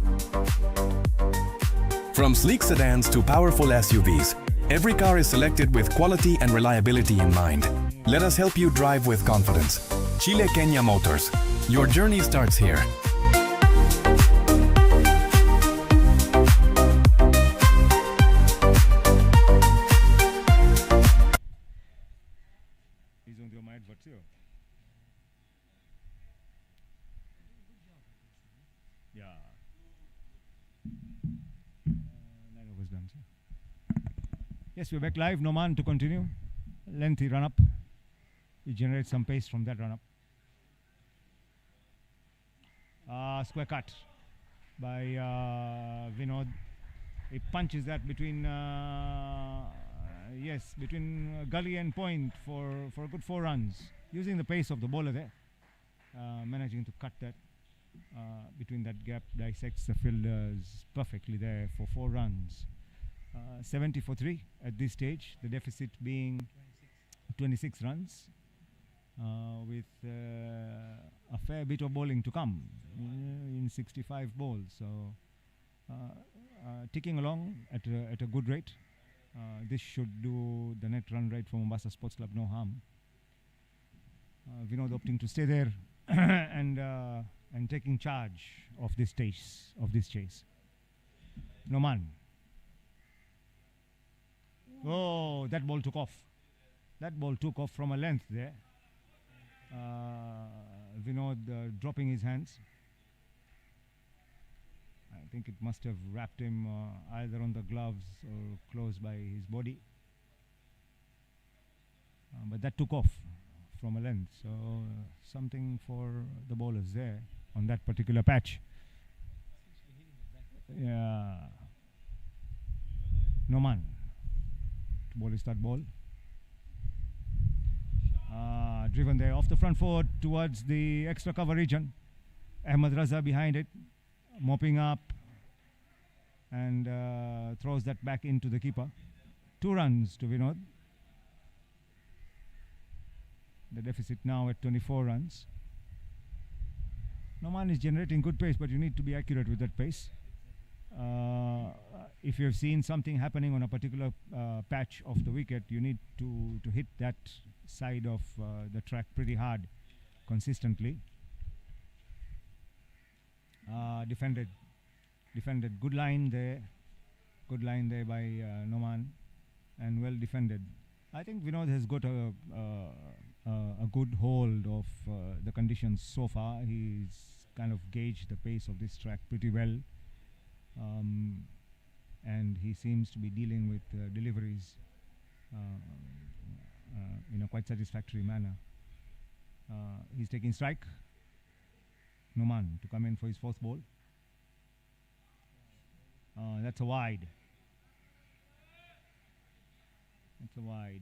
From sleek sedans to powerful SUVs, every car is selected with quality and reliability in mind. Let us help you drive with confidence. Chile Kenya Motors. Your journey starts here. Yeah. 9 overs done, sir. Yes, we're back live. Noman to continue. Lengthy run up. He generates some pace from that run up. Square cut by Vinod. He punches that between between gully and point for a good 4 runs, using the pace of the bowler there, managing to cut that between that gap, dissects the fielders perfectly there for 4 runs. 70 for 3 at this stage, the deficit being 26 runs, with a fair bit of bowling to come in 65 balls. So ticking along at a good rate. This should do the net run rate for Mombasa Sports Club no harm. Vinod opting to stay there and taking charge of this chase. Noman. Oh, that ball took off. That ball took off from a length there. Vinod dropping his hands. I think it must have wrapped him either on the gloves or close by his body. But that took off from a length. So something for the bowlers there on that particular patch. Yeah. Noman. Ball is that ball. Driven there off the front foot towards the extra cover region. Ahmed Raza behind it, mopping up, and throws that back into the keeper. 2 runs to Vinod. The deficit now at 24 runs. Noman is generating good pace, but you need to be accurate with that pace. If you've seen something happening on a particular patch of the wicket, you need to hit that side of the track pretty hard, consistently. Defended. Good line there. Good line there by Noman, and well defended. I think Vinod has got a good hold of the conditions so far. He's kind of gauged the pace of this track pretty well, and he seems to be dealing with deliveries in a quite satisfactory manner. He's taking strike. Noman to come in for his fourth ball. That's a wide. That's a wide.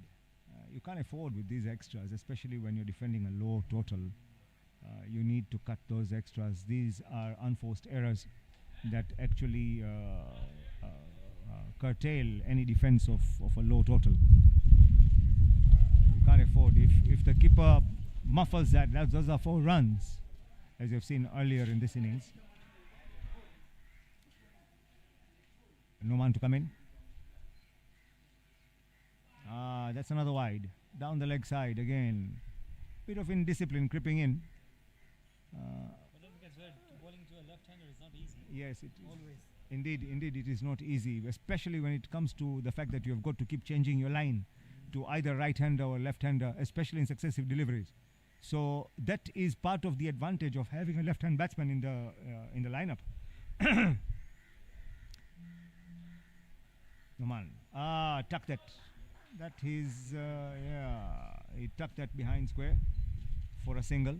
You can't afford with these extras, especially when you're defending a low total. You need to cut those extras. These are unforced errors that actually curtail any defense of a low total. You can't afford. If the keeper muffles that, those are 4 runs, as you've seen earlier in this innings. No man to come in. That's another wide. Down the leg side again. Bit of indiscipline creeping in. Bowling to a left-hander is not easy. Yes, it is. Always. Indeed, it is not easy, especially when it comes to the fact that you have got to keep changing your line to either right-hander or left-hander, especially in successive deliveries. So that is part of the advantage of having a left-hand batsman in the lineup. Noman. Tuck that. That is, he tucked that behind square for a single.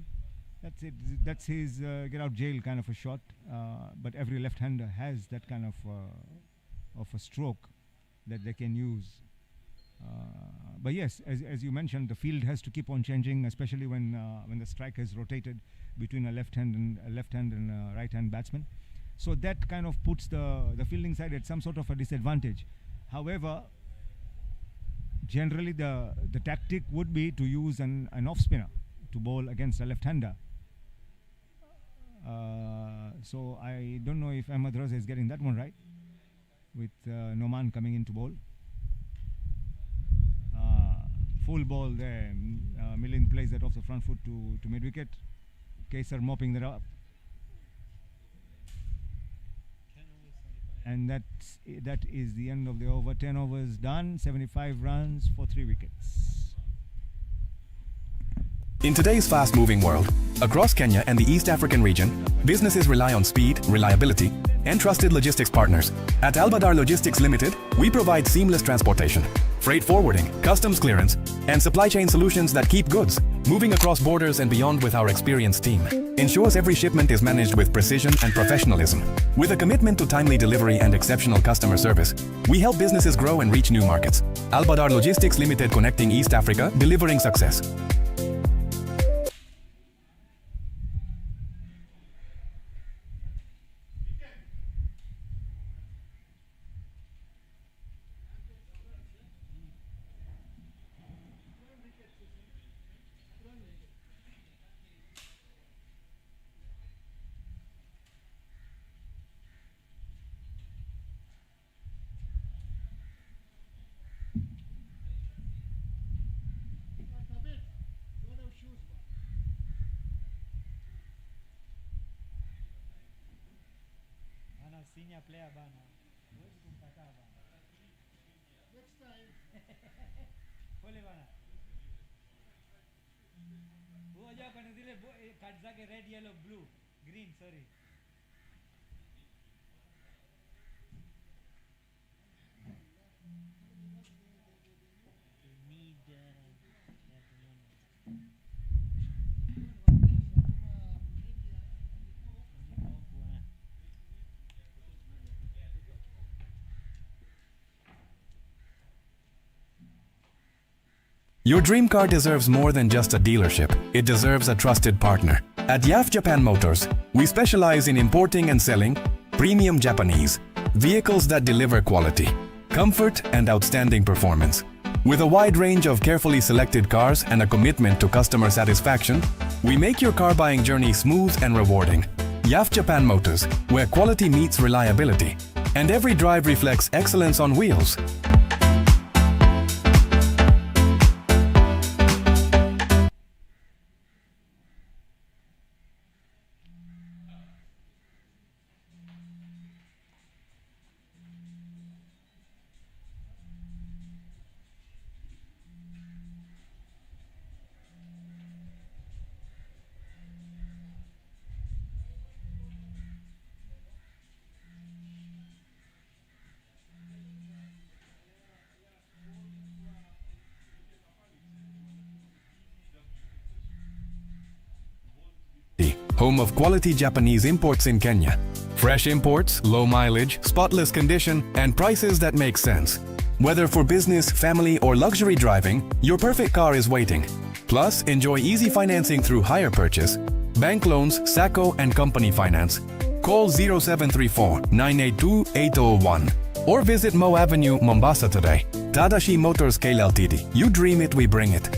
That's it. That's his get out jail kind of a shot. But every left-hander has that kind of a stroke that they can use. But yes, as you mentioned, the field has to keep on changing, especially when the strike has rotated between a left hand and a right hand batsman. So that kind of puts the fielding side at some sort of a disadvantage. However, generally the tactic would be to use an off spinner to bowl against a left-hander. So I don't know if Ahmad Raza is getting that one right, with Noman coming in to bowl. Full ball there. Milind plays that off the front foot to mid-wicket. Kesar mopping that up. And that is the end of the over. 10 overs done, 75 runs for 3 wickets. In today's fast-moving world, across Kenya and the East African region, businesses rely on speed, reliability, and trusted logistics partners. At Albadar Logistics Limited, we provide seamless transportation, freight forwarding, customs clearance, and supply chain solutions that keep goods moving across borders and beyond. With our experienced team, ensures every shipment is managed with precision and professionalism. With a commitment to timely delivery and exceptional customer service, we help businesses grow and reach new markets. Albadar Logistics Limited, connecting East Africa, delivering success. Senior player bana. Huwezi kumkataa bana. Next time. Pole bana. Huwa kwa zile card zake red, yellow, blue, green, sorry. Your dream car deserves more than just a dealership. It deserves a trusted partner. At YAF Japan Motors, we specialize in importing and selling premium Japanese vehicles that deliver quality, comfort, and outstanding performance. With a wide range of carefully selected cars and a commitment to customer satisfaction, we make your car buying journey smooth and rewarding. YAF Japan Motors, where quality meets reliability, and every drive reflects excellence on wheels. home of quality Japanese imports in Kenya. Fresh imports, low mileage, spotless condition, and prices that make sense. Whether for business, family, or luxury driving, your perfect car is waiting. Plus, enjoy easy financing through hire purchase, bank loans, SACCO, and company finance. Call 0734 982 801 or visit Mo Avenue, Mombasa today. Tadashi Motors KLTD. You dream it, we bring it.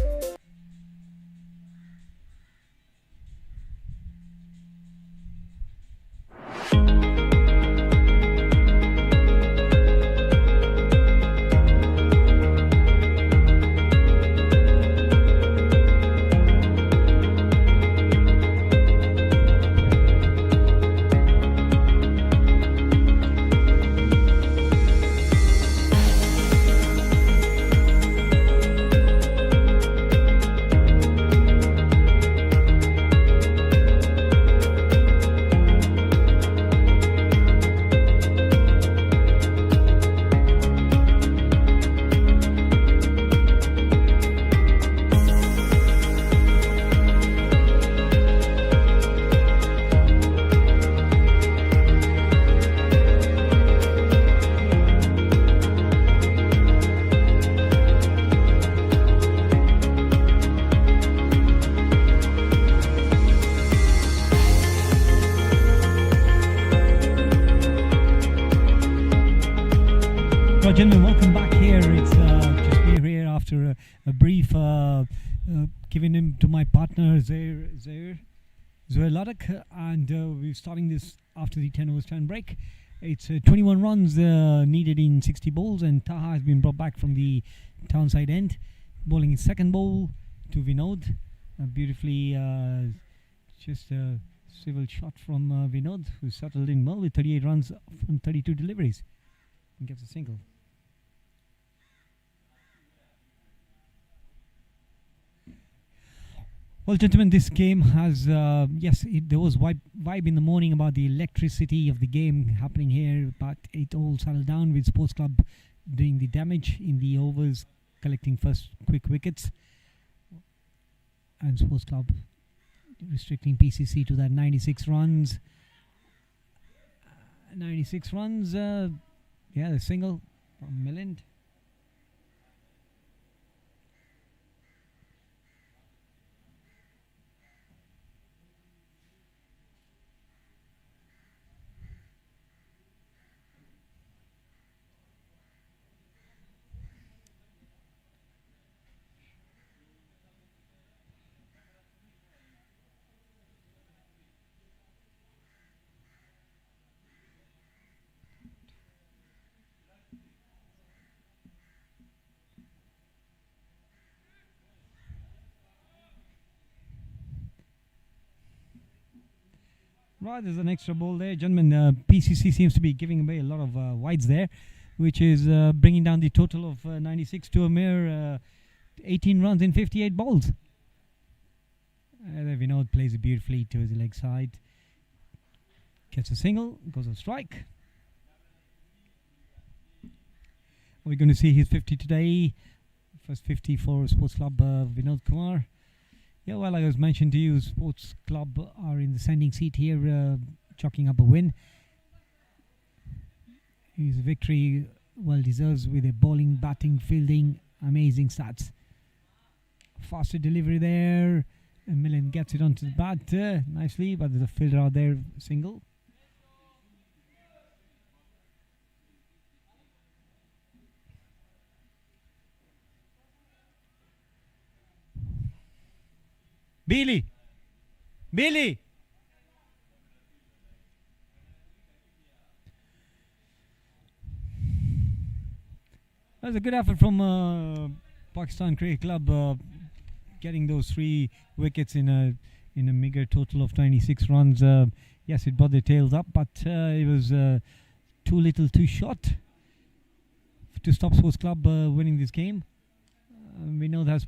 Gentlemen, welcome back here. It's just we're here after a brief giving him to my partner Zair Ladakh, and we're starting this after the 10 overs turn break. It's 21 runs needed in 60 balls, and Taha has been brought back from the townside end, bowling his second ball to Vinod. Beautifully, just a civil shot from Vinod, who settled in well with 38 runs from 32 deliveries and gets a single. Well, gentlemen, this game has, there was vibe in the morning about the electricity of the game happening here, but it all settled down with Sports Club doing the damage in the overs, collecting first quick wickets, and Sports Club restricting PCC to that 96 runs. 96 runs, the single from Milland. Right, there's an extra ball there. Gentlemen, PCC seems to be giving away a lot of wides there, which is bringing down the total of 96 to a mere 18 runs in 58 balls. Vinod plays it beautifully to his leg side. Gets a single, goes on strike. We're going to see his 50 today. First 50 for Sports Club Vinod Kumar. Yeah, well, like I was mentioned to you, Sports Club are in the sending seat here, chalking up a win. His victory well deserves with a bowling, batting, fielding, amazing stats. Faster delivery there. And Millen gets it onto the bat nicely, but there's a fielder out there, single. Billy! That was a good effort from Pakistan Cricket Club, getting those 3 wickets in a meager total of 96 runs. Yes, it brought the tails up, but it was too little, too short to stop Sports Club winning this game. We know that's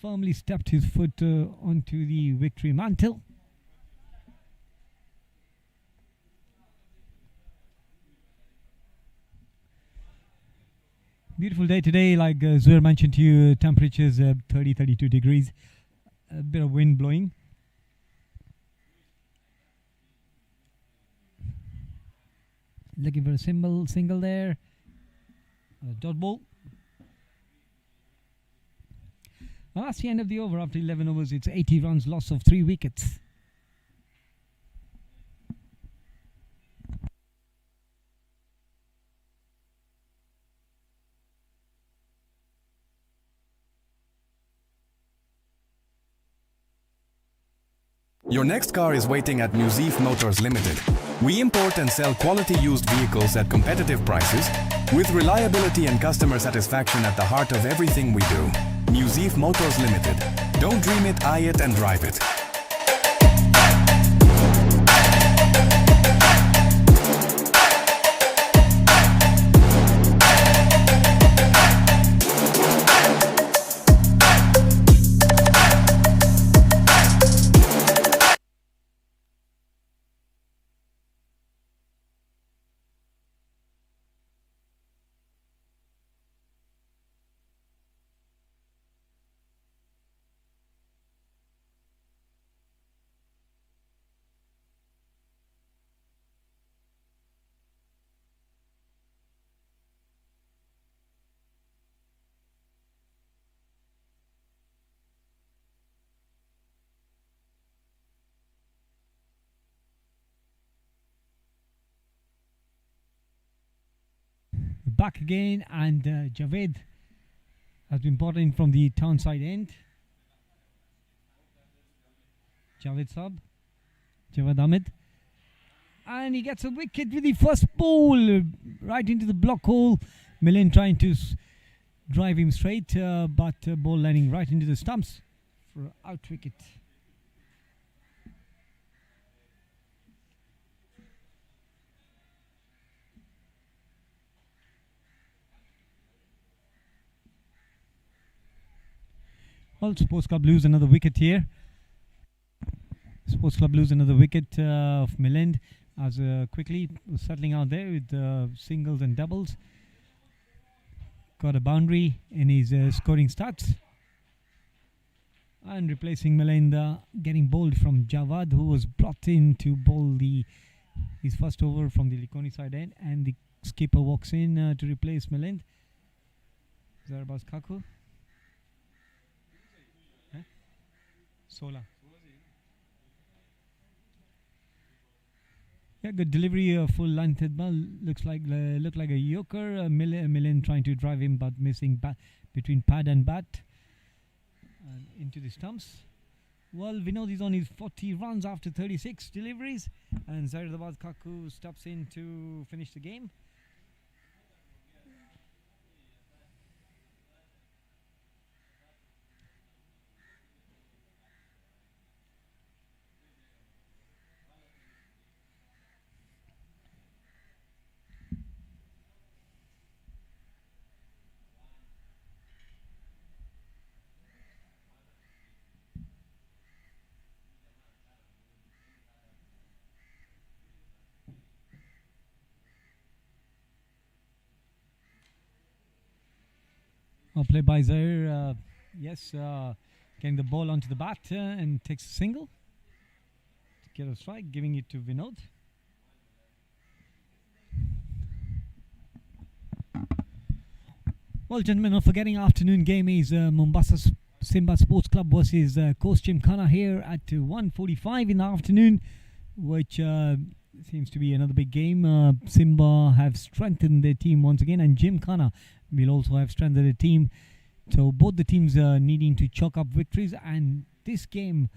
firmly stepped his foot onto the victory mantle. Beautiful day today, like Zuhair mentioned to you, temperatures 30-32 degrees, a bit of wind blowing. looking for a single there. Dot ball. Well, that's the end of the over. After 11 overs, it's 80 runs, loss of 3 wickets. Your next car is waiting at Musif Motors Limited. We import and sell quality used vehicles at competitive prices, with reliability and customer satisfaction at the heart of everything we do. Musif Motors Limited. Don't dream it, eye it and drive it. Back again, and Javed has been brought in from the Townside end. Javed Ahmed, and he gets a wicket with the first ball right into the block hole. Millen trying to drive him straight, but ball landing right into the stumps for out wicket. Well, Sports Club lose another wicket here. Sports Club lose another wicket of Milend as quickly settling out there with singles and doubles. Got a boundary in his scoring stats. And replacing Milend, getting bowled from Javad, who was brought in to bowl his first over from the Likoni side end. And the skipper walks in to replace Milend. Zarbaz Kaku. Sola. Yeah, good delivery, full length ball. Looked like a yoker. Millen trying to drive him, but missing between pad and bat and into the stumps. Well, Vinod is on his 40 runs after 36 deliveries, and Zairadabad Kaku steps in to finish the game. Play by Zaire, yes, getting the ball onto the bat and takes a single to get a strike, giving it to Vinod. Well, gentlemen, not forgetting afternoon game is Mombasa Simba Sports Club versus Coast Gymkhana here at 1:45 in the afternoon, which seems to be another big game. Simba have strengthened their team once again, and Gymkhana will also have strengthened their team. So both the teams are needing to chalk up victories, and this game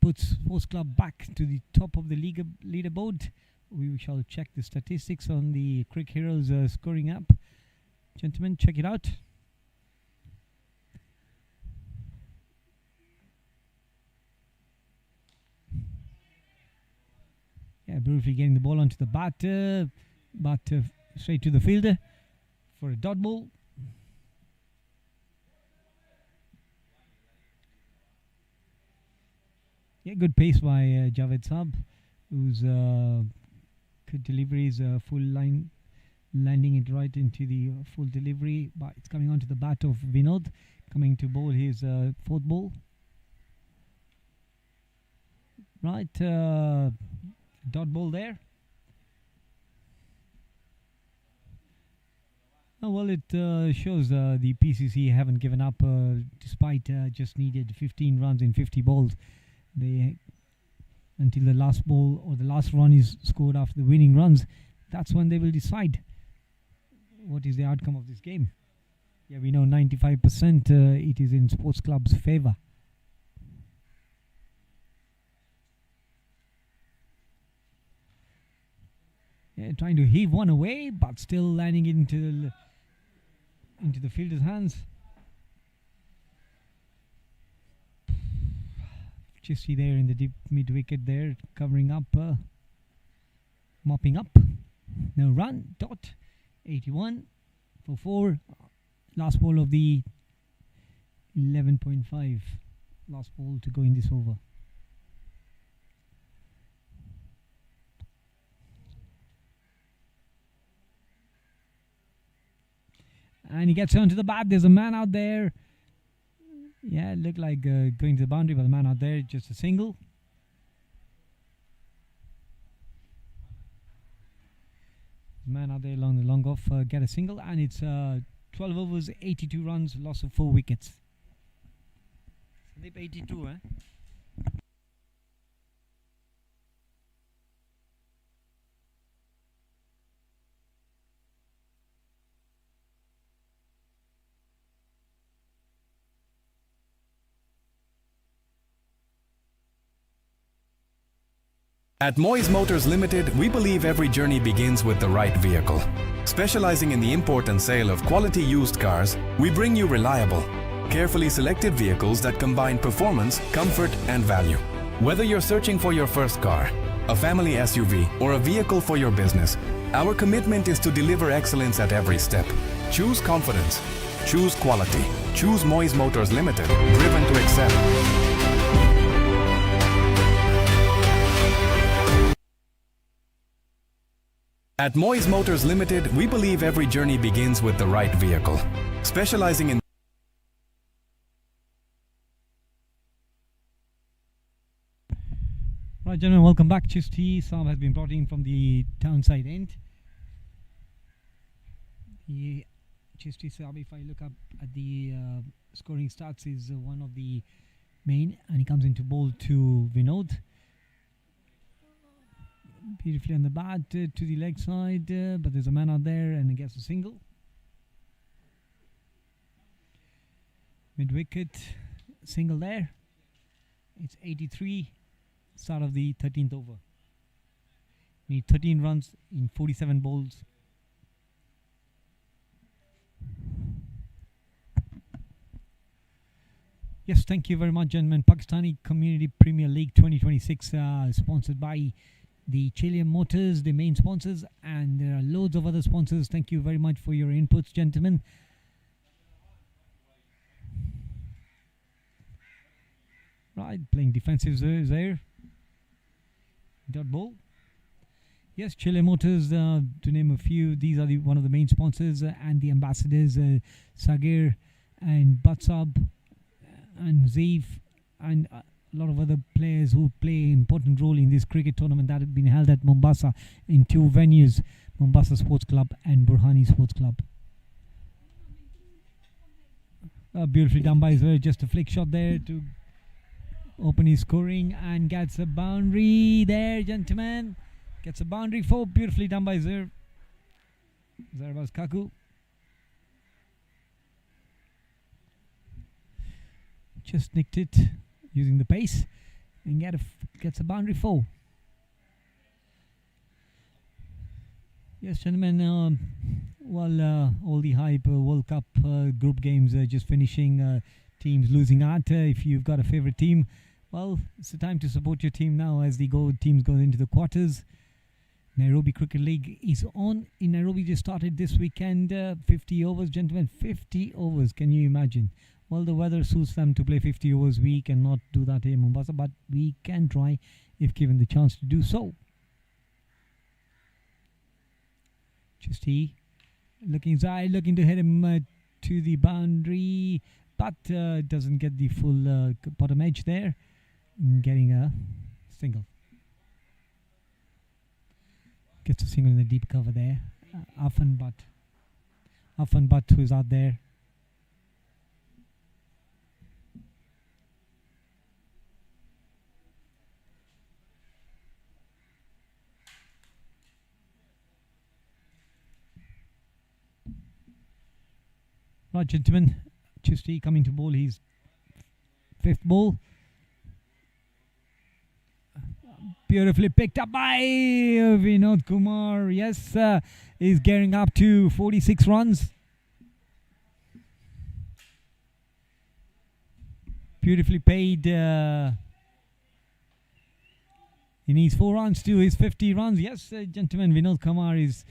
puts Sports Club back to the top of the leaderboard. We shall check the statistics on the Cricket Heroes scoring app. Gentlemen, check it out. Yeah, briefly getting the ball onto the bat, but straight to the fielder for a dot ball. Yeah, good pace by Javed Saab, whose good deliveries, full line, landing it right into the full delivery, but it's coming onto the bat of Vinod, coming to bowl his fourth ball. Right, dot ball there. Well, it shows the PCC haven't given up despite just needed 15 runs in 50 balls. They until the last ball or the last run is scored after the winning runs. That's when they will decide what is the outcome of this game. Yeah, we know 95% it is in sports club's favour. Yeah, trying to heave one away, but still landing into the fielder's hands. Just see there in the deep mid wicket there, covering up, mopping up. No run, dot, 81 for 4. Last ball of the 11.5. Last ball to go in this over. And he gets onto the bat. There's a man out there. Yeah, it looked like going to the boundary, but the man out there, just a single. Man out there along the long off, get a single, and it's 12 overs, 82 runs, loss of 4 wickets. Sandeep, 82, eh? At Moyes Motors Limited, we believe every journey begins with the right vehicle. Specializing in the import and sale of quality used cars, we bring you reliable, carefully selected vehicles that combine performance, comfort, and value. Whether you're searching for your first car, a family SUV, or a vehicle for your business, our commitment is to deliver excellence at every step. Choose confidence. Choose quality. Choose Moyes Motors Limited, driven to excel. At Moyes Motors Limited, we believe every journey begins with the right vehicle. Specializing in Right, gentlemen, welcome back. Chisti Sam has been brought in from the downside end. The Chisti Sam, if I look up at the scoring stats, is one of the main, and he comes into bowl to Vinod. Beautifully on the bat to the leg side, but there's a man out there and he gets a single. Mid wicket, single there. It's 83, start of the 13th over. Need 13 runs in 47 balls. Yes, thank you very much, gentlemen. Pakistani Community Premier League 2026, sponsored by the Chilean Motors, the main sponsors, and there are loads of other sponsors. Thank you very much for your inputs, gentlemen. Right, playing defensive there. Dot ball. Yes, Chile Motors, to name a few, these are one of the main sponsors, and the ambassadors, Sagir and Batsab and Zaif and a lot of other players who play an important role in this cricket tournament that had been held at Mombasa in 2 venues, Mombasa Sports Club and Burhani Sports Club. Beautifully done by Zver, just a flick shot there to open his scoring and gets a boundary there, gentlemen. Gets a boundary 4, beautifully done by Zver. Zarbaz Kaku. Just nicked it using the pace and gets a boundary 4. Yes, gentlemen, all the hype, World Cup group games just finishing, teams losing out. If you've got a favorite team, well, it's the time to support your team now as the teams go into the quarters. Nairobi Cricket League is on in Nairobi. Just started this weekend. 50 overs, gentlemen, 50 overs. Can you imagine? Well, the weather suits them to play 50 overs. We cannot do that here in Mombasa, but we can try if given the chance to do so. Chisti looking to hit him to the boundary, but doesn't get the full bottom edge there, getting a single. Gets a single in the deep cover there, often, but Affan Butt, who's out there. Right, gentlemen, Chisti coming to bowl his 5th ball. Beautifully picked up by Vinod Kumar. Yes, he's gearing up to 46 runs. Beautifully paid. He needs 4 runs to his 50 runs. Yes, gentlemen, Vinod Kumar is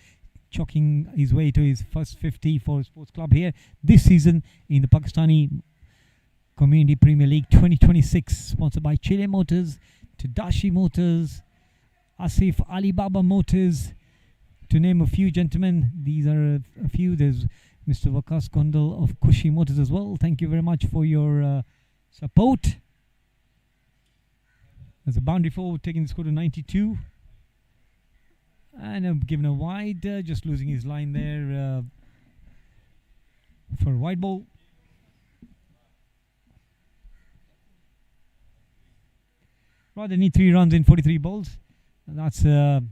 chalking his way to his first 50 for Sports Club here this season in the Pakistani Community Premier League 2026, sponsored by Chile Motors, Tadashi Motors, Asif Alibaba Motors, to name a few, gentlemen. These are a few. There's Mr. Vakas Kondal of Kushi Motors as well. Thank you very much for your support. There's a boundary forward taking the score to 92. And given a wide, just losing his line there for a wide ball. Right, they need 3 runs in 43 balls. That's they've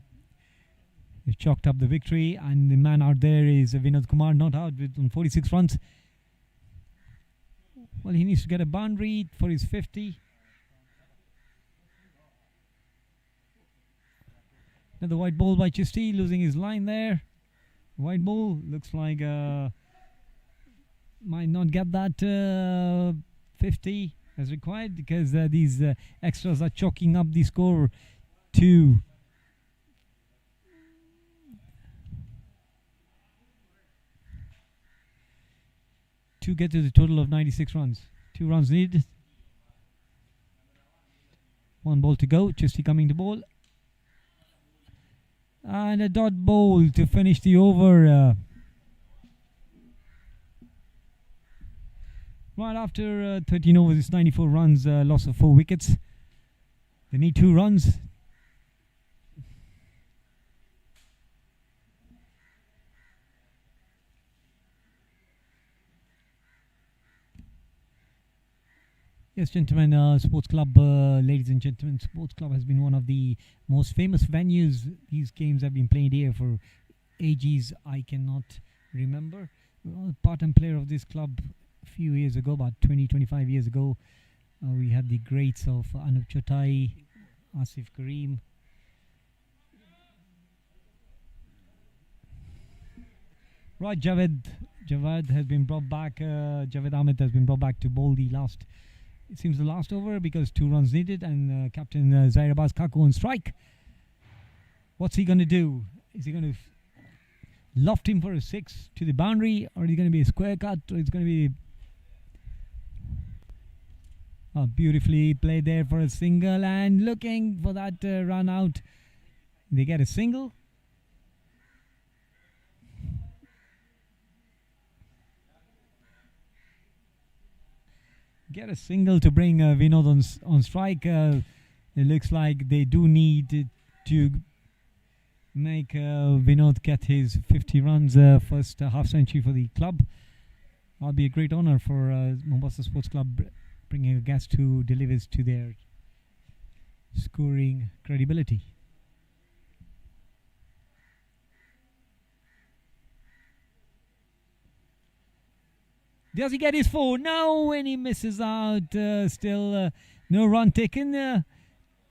chalked up the victory, and the man out there is Vinod Kumar, not out on 46 runs. Well, he needs to get a boundary for his 50. Another white ball by Chisti, losing his line there. White ball looks like might not get that 50 as required, because these extras are chalking up the score to get to the total of 96 runs. 2 runs needed. 1 ball to go. Chisti coming to bowl. And a dot ball to finish the over. Right after 13 overs, it's 94 runs, loss of 4 wickets. They need 2 runs. Yes, gentlemen, Sports Club, ladies and gentlemen, Sports Club has been one of the most famous venues. These games have been played here for ages I cannot remember. Part-time player of this club a few years ago, about 20-25 years ago. We had the greats of Anup Chotai, Asif Karim. Right, Javed has been brought back. Javed Ahmed has been brought back to bowl the last. It seems the last over, because 2 runs needed, and Captain Zair Abbas Kaku on strike. What's he going to do? Is he going to loft him for a 6 to the boundary, or is it going to be a square cut, or it's going to be beautifully played there for a single, and looking for that run out. They get a single. Get a single to bring Vinod on strike. It looks like they do need to make Vinod get his 50 runs, first half century for the club. That'll be a great honor for Mombasa Sports Club, bringing a guest who delivers to their scoring credibility. Does he get his 4? No, and he misses out. Still no run taken. It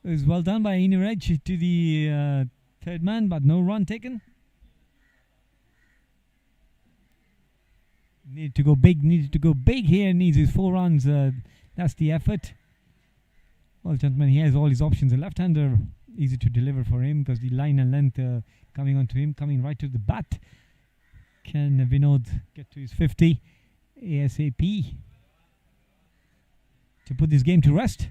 was well done by Iniraj to the 3rd man, but no run taken. Needed to go big here. Needs his 4 runs. That's the effort. Well, gentlemen, he has all his options. A left-hander, easy to deliver for him, because the line and length coming onto him, coming right to the bat. Can Vinod get to his 50 ASAP to put this game to rest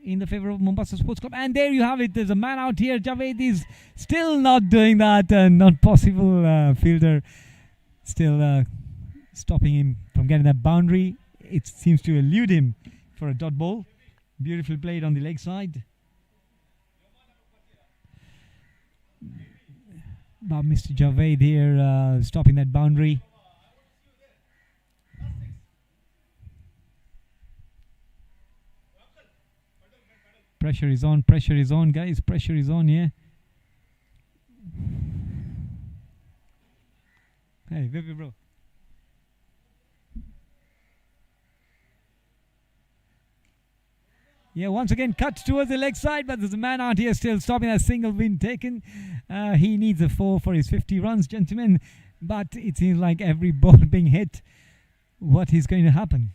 in the favor of Mombasa Sports Club? And there you have it. There's a man out here. Javed is still not doing that. Not possible. Fielder still stopping him from getting that boundary. It seems to elude him for a dot ball. Beautifully played on the leg side. But Mr. Javed here stopping that boundary. Pressure is on, guys. Pressure is on, yeah. Hey, Vivi, bro. Yeah, once again, cut towards the leg side, but there's a man out here still stopping that single being taken. He needs a 4 for his 50 runs, gentlemen. But it seems like every ball being hit, what is going to happen?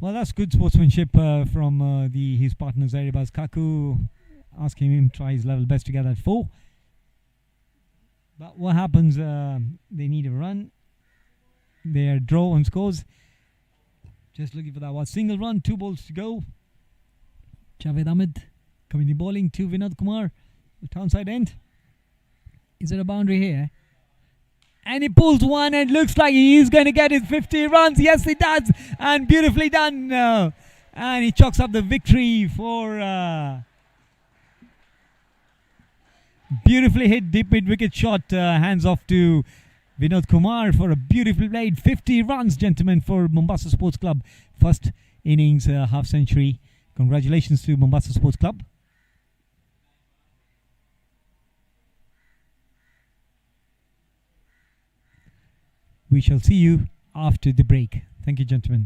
Well, that's good sportsmanship from his partner Zairibaz Kaku, asking him to try his level best to get that 4. But what happens? They need a run. Their draw on scores. Just looking for that one single run, 2 balls to go. Javed Ahmed coming in bowling to Vinod Kumar, the townside end. Is there a boundary here? And he pulls one and looks like he is going to get his 50 runs. Yes, he does. And beautifully done. And he chalks up the victory for... beautifully hit deep mid-wicket shot. Hands off to Vinod Kumar for a beautifully played 50 runs, gentlemen, for Mombasa Sports Club. First innings, half century. Congratulations to Mombasa Sports Club. We shall see you after the break. Thank you, gentlemen.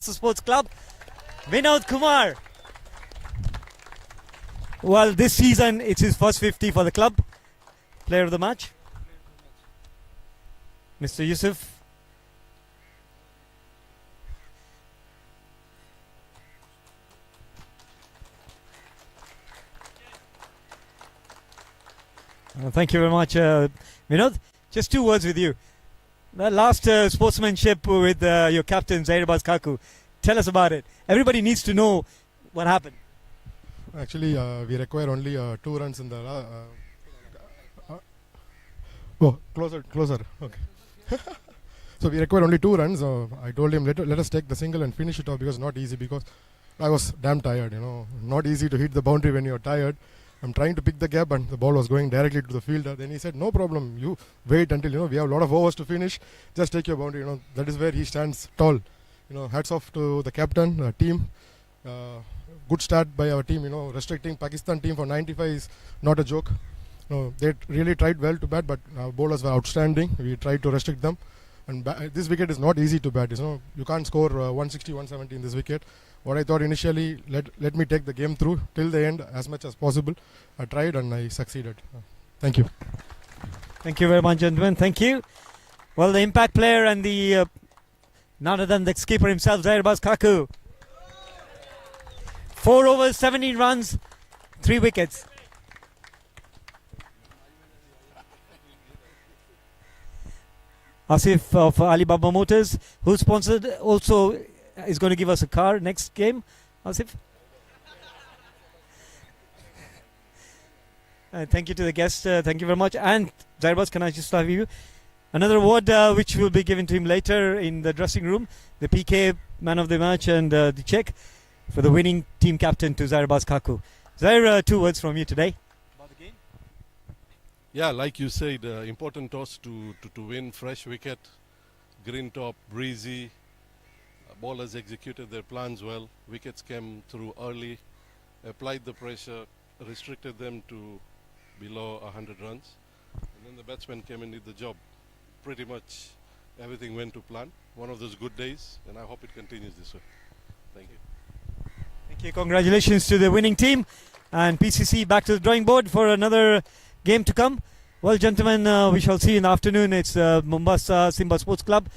Mombasa Sports Club, Vinod Kumar. Well, this season it's his first 50 for the club. Player of the match, Mr. Yusuf. Thank you very much, Vinod. Just 2 words with you. The last sportsmanship with your captain, Zairabaz Kaku. Tell us about it. Everybody needs to know what happened. Actually, we require only 2 runs in the... oh, closer. Okay. So we require only 2 runs. I told him, let us take the single and finish it off because it's not easy because I was damn tired, Not easy to hit the boundary when you're tired. I'm trying to pick the gap and the ball was going directly to the fielder. Then he said, no problem, you wait until, we have a lot of overs to finish. Just take your boundary, That is where he stands tall. Hats off to the captain, team. Good start by our team, restricting Pakistan team for 95 is not a joke. They really tried well to bat, but our bowlers were outstanding. We tried to restrict them. And this wicket is not easy to bat. You can't score 160, 170 in this wicket. What I thought initially, let me take the game through till the end as much as possible. I tried and I succeeded. Thank you. Thank you very much, gentlemen. Thank you. Well, the impact player and the none other than the skipper himself, Zairabaz Kaku. 4 overs, 17 runs, 3 wickets. Asif of Alibaba Motors, who sponsored, also is going to give us a car next game. Asif? Thank you to the guest. Thank you very much. And Zairabaz, can I just have you? Another award which will be given to him later in the dressing room. The PK man of the match and the check for the winning team captain to Zairabaz Kaku. Zair, 2 words from you today. About the game? Yeah, like you said, important toss to win, fresh wicket, green top, breezy. Bowlers executed their plans well. Wickets came through early, applied the pressure, restricted them to below 100 runs. And then the batsmen came and did the job. Pretty much everything went to plan. One of those good days, and I hope it continues this way. Thank you. Thank you. Congratulations to the winning team. And PCC back to the drawing board for another game to come. Well, gentlemen, we shall see in the afternoon. It's Mombasa Simba Sports Club.